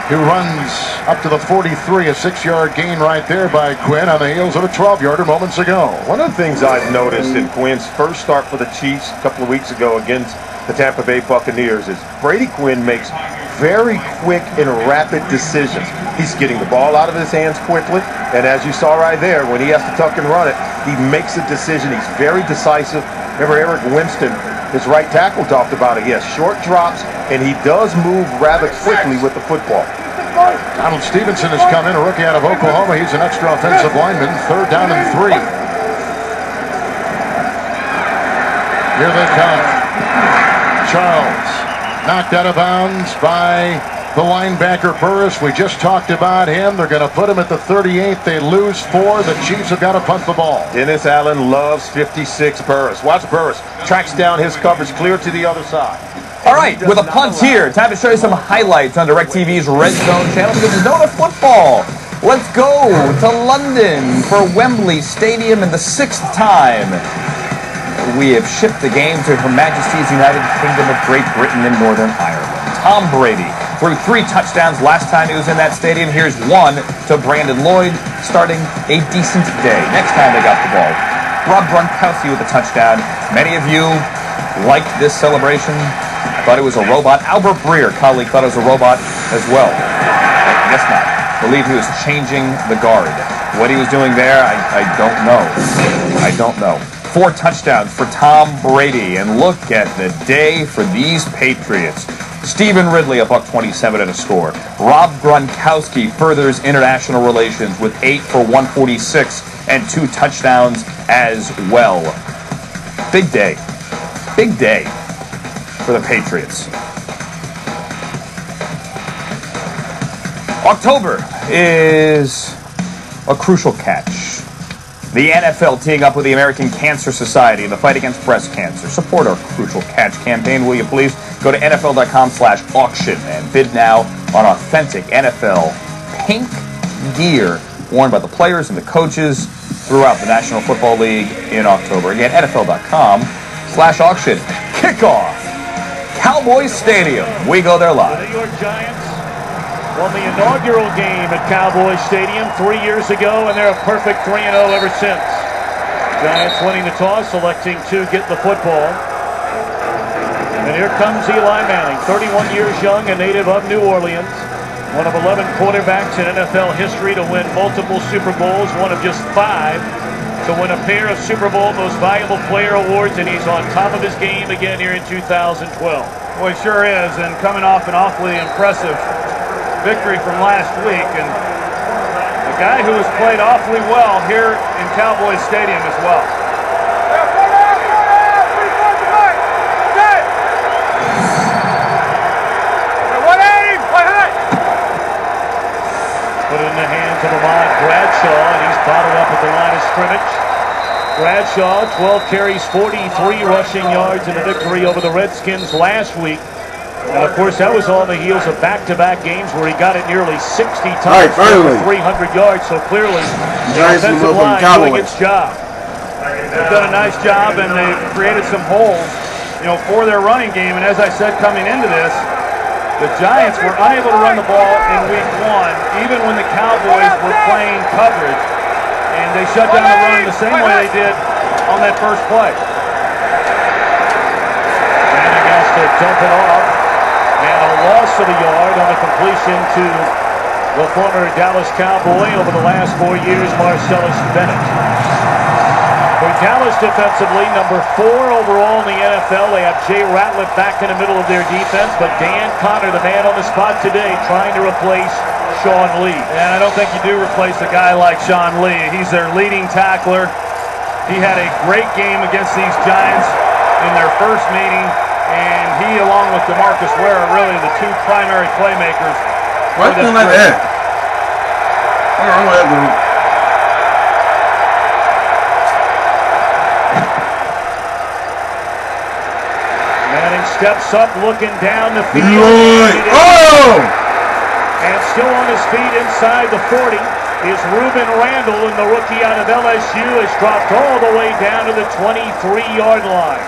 who runs up to the 43, a 6-yard gain right there by Quinn on the heels of a 12-yarder moments ago. One of the things I've noticed in Quinn's first start for the Chiefs a couple of weeks ago against the Tampa Bay Buccaneers is Brady Quinn makes very quick and rapid decisions. He's getting the ball out of his hands quickly, and as you saw right there, when he has to tuck and run it, he makes a decision. He's very decisive. Remember Eric Winston, his right tackle, talked about it. He has short drops, and he does move rather quickly with the football. Donald Stevenson has come in, a rookie out of Oklahoma. He's an extra offensive lineman. 3rd down and 3. Here they come. Charles knocked out of bounds by the linebacker Burris. We just talked about him. They're going to put him at the 38. They lose 4. The Chiefs have got to punt the ball. Dennis Allen loves 56 Burris. Watch Burris. Tracks down his coverage clear to the other side. All right, with a punt here, time to show you some highlights on DirecTV's Red Zone channel because there's no other football. Let's go to London for Wembley Stadium in the 6th time. We have shipped the game to Her Majesty's United Kingdom of Great Britain and Northern Ireland. Tom Brady threw 3 touchdowns last time he was in that stadium. Here's one to Brandon Lloyd, starting a decent day. Next time they got the ball, Rob Gronkowski with a touchdown. Many of you liked this celebration. I thought it was a robot. Albert Breer, colleague, thought it was a robot as well. I guess not. I believe he was changing the guard. What he was doing there, I don't know. I don't know. 4 touchdowns for Tom Brady, and look at the day for these Patriots. Stephen Ridley, $127 and a score. Rob Gronkowski furthers international relations with 8 for 146 and 2 touchdowns as well. Big day. Big day for the Patriots. October is a crucial catch. The NFL teaming up with the American Cancer Society in the fight against breast cancer. Support our Crucial Catch campaign, will you please? Go to NFL.com/auction and bid now on authentic NFL pink gear worn by the players and the coaches throughout the National Football League in October. Again, NFL.com/auction. Kickoff. Cowboys Stadium. We go there live. The New York Giants won the inaugural game at Cowboys Stadium 3 years ago, and they're a perfect 3-0 ever since. Giants winning the toss, selecting to get the football. And here comes Eli Manning, 31 years young, a native of New Orleans. One of 11 quarterbacks in NFL history to win multiple Super Bowls, one of just 5 to win a pair of Super Bowl Most Valuable Player awards, and he's on top of his game again here in 2012. Well, he sure is, and coming off an awfully impressive victory from last week, and a guy who has played awfully well here in Cowboys Stadium as well. Put it in the hands of Ahmad Bradshaw, and he's bottled up at the line of scrimmage. Bradshaw, 12 carries, 43 rushing yards in a victory over the Redskins last week. And of course, that was on the heels of back-to-back games where he got it nearly 60 times for 300 yards. So clearly, the offensive line doing its job. They've done a nice job, and they've created some holes, for their running game. And as I said coming into this, the Giants were unable to run the ball in week 1, even when the Cowboys were playing coverage. And they shut down the run the same way they did on that first play. Manning has to to dump it off. And a loss of a yard on the completion to the former Dallas Cowboy over the last 4 years, Marcellus Bennett. For Dallas defensively, number 4 overall in the NFL. They have Jay Ratliff back in the middle of their defense, but Dan Connor, the man on the spot today, trying to replace Sean Lee. And I don't think you do replace a guy like Sean Lee. He's their leading tackler. He had a great game against these Giants in their first meeting, and he, along with DeMarcus Ware, are really the 2 primary playmakers. Why do you like that? What's wrong with that dude? Manning steps up, looking down the field. Oh! And still on his feet inside the 40 is Ruben Randall, and the rookie out of LSU has dropped all the way down to the 23-yard line.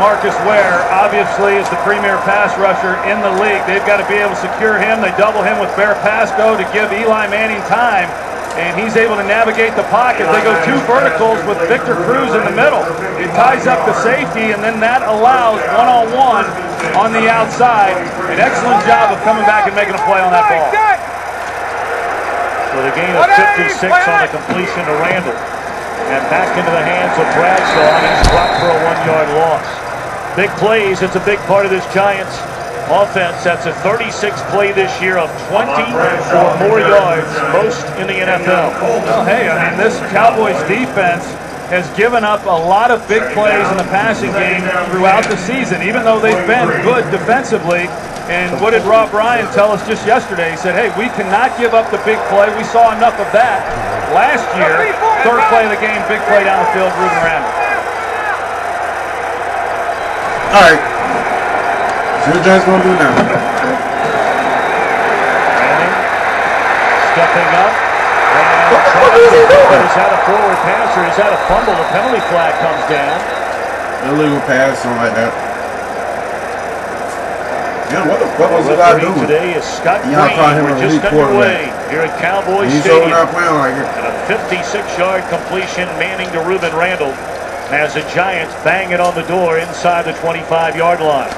Marcus Ware obviously is the premier pass rusher in the league. They've got to be able to secure him. They double him with Bear Pasco to give Eli Manning time, and he's able to navigate the pocket. They go 2 verticals with Victor Cruz in the middle. It ties up the safety, and then that allows one-on-one on the outside. An excellent job of coming back and making a play on that ball. So the gain of 56 on the completion to Randall. And back into the hands of Bradshaw, and he's dropped for a 1-yard loss. Big plays, it's a big part of this Giants offense. That's a 36 play this year of 20 or more yards, most in the NFL. Well, hey, I mean, this Cowboys defense has given up a lot of big plays in the passing game throughout the season, even though they've been good defensively. And what did Rob Ryan tell us just yesterday? He said, hey, we cannot give up the big play. We saw enough of that last year. 3rd play of the game, big play down the field, Ruben Randall. All right. So what Giants going to do now? Manning stepping up. He's had a forward passer. He's had a fumble. The penalty flag comes down. Illegal pass, something like that. Yeah, what the fuck was the guy doing? Today is Scott Green. We're just underway here at Cowboys Stadium. And a 56-yard completion, Manning to Ruben Randall, as the Giants bang it on the door inside the 25-yard line.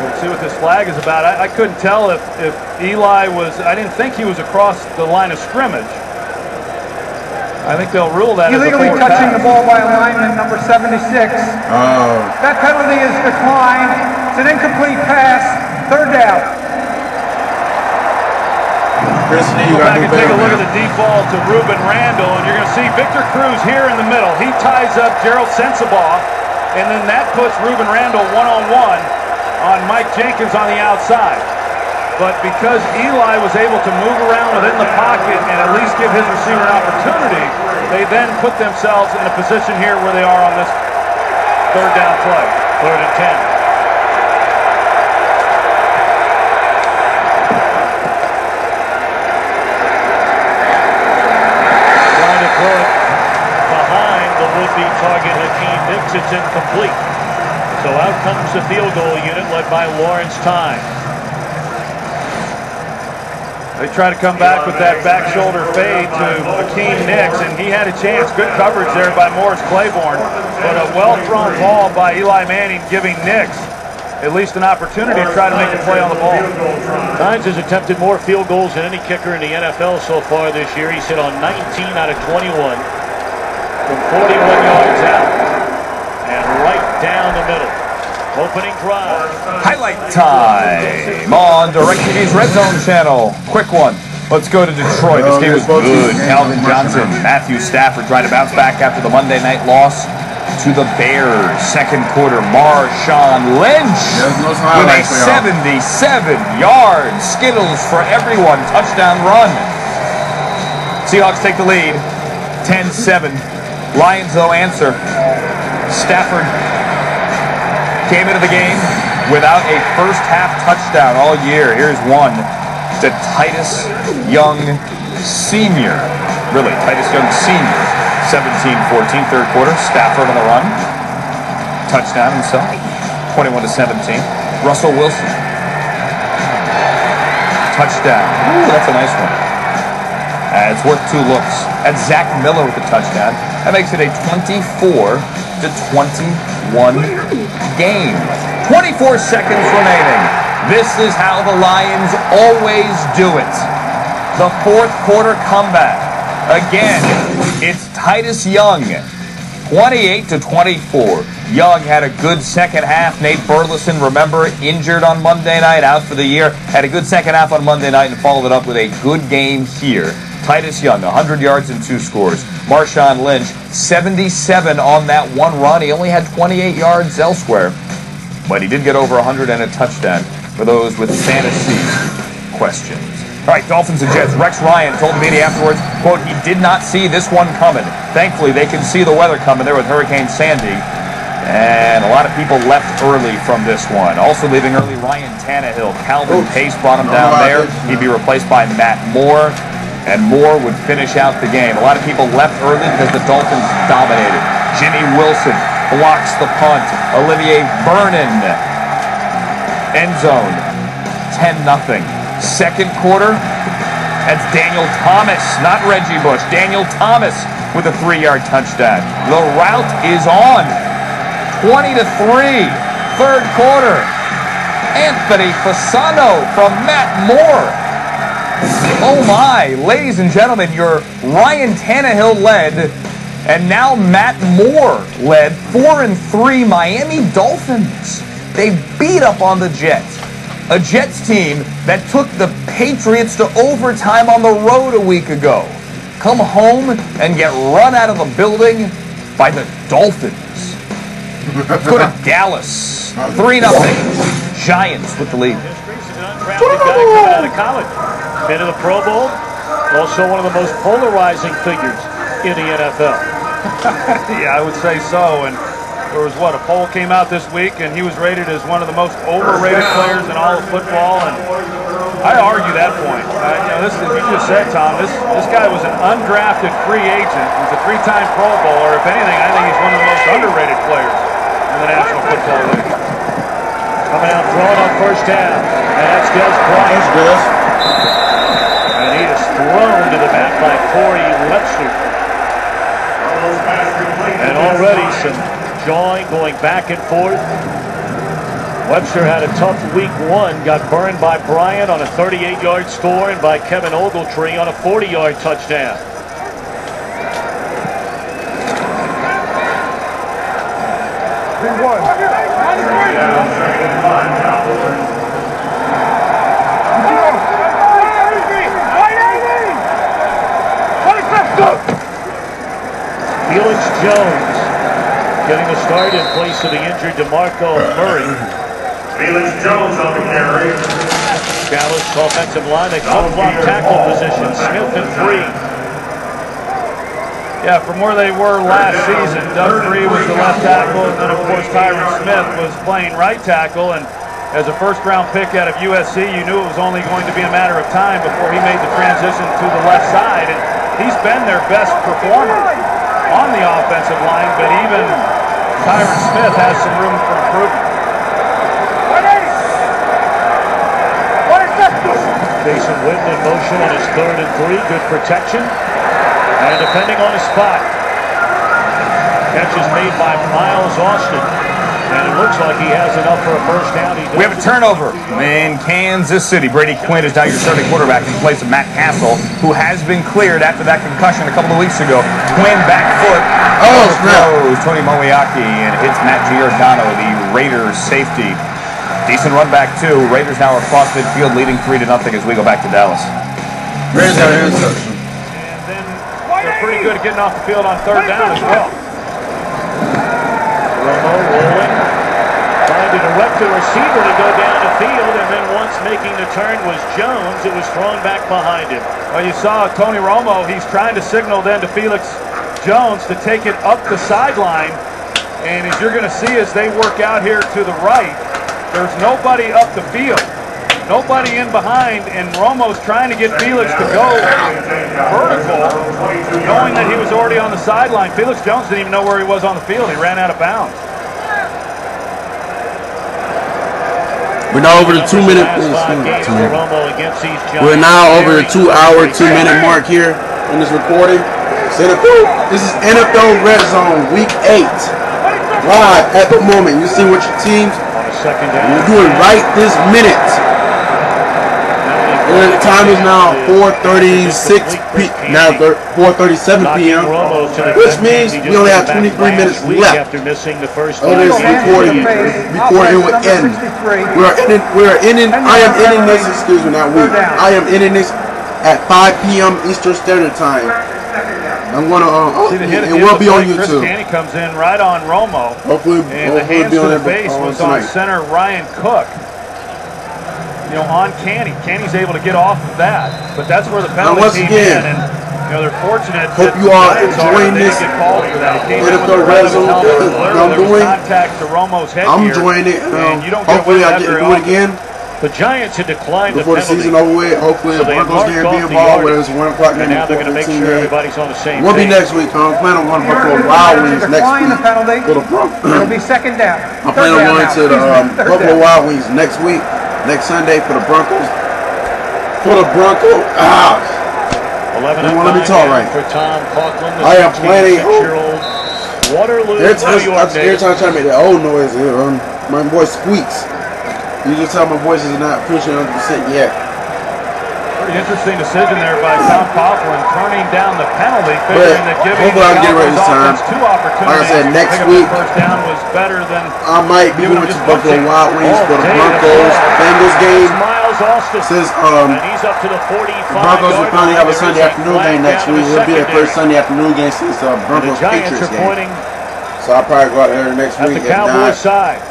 We'll see what this flag is about. I couldn't tell if Eli was, I didn't think he was across the line of scrimmage. I think they'll rule that illegally touching the ball by lineman number 76. That penalty is declined. It's an incomplete pass. 3rd down. Go back and take a look at the deep ball to Ruben Randall, and you're going to see Victor Cruz here in the middle. He ties up Gerald Sensabaugh, and then that puts Ruben Randall one-on-one on Mike Jenkins on the outside. But because Eli was able to move around within the pocket and at least give his receiver an opportunity, they then put themselves in a position here where they are on this 3rd down play. 3rd and 10. Trying to throw it behind the would-be target, Hakeem Nicks. It's incomplete. So out comes the field goal unit led by Lawrence Tyne. They try to come back with that back shoulder fade to Hakeem Nicks, and he had a chance. Good coverage there by Morris Claiborne, but a well-thrown ball by Eli Manning giving Nicks at least an opportunity to try to make a play on the ball. Tynes has attempted more field goals than any kicker in the NFL so far this year. He's hit on 19 out of 21 from 41 yards out and right down the middle. Opening drive. Highlight time on DirecTV's RedZone channel. Quick one. Let's go to Detroit. This game was good. Calvin Johnson, Matthew Stafford trying to bounce back after the Monday night loss to the Bears. 2nd quarter, Marshawn Lynch with a 77-yard Skittles for everyone touchdown run. Seahawks take the lead, 10-7. Lions, though, answer. Stafford came into the game without a first-half touchdown all year. Here's one to Titus Young Sr. Really, Titus Young Sr. 17-14, 3rd quarter. Stafford on the run. Touchdown himself. 21-17. Russell Wilson. Touchdown. Ooh, that's a nice one. It's worth 2 looks at Zach Miller with the touchdown. That makes it a 24-21 game. 24 seconds remaining. This is how the Lions always do it. The fourth quarter comeback. Again, it's Titus Young, 28-24. Young had a good second half. Nate Burleson, remember, injured on Monday night, out for the year. Had a good second half on Monday night and followed it up with a good game here. Titus Young, 100 yards and 2 scores. Marshawn Lynch, 77 on that one run. He only had 28 yards elsewhere, but he did get over 100 and a touchdown for those with fantasy questions. All right, Dolphins and Jets. Rex Ryan told the media afterwards, quote, he did not see this one coming. Thankfully, they can see the weather coming there with Hurricane Sandy. And a lot of people left early from this one. Also leaving early, Ryan Tannehill. Calvin Pace brought him down there. He'd be replaced by Matt Moore, and Moore would finish out the game. A lot of people left early because the Dolphins dominated. Jimmy Wilson blocks the punt. Olivier Vernon, end zone, 10-0. Second quarter, that's Daniel Thomas, not Reggie Bush. Daniel Thomas with a 3-yard touchdown. The route is on. 20-3. Third quarter. Anthony Fasano from Matt Moore. Oh my, ladies and gentlemen, your Ryan Tannehill led, and now Matt Moore led 4-3 Miami Dolphins. They beat up on the Jets. A Jets team that took the Patriots to overtime on the road a week ago. Come home and get run out of the building by the Dolphins. Let's go to Dallas. 3-0. Giants with the lead. Undrafted guy coming out of college. Been to the Pro Bowl. Also one of the most polarizing figures in the NFL. Yeah, I would say so. And there was, a poll came out this week, and he was rated as one of the most overrated players in all of football, and I argue that point. This, as you just said, Tom, this guy was an undrafted free agent. He's a 3-time Pro Bowler. If anything, I think he's one of the most underrated players in the National Football League. Coming out throwing on first down, and that's Des Bryant. And he is thrown to the back by Corey Webster. And already some jawing, going back and forth. Webster had a tough week 1, got burned by Bryant on a 38-yard score and by Kevin Ogletree on a 40-yard touchdown. Felix Jones getting a start in place of the injured DeMarco Murray. Felix Jones on the carry. Dallas offensive line, they flip-flop tackle position. Smith and Free. Yeah, from where they were last season, Doug Free was the left tackle, and then of course Tyron Smith was playing right tackle. And as a first-round pick out of USC, you knew it was only going to be a matter of time before he made the transition to the left side. And he's been their best performer on the offensive line, but even Tyron Smith has some room for improvement. Jason Witten in motion on his 3rd and 3. Good protection. And defending on the spot. Catch is made by Miles Austin. And it looks like he has enough for a first down. We have a turnover in Kansas City. Brady Quinn is now your starting quarterback in place of Matt Castle, who has been cleared after that concussion a couple of weeks ago. Quinn back foot. Throws Tony Moiaki and hits Matt Giordano, the Raiders safety. Decent run back too. Raiders now across midfield, leading 3-0 as we go back to Dallas. Raiders got an interception. And then they're pretty good at getting off the field on 3rd down as well. Romo rolling, trying to direct the receiver to go down the field, and then once making the turn was Jones. It was thrown back behind him. Well, you saw Tony Romo. He's trying to signal then to Felix Jones to take it up the sideline. And as you're going to see as they work out here to the right, there's nobody up the field. Nobody in behind, and Romo's trying to get Felix to go vertical, knowing that he was already on the sideline. Felix Jones didn't even know where he was on the field. He ran out of bounds. We're now over the 2-minute. We're now over the 2-hour, 2-minute mark here in this recording. This is NFL RedZone Week 8. Live at the moment. You see what your teams are doing right this minute. And the time is now 4:37 p.m. Which means we only have 23 minutes left. This recording will end. I am ending this. Excuse me, not we. I am ending this at 5 p.m. Eastern Standard Time. I'm gonna. It will be on YouTube. Chris Canny comes in right on Romo. Hopefully, and the hands to the face was on center Ryan Cook. You know, on Canny. Canny's able to get off of that, but that's where the penalty came in, and you know they're fortunate. Hope you are enjoying this NFL RedZone. I'm doing. Contact to Romo's head I'm enjoying it. Hopefully, I get to do it again. The Giants had declined before the season over with. Hopefully, the Broncos can't be involved. Whether it's 1 o'clock game, now they're going to make sure everybody's on the same. We'll be next week. I'm planning on going to Buffalo Wild Wings next week. It'll be second down. I'm planning on going to the Buffalo Wild Wings next week. Next Sunday for the Broncos. Let me talk right. I am planning. Every time I try to make that old noise, my voice squeaks. You just tell my voice is not officially 100% yet. Pretty interesting decision there by Tom Coughlin, turning down the penalty, figuring that giving the offense 2 opportunities. Like I said, next week, first down was better than I might be going to Buffalo Wild Wings for the Broncos Bengals game. Since he's up to the 45. The Broncos will finally have a Sunday afternoon game next week. It'll be their first Sunday afternoon game since Broncos Patriots game. So I'll probably go out there next week. At the Cowboys side.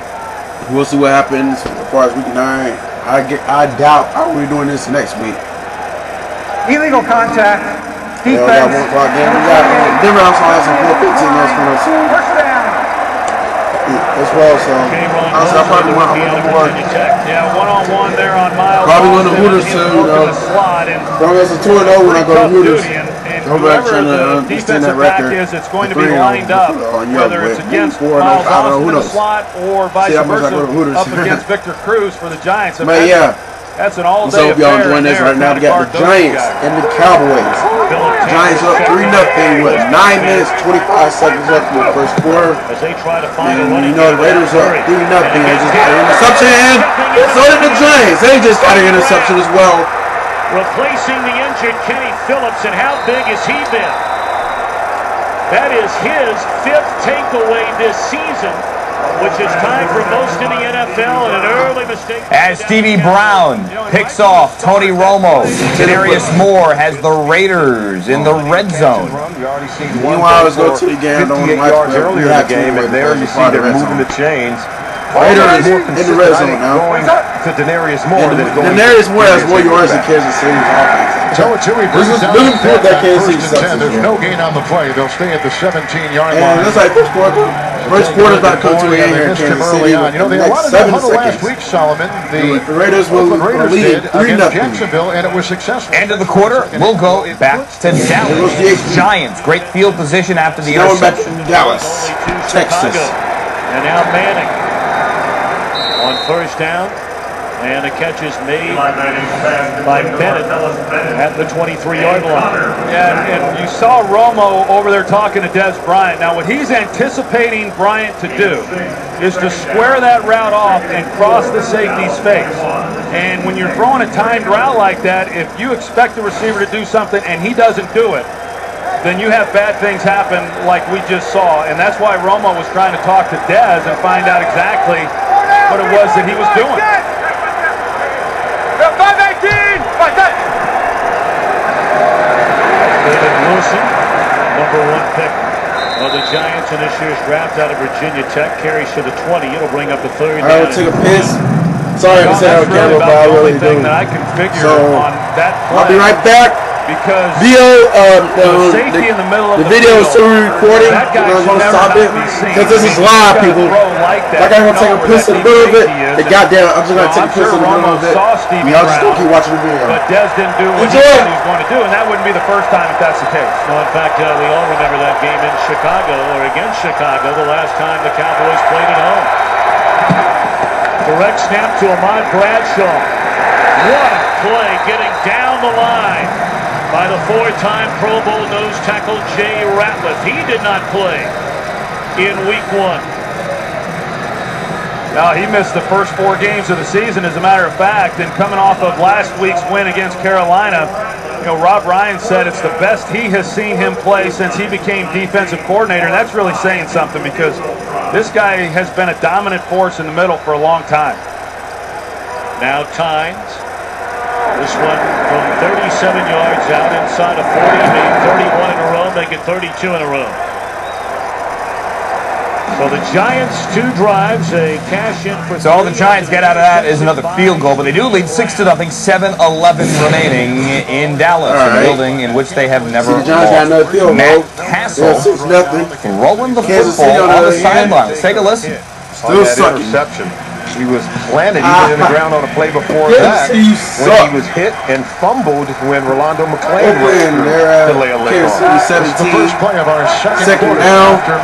We'll see what happens as far as week 9. I doubt I will be doing this next week. Illegal contact. Defense. We got 1 o'clock game. We got Denver also has some 4:15 minutes from us. First down. As well, so I'll probably want to more. Yeah, 1-on-1 there on Miles. Probably going to Hooters too. Broncos are 2-0 when I go to Hooters. Whoever the defensive back is, it's going to be lined up, whether it's against Miles Austin in the slot or vice versa, up against Victor Cruz for the Giants. But yeah. That's an all-day So y'all affair enjoying this right now. We got the Giants and the Cowboys. Giants up 3-0 with 9 minutes 25 seconds left in the first quarter. And you know the Raiders up 3-0. They just got an interception. So did the Giants. They just got an interception as well. Replacing the injured Kenny Phillips, and how big has he been? That is his 5th takeaway this season, which is tied for most in the NFL, and an early mistake. As Stevie Brown picks off Tony Romo, Denarius Moore has the Raiders in the red zone. Meanwhile, let's go to the game. 58 yards earlier in the game, and there you see they're moving the chains. Raiders in the red zone now. Going to Denarius Moore. Denarius Moore has more yards than Kansas City's offense. There's no gain on the play. They'll stay at the 17-yard line. And it's like first quarter's not coming to an end here in Kansas City. You know, they had a lot of that huddle last week, Solomon. The Raiders will lead 3-0 against Jacksonville, and it was successful. End of the quarter, we'll go back to Dallas. Giants, great field position after the interception. Dallas, Texas. And now Manning on first down. And the catch is made by Bennett at the 23-yard line. Yeah, and you saw Romo over there talking to Des Bryant. Now, what he's anticipating Bryant to do is to square that route off and cross the safety space. And when you're throwing a timed route like that, if you expect the receiver to do something and he doesn't do it, then you have bad things happen like we just saw. And that's why Romo was trying to talk to Des and find out exactly what it was that he was doing. 5-18! David Wilson, number 1 pick of the Giants in this year's draft out of Virginia Tech, carries to the 20. It'll bring up the 3rd down. I will take a piss. Sorry to say I camera, but I really do. So I'll be right back. Because the video is still recording. I'm going to stop it because this is live, people. Like I'm going to take a piss in the middle of it. And goddamn, I'm just going to take a piss in the middle of it. Y'all just going to keep watching the video. But Des didn't do what he said he was going to do, and that wouldn't be the first time if that's the case. No, in fact, we all remember that game in Chicago, or against Chicago, the last time the Cowboys played at home. Direct snap to Ahmad Bradshaw. What a play getting down the line by the four-time Pro Bowl nose tackle Jay Ratliff. He did not play in week 1. Now, he missed the first 4 games of the season, as a matter of fact, and coming off of last week's win against Carolina, you know, Rob Ryan said it's the best he has seen him play since he became defensive coordinator, and that's really saying something because this guy has been a dominant force in the middle for a long time. Now Tynes. This one from 37 yards out inside of 40, made 31 in a row, make it 32 in a row. So the Giants 2 drives, a cash in for. So all the Giants get out of that is another field goal, but they do lead 6-0, 7-11 remaining in Dallas, a building in which they have never lost. Matt Castle throwing the football on the sideline. Let's take a listen. Still sucking. Interception. He was planted even in the ground on a play before that when he was hit and fumbled when Rolando McClain ran to lay a leg off. This is the first play of our second quarter.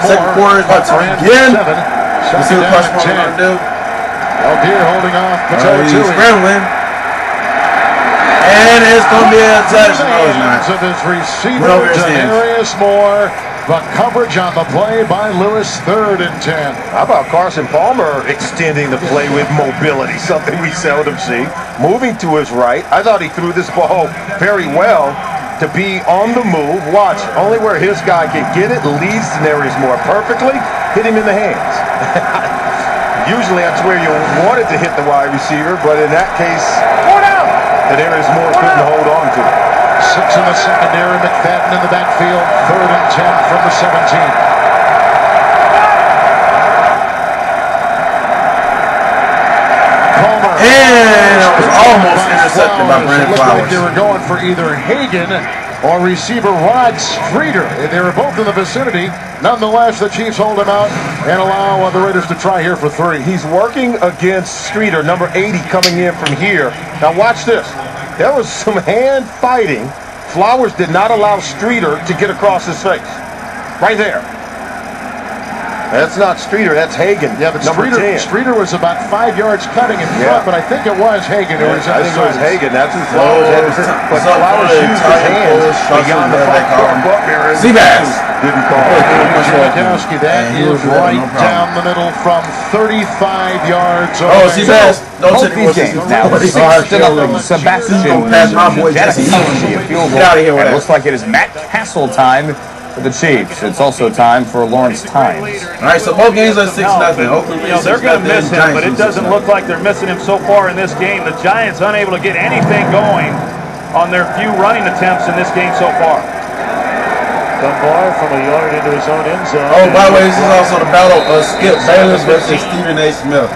Second quarter is about to begin. Let's see what Push going to do. Algier holding off. He's scrambling. And it's going to be a touchdown. No, it's not. Of his receiver, Denarius Moore. But coverage on the play by Lewis, 3rd and 10. How about Carson Palmer extending the play with mobility, something we seldom see. Moving to his right. I thought he threw this ball very well to be on the move. Watch, only where his guy can get it, leads Denarius Moore perfectly. Hit him in the hands. Usually that's where you wanted to hit the wide receiver, but in that case, Denarius Moore couldn't hold on to it. 6 in the secondary, McFadden in the backfield, 3rd and 10 from the 17. Palmer. And it was almost intercepted by Brandon Flowers. Like they were going for either Hagan or receiver Rod Streeter. They were both in the vicinity. Nonetheless, the Chiefs hold him out and allow the Raiders to try here for 3. He's working against Streeter, number 80, coming in from here. Now watch this. There was some hand fighting. Flowers did not allow Streeter to get across his face. Right there. That's not Streeter, that's Hagan. Yeah, but number 10. Streeter was about 5 yards cutting in front, but I think it was Hagan. I think it was Hagan. That's who Flowers had. But Flowers used his hands beyond the 5-yard bump. Seabass didn't call it. That is right down the middle from 35 yards. Oh, Seabass. Both these games now, 6-0. Sebastian Janikowski, a field goal. And it looks like it is Matt Castle time for the Chiefs. It's also time for Lawrence Tynes. All right, so both games are 6-0. They're going to miss him, but it doesn't look like they're missing him so far in this game. The Giants unable to get anything going on their few running attempts in this game so far. Dunbar from a yard into his own end zone. Oh, by the way, this is also the battle of Skip Bayless versus Stephen A. Smith.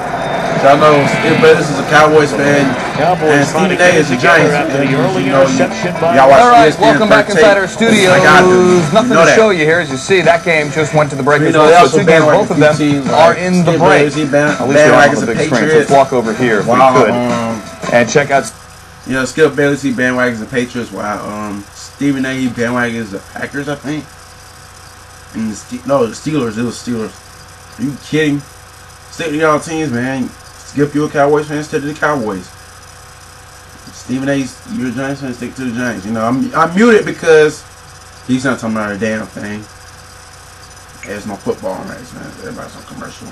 Y'all know Skip Bayless is a Cowboys fan, and Stephen A. is a Giants fan. Y'all watch All right, welcome back inside our studios. Nothing to show you here. As you see, that game just went to the break as well. So 2 games, both of them are in the break. At least we're on the big screen. Let's walk over here if we could and check out. You know, Skip Bayless, he bandwagons the Patriots, while Stephen A. he bandwagons the Packers, I think. And the Steelers. It was Steelers. Are you kidding? Stick to y'all teams, man. Skip, you a Cowboys fan, stick to the Cowboys. Stephen A., you're a Giants fan, stick to the Giants. You know, I'm muted because he's not talking about a damn thing. There's no football on race, man. Everybody's on commercial.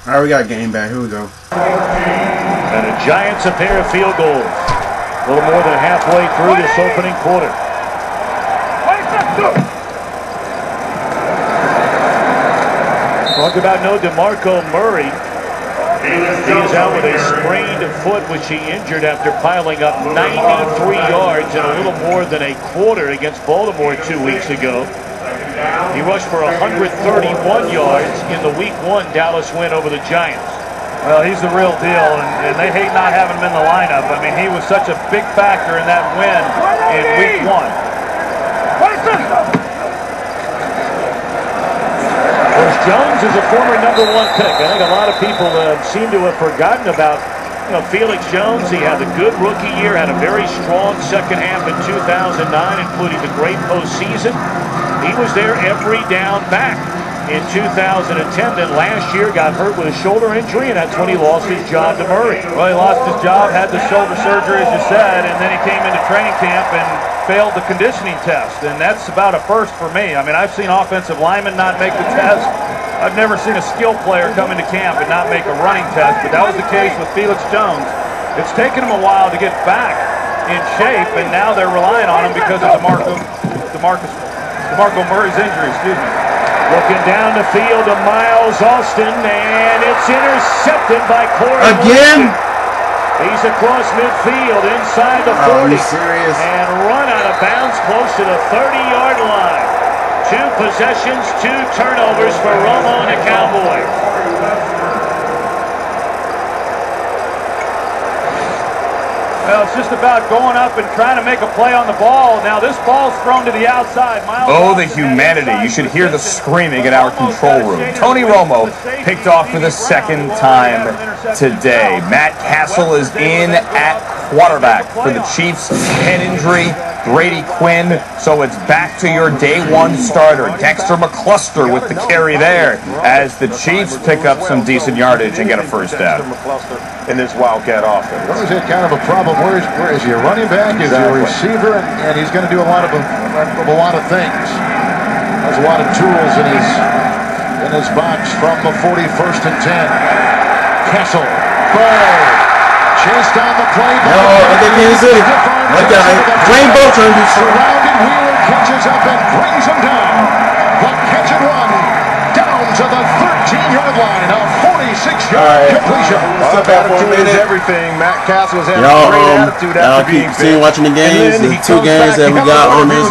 All right, we got game back. Here we go. And the Giants a pair of field goals. A little more than halfway through this opening quarter. Talk about no DeMarco Murray. He's out with a sprained foot, which he injured after piling up 93 yards in a little more than a quarter against Baltimore 2 weeks ago. He rushed for 131 yards in the Week 1 Dallas win over the Giants. Well, he's the real deal, and they hate not having him in the lineup. I mean, he was such a big factor in that win in Week 1. Well, Jones is a former #1 pick. I think a lot of people seem to have forgotten about Felix Jones. He had a good rookie year, had a very strong second half in 2009, including the great postseason. He was there every down back in 2010. Then last year got hurt with a shoulder injury, and that's when he lost his job to Murray. Well, he lost his job, had the shoulder surgery, as you said, and then he came into training camp and failed the conditioning test, and that's about a first for me. I mean, I've seen offensive linemen not make the test. I've never seen a skill player come into camp and not make a running test, but that was the case with Felix Jones. It's taken him a while to get back in shape, and now they're relying on him because of DeMarco Murray's injury, excuse me. Looking down the field to Miles Austin, and it's intercepted by Corey again. Wilson. He's across midfield inside the 40. Are you serious? And run out of bounds close to the 30-yard line. 2 possessions, 2 turnovers for Romo and the Cowboys. Well, it's just about going up and trying to make a play on the ball. Now, this ball's thrown to the outside. Oh, the humanity. You should hear the screaming in our control room. Tony Romo picked off for the second time today. Matt Castle is in at quarterback for the Chiefs. Head injury, Brady Quinn. So it's back to your day 1 starter, Dexter McCluster, with the carry there, as the Chiefs pick up some decent yardage and get a first down. In this Wildcat offense. Well, is it kind of a problem? Where is he a running back? Is he a receiver? And he's going to do a lot of things. Has a lot of tools in his box from the 41st and 10. Castle. Ball. Chased down the play. Look at Kansas City. Look at Rainbow trying to do surrounded. Wheeler catches up and brings him down. The catch and run down to the 13-yard line. A 46-yard completion. Attitude is everything. Matt Castle has had a great attitude after being big. Watching the games, the 2 games that we got on this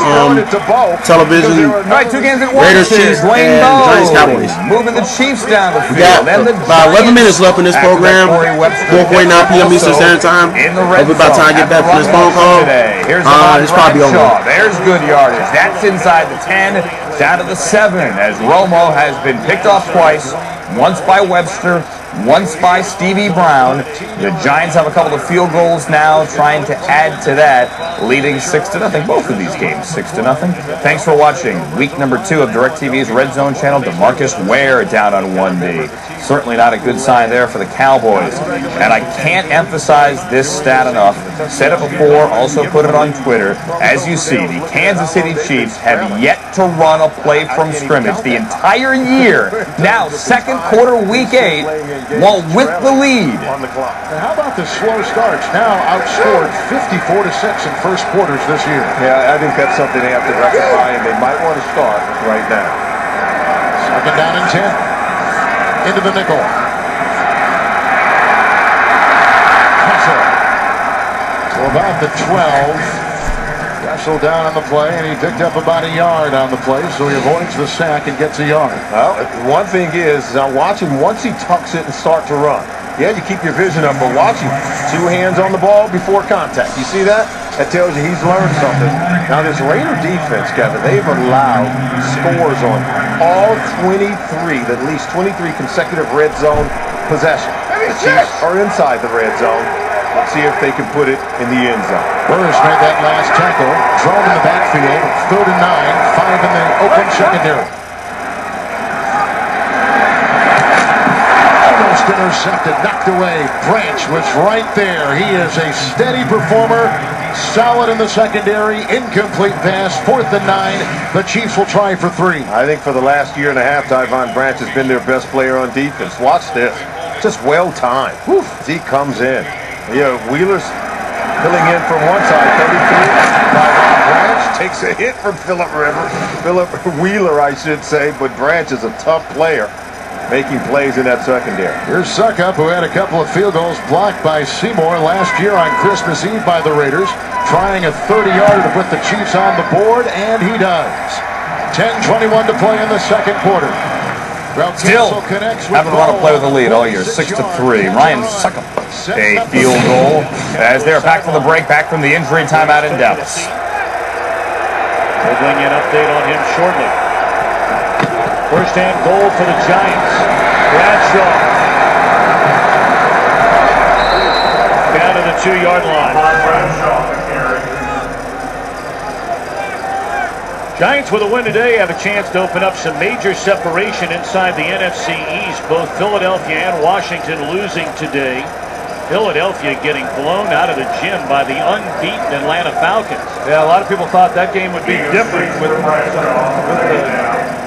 television. All right, 2 games at once. Raiders, Chiefs, and Giants, Cowboys. Moving the Chiefs down the field. We got about 11 minutes left in this program. 4:49 p.m. Eastern Standard Time. We're about time to get back from this phone call. It's probably over. There's good yardage. That's inside the 10, down to the 7, as Romo has been picked off twice. Once by Webster, once by Stevie Brown. The Giants have a couple of field goals now, trying to add to that, leading 6-0. Both of these games 6-0. Thanks for watching week number 2 of DirecTV's Red Zone channel. DeMarcus Ware down on 1D. Certainly not a good sign there for the Cowboys. And I can't emphasize this stat enough. Said it before, also put it on Twitter. As you see, the Kansas City Chiefs have yet to run a play from scrimmage the entire year. Now, second quarter, week 8, while with the lead. On the clock. And how about the slow starts? Now outscored 54-6 in first quarters this year. Yeah, I think that's something they have to rectify, and they might want to start right now. Second down and 10. Into the nickel. Castle. So about the 12. Castle down on the play, and he picked up about a yard on the play, so he avoids the sack and gets a yard. Well, one thing is, watch him once he tucks it and start to run. Yeah, you keep your vision up, but watch him. 2 hands on the ball before contact. You see that? That tells you he's learned something. Now, this Raider defense, Kevin, they've allowed scores on all 23, at least 23 consecutive red zone possessions. The Chiefs are inside the red zone. Let's see if they can put it in the end zone. Burris made that last tackle. Drone in the backfield. 3rd and 9. 5 in the open secondary. Almost intercepted. Knocked away. Branch was right there. He is a steady performer. solid in the secondary. Incomplete pass. 4th and 9. The Chiefs will try for 3. I think for the last year and a half, Tyvon Branch has been their best player on defense. Watch this. Just well timed. As he comes in. Yeah, Wheeler's filling in from one side. 33. Tyvon Branch takes a hit from Phillip Wheeler, I should say, but Branch is a tough player, making plays in that secondary. Here's Suckup, who had a couple of field goals blocked by Seymour last year on Christmas Eve by the Raiders, trying a 30-yarder to put the Chiefs on the board, and he does. 10:21 to play in the second quarter. Still haven't run a play with a lead all year, 6-3. Ryan Suckup, a field goal as they're back from the break, back from the injury timeout in Dallas. We'll bring you an update on him shortly. First and goal for the Giants. Bradshaw down to the 2-yard line. Giants with a win today have a chance to open up some major separation inside the NFC East. Both Philadelphia and Washington losing today. Philadelphia getting blown out of the gym by the unbeaten Atlanta Falcons. Yeah, a lot of people thought that game would be different with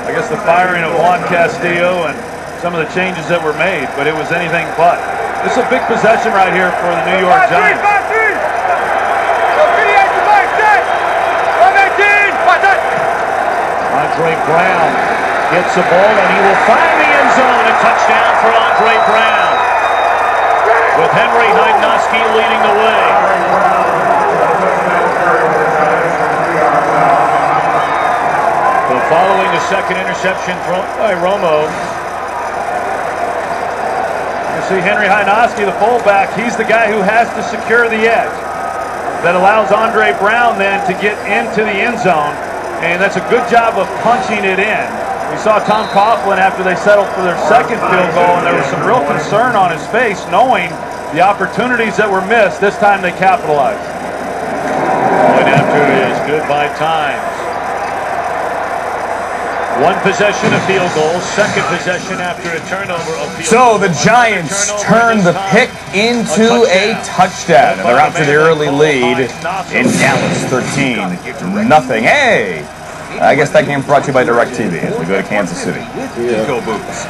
I guess the firing of Juan Castillo and some of the changes that were made, but it was anything but. This is a big possession right here for the New York Giants. Andre Brown gets the ball and he will find the end zone. A touchdown for Andre Brown, with Henry Hydnoski leading the way. So following the second interception thrown by Romo. You see Henry Hydnoski, the fullback, he's the guy who has to secure the edge. That allows Andre Brown then to get into the end zone. And that's a good job of punching it in. We saw Tom Coughlin after they settled for their second field goal, and there was some real concern on his face, knowing the opportunities that were missed. This time they capitalized. Going after his goodbye times. One possession of field goals, second possession after a turnover of field So the Giants turn the pick into a touchdown. And they're out to the early lead in Dallas, 13-0. Hey! I guess that game brought to you by DirecTV as we go to Kansas City. Eco Boost.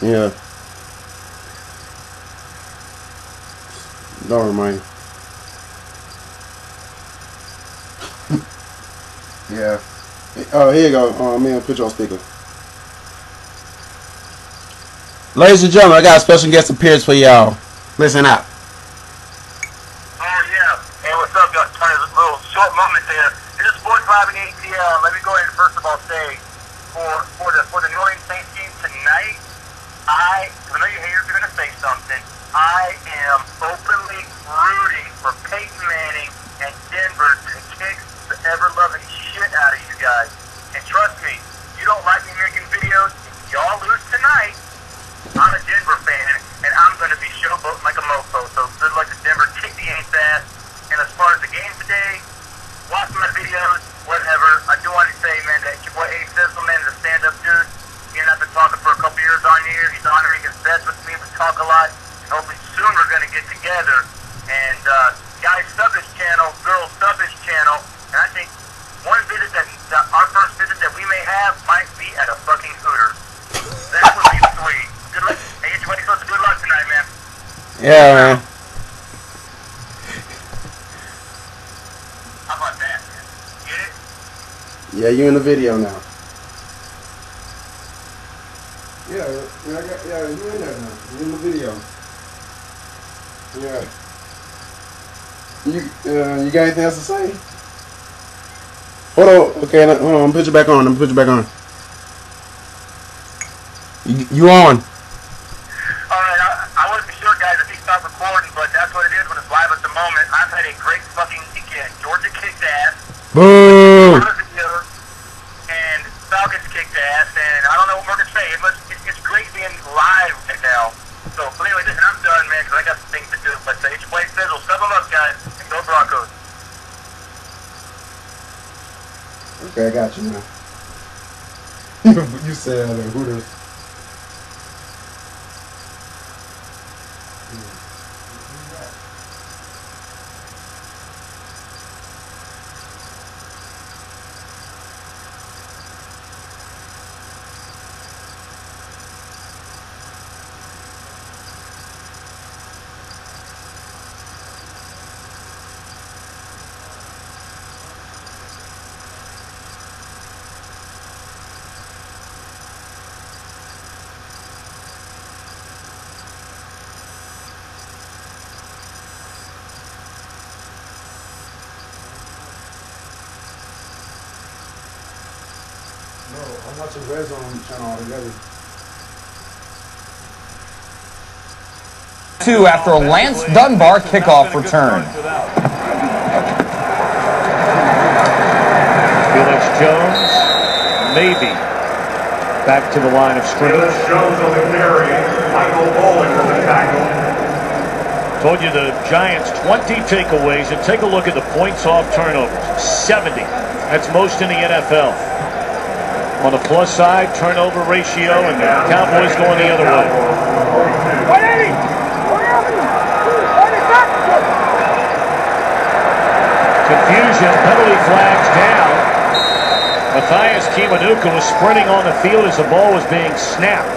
Yeah. Don't remind me. Yeah. Oh, here you go. Man, put you on speaker. Ladies and gentlemen, I got a special guest appearance for y'all. Listen up. Oh, yeah. Hey, what's up, y'all? A little short moment there. This is SportsLiveInTheAtl. Let me go ahead and first of all say, for the New Orleans Saints game tonight, I know you haters are going to say something. I am openly rooting for Peyton Manning and Denver to kick the ever-loving shit out of you guys. And trust me, you don't like me making videos, y'all lose tonight. I'm a Denver fan, and I'm going to be showboating like a mofo. So good luck to Denver. Kick the Aints ass. And as far as the game today, watch my videos, whatever. I do want to say, man, that your boy A-Fizzle, man, is a stand-up dude. He and I've been talking for a couple years on here. He's honoring his best with me. We talk a lot. And hopefully soon we're going to get together. And guys, sub his channel. Girls, sub his channel. And I think one visit our first visit that we may have might be at a fucking Hooters. That would be sweet. Good luck. Hey, everybody, so good luck tonight, man. Yeah, man. How about that, man? Get it? Yeah, you in the video now. Yeah, you in there now. You in the video. Yeah. You got anything else to say? Hold on. Okay, hold on. I'm put you back on. You on? Alright, I wasn't sure, guys, if he stopped recording, but that's what it is when it's live at the moment. I've had a great fucking weekend. Georgia kicked ass. Boo! And Falcons kicked ass, and I don't know what more to say. It's great being live right now. So, but anyway, listen, I'm done, man, because I got some things to do. But it's your boy Fizzle. Step them up, guys, and go Broncos. Okay, I got you now. You said Hooters. I'm watching RedZone channel altogether. 2 after a Lance Dunbar kickoff return. Felix Jones, maybe back to the line of scrimmage. Felix Jones on the carry. Michael Bowling with the tackle. Told you the Giants 20 takeaways, and take a look at the points off turnovers. 70. That's most in the NFL. On the plus side, turnover ratio, and the Cowboys going the other way. Confusion, penalty flags down. Matthias Kiwanuka was sprinting on the field as the ball was being snapped.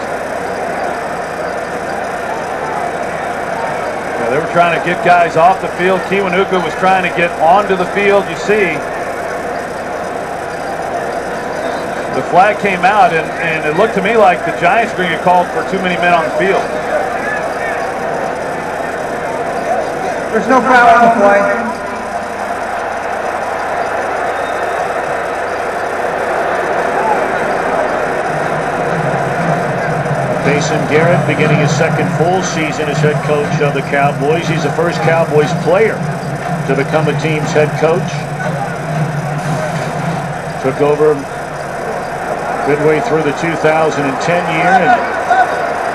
Yeah, they were trying to get guys off the field. Kiwanuka was trying to get onto the field. You see, the flag came out, and it looked to me like the Giants were going to get called for too many men on the field. There's no foul on the play. Jason Garrett beginning his second full season as head coach of the Cowboys. He's the first Cowboys player to become a team's head coach. Took over midway through the 2010 year, and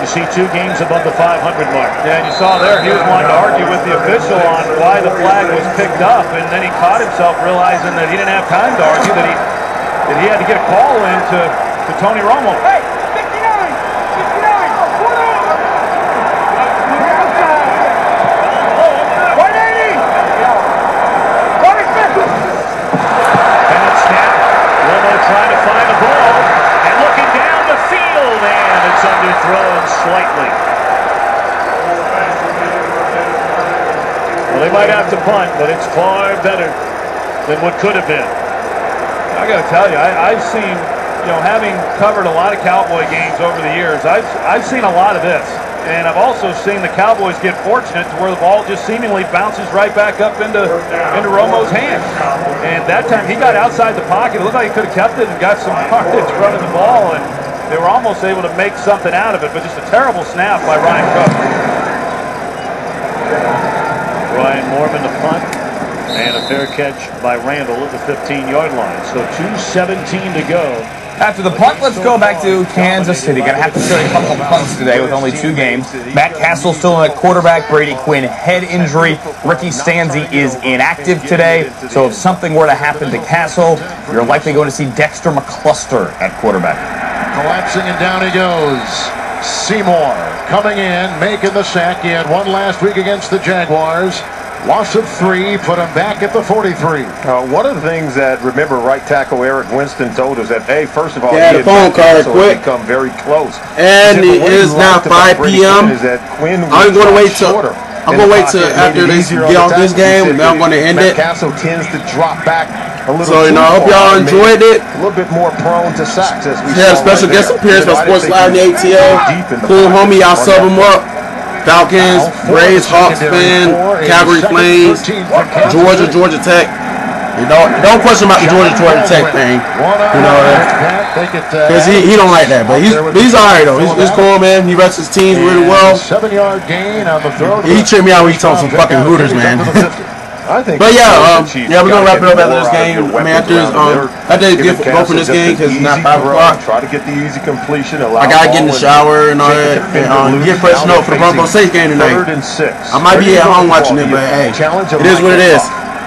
you see 2 games above the 500 mark. Yeah, and you saw there he was wanting to argue with the official on why the flag was picked up, and then he caught himself realizing that he didn't have time to argue, that he had to get a call in to Tony Romo. Hey! Trying to find the ball and looking down the field, and it's underthrown slightly. Well, they might have to punt, but it's far better than what could have been. I got to tell you, I've seen, having covered a lot of Cowboy games over the years, I've seen a lot of this. And I've also seen the Cowboys get fortunate to where the ball just seemingly bounces right back up into Romo's hands. And that time he got outside the pocket. It looked like he could have kept it and got some yardage running the ball, and they were almost able to make something out of it, but just a terrible snap by Ryan Cook. Ryan Morman the punt, and a fair catch by Randall at the 15-yard line. So 2:17 to go. After the punt, let's go back to Kansas City. Going to have to show you a couple of punts today with only 2 games. Matt Castle still in at quarterback. Brady Quinn head injury. Ricky Stanzi is inactive today. So if something were to happen to Castle, you're likely going to see Dexter McCluster at quarterback. Collapsing, and down he goes. Seymour coming in, making the sack. He had 1 last week against the Jaguars. Loss of 3, put him back at the 43. One of the things that, remember, right tackle Eric Winston told us that, hey, first of all, yeah, the phone call quick. Come very close. And it is now 5 p.m. I'm going to wait till after they get off this game, and then I'm going to end it. Castle tends to drop back a little. So, I hope y'all enjoyed it. A little bit more prone to sacks as we had a special guest appearance by Sports Live in the ATL. Cool homie, y'all sub him up. Falcons, Braves, Hawks fan, Calgary Flames, Georgia Tech. Don't question about the Georgia Tech thing. Because he don't like that, but he's alright though. He's cool, man. He rests his teams really well. 7-yard gain on the throw. He tripped me out when he told some fucking Hooters, man. But yeah, we're gonna wrap it up after this game. I mean, after go from this game because it's not 5 o'clock. Try to get the easy completion. I gotta get in the shower and all that. And get fresh note for the Broncos Saints game tonight. I might be at home watching it, but hey, it is what it is.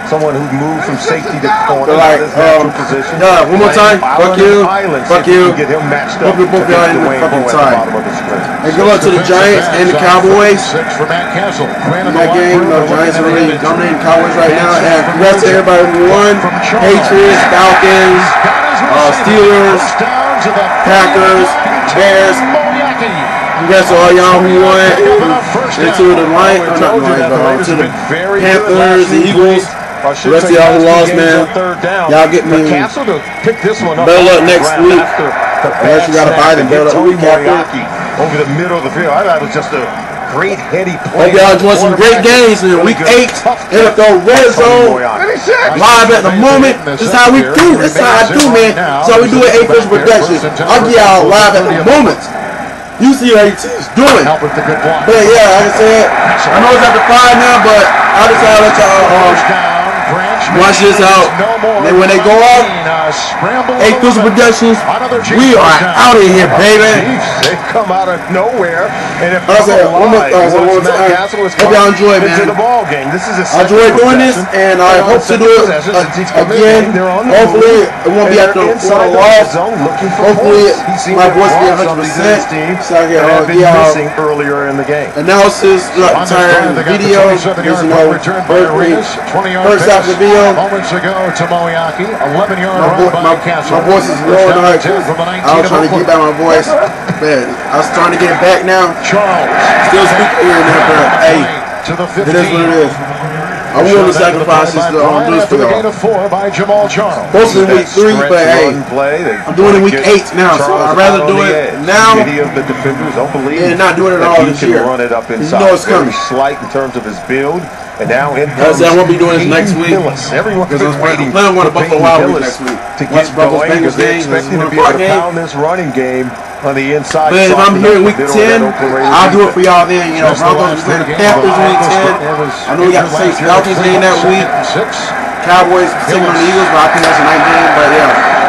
Someone who moved from safety to corner. Position. One more time. Fuck you. Fuck you. Get him matched up. Hope both y'all in the fucking time. And good luck to the Giants and the Cowboys. 6 for Matt Castle. In that game, the Giants are really dominating Cowboys right now. And congrats to everybody who won. Patriots, Falcons, Steelers, Packers, Bears. Congrats to all y'all who won. And to the Lions, not Lions, to the Panthers, the Eagles. The rest of y'all who lost, man, y'all get me better luck next week. Unless you got to buy them, better luck week after. Over the middle of the field. I thought it was just a Great heady play. Hope y'all enjoy some great games in Week 8 NFL RedZone. Live at the moment. This is how we do. This is how I do, man. This is how we do it. A-Fizzle Productions. I'll get y'all live at the moment. You see what he's doing. But yeah, like I said, I know it's after 5 now, but I decided to let y'all watch this out. And when they go off, A-Fizzle Productions, we are out of here, baby. They come out of nowhere, and if hope y'all enjoy, man. I enjoy doing this, and I hope to do it again. Hopefully, it won't be after a loss. Hopefully, my voice will be 100%. So I get earlier in the game. Analysis, entire video, first half of the video. Moments ago, Tomoyaki, 11-yard run by Castle. My voice is low tonight. I was trying to get back my voice. Man, I was trying to get it back now. Charles. Still speaking here and there, but hey, it is what it is. I willing to sacrifice this to do this for y'all. Mostly in Week 3, but hey, I'm doing it in Week 8 now, so I'd rather do it now and not doing it all this year. You know it's coming. Slight in terms of his build. And now in I won't be doing this next week. Everyone's because I'm planning on the Buffalo Wild Wings next week. To get going because they expecting to be able to pound this running game on the inside. But if I'm here in Week 10, I'll do it for y'all then. You know, Broncos playing the Panthers in Week 10. I know we got the Saints Falcons game that week. Cowboys taking on the Eagles, but I think that's a night game. But yeah.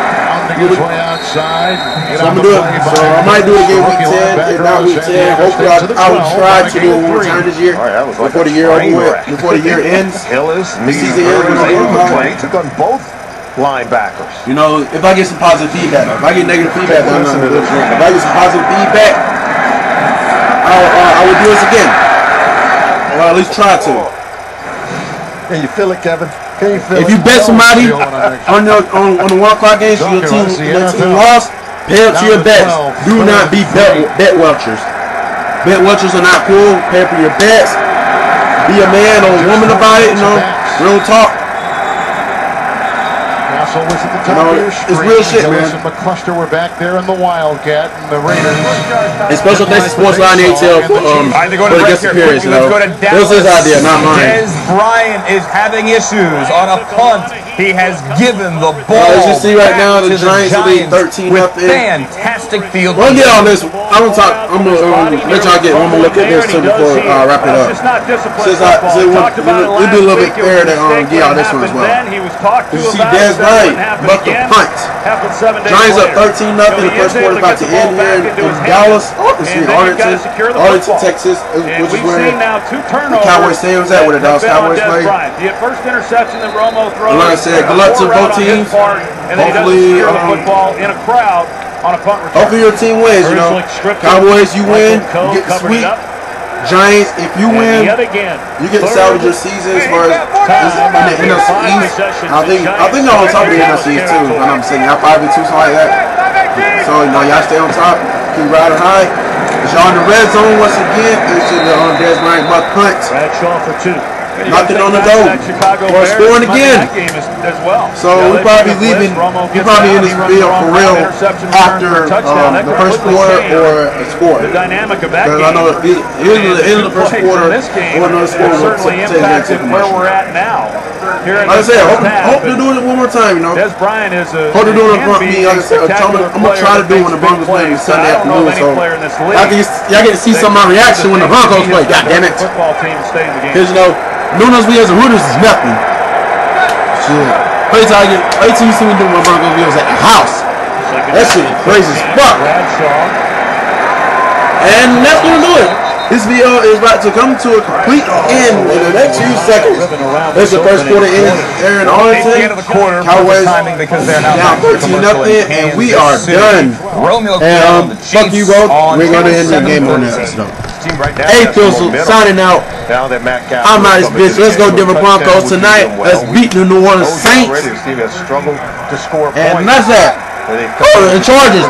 So I'm gonna do it. So I might do it again Week 10, if not Week 10. Hopefully I will try to do it one more time this year before the year before the year ends. The season ends. Took on both linebackers. You know, if I get some positive feedback, if I get negative feedback, I'm not gonna do it. If I get some positive feedback, I will do this again, or at least try to. Can you feel it, Kevin? If you bet somebody on the 1 o'clock game, so your team lost, pay up to your bets. Do not be bet welchers. Bet welchers are not cool. Pay for your bets. Be a man or a woman about it. You know, real talk. It's real shit, man. McCluster, we're back there in the Wildcat and the Raiders. And special thanks to SportsLiveInTheAtl for the guest appearance. You know, it was his idea, not mine. Dez Bryant is having issues on a punt. He has given the ball. As you see right now, the Giants lead 13-0. Fantastic field. We'll get on this. I'm gonna let y'all get one more look at this too before I wrap it up. We'll be a little bit fair to get y'all this one as well. You see Dez Bryant buck the punt. Giants up 13-0. The first quarter about to end here in Dallas. You see Arlington, Texas, which is where the Cowboys Stadium's at, where the Dallas Cowboys play. The first interception that Romo throws. Like I said, good luck to both teams. Hopefully, hopefully your team wins. You know, Cowboys, you win, you get the sweep. Giants, if you win, you get to salvage your season as far as in the NFC East. I think they're on top of the NFC East too. If I'm saying y'all 5-2, something like that. So you know, y'all stay on top, keep riding high. It's y'all in the red zone once again. It's the Dez Bryant buck punt. Bradshaw for 2. Knocking on the door. Or scoring again. So we'll probably be leaving. We're probably in this video for real after the first quarter or a score. The dynamic of that game. I know either the end of the first quarter or another score will impacted where we're at now. Like I said, hope they're doing it one more time. You know. Dez Bryant is a. Hope they're doing it for me. Like I said, I'm gonna try to do when the Broncos play Sunday afternoon. So y'all get to see some of my reaction when the Broncos play. God damn it. Because you know. Nuno's we as a Hooters is nothing. Shit. Wait till you see me do my Broncos videos at the house. That shit is crazy as fuck. And that's gonna do it. This video is about to come to a complete end in the next few seconds. This is the first quarter in there in Arlington. Cowboys down 13-0, and we are done. And fuck you both. We're gonna end the game on this. A-Fizzle signing out. I'm out of this bitch. Let's go Denver Broncos tonight. Let's beat the New Orleans Saints. And that's that. Oh, and Chargers.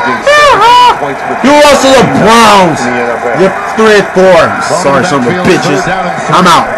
You also the Browns. You're 3-4. Sorry, some of the bitches. I'm out.